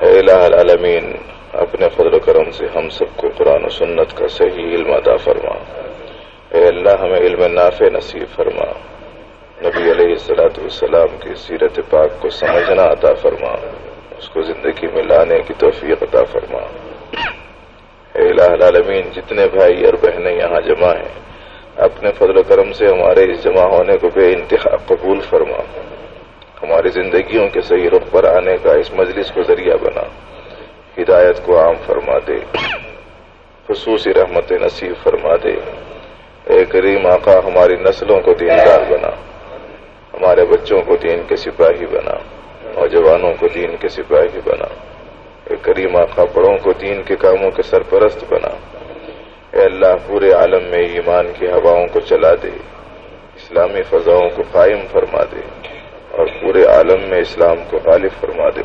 اے الہ العالمین، اپنے فضل و کرم سے ہم سب کو قرآن و سنت کا صحیح علم عطا فرما. اے اللہ ہمیں علم نافع نصیب فرما. نبی علیہ السلام کی سیرت پاک کو سمجھنا عطا فرما، اس کو زندگی میں لانے کی توفیق عطا فرما. اے الہ العالمین، جتنے بھائی اور بہنیں یہاں جمع ہیں، اپنے فضل و کرم سے ہمارے اس جمع ہونے کو بے انتہا قبول فرما. ہماری زندگیوں کے صحیح رخ پر آنے کا اس مجلس کو ذریعہ بنا. ہدایت کو عام فرما دے، خصوصی رحمت نصیب فرما دے. اے کریم آقا، ہماری نسلوں کو دیندار بنا، ہمارے بچوں کو دین کے سپاہی بنا، نوجوانوں کو دین کے سپاہی بنا. اے کریم آقا، بڑوں کو دین کے کاموں کے سرپرست بنا. اے اللہ، پورے عالم میں ایمان کی ہواؤں کو چلا دے، اسلامی فضاؤں کو قائم فرما دے، اور پورے عالم میں اسلام کو غالب فرما دے.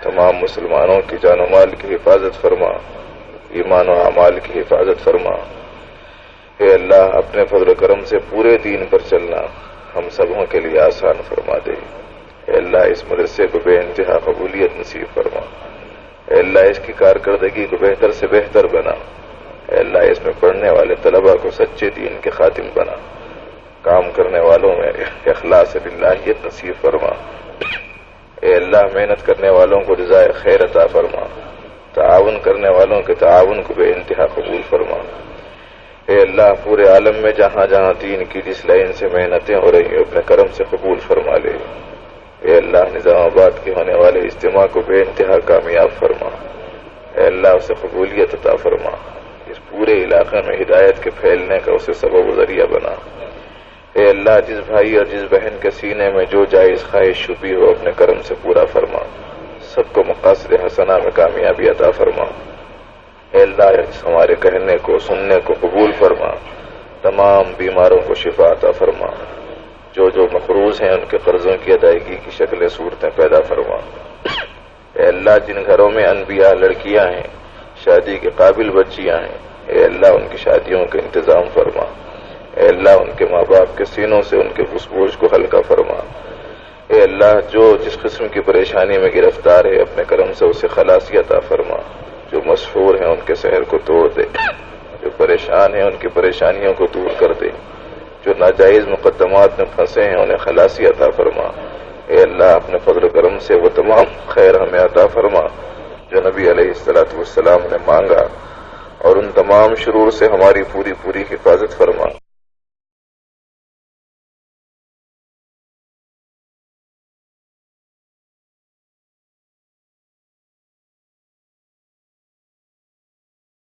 تمام مسلمانوں کی جان و مال کی حفاظت فرما، ایمان و اعمال کی حفاظت فرما. اے اللہ اپنے فضل و کرم سے پورے دین پر چلنا ہم سبوں کے لیے آسان فرما دے۔ اے اللہ اس مدرسے کو بے انتہا قبولیت نصیب فرما۔ اے اللہ اس کی کارکردگی کو بہتر سے بہتر بنا۔ اے اللہ اس میں پڑھنے والے طلباء کو سچے دین کے خاتم بنا۔ کام کرنے والوں میں اخلاص للہیت نصیب فرما۔ اے اللہ محنت کرنے والوں کو جزائے خیر عطا فرما۔ تعاون کرنے والوں کے تعاون کو بے انتہا قبول فرما۔ اے اللہ پورے عالم میں جہاں جہاں دین کی جس لائن سے محنتیں ہو رہی ہیں اپنے کرم سے قبول فرما لے۔ اے اللہ نظام آباد کے ہونے والے اجتماع کو بے انتہا کامیاب فرما۔ اے اللہ اسے قبولیت عطا فرما۔ اس پورے علاقے میں ہدایت کے پھیلنے کا اسے سبب و ذریعہ بنا۔ اے اللہ جس بھائی اور جس بہن کے سینے میں جو جائز خواہش چھپی ہو اپنے کرم سے پورا فرما۔ سب کو مقاصد حسنہ میں کامیابی عطا فرما۔ اے اللہ ہمارے کہنے کو سننے کو قبول فرما۔ تمام بیماروں کو شفا عطا فرما۔ جو مقروض ہیں ان کے قرضوں کی ادائیگی کی شکلیں صورتیں پیدا فرما۔ اے اللہ جن گھروں میں انبیاء لڑکیاں ہیں، شادی کے قابل بچیاں ہیں، اے اللہ ان کی شادیوں کا انتظام فرما۔ اے اللہ ان کے ماں باپ کے سینوں سے ان کے بوجھ کو ہلکا فرما۔ اے اللہ جو جس قسم کی پریشانی میں گرفتار ہے اپنے کرم سے اسے خلاصی عطا فرما۔ جو مسحور ہیں ان کے سحر کو توڑ دے، جو پریشان ہیں ان کی پریشانیوں کو دور کر دے، جو ناجائز مقدمات میں پھنسے ہیں انہیں خلاصی عطا فرما۔ اے اللہ اپنے فضل و کرم سے وہ تمام خیر ہمیں عطا فرما جو نبی علیہ الصلوۃ والسلام نے مانگا، اور ان تمام شرور سے ہماری پوری حفاظت فرما۔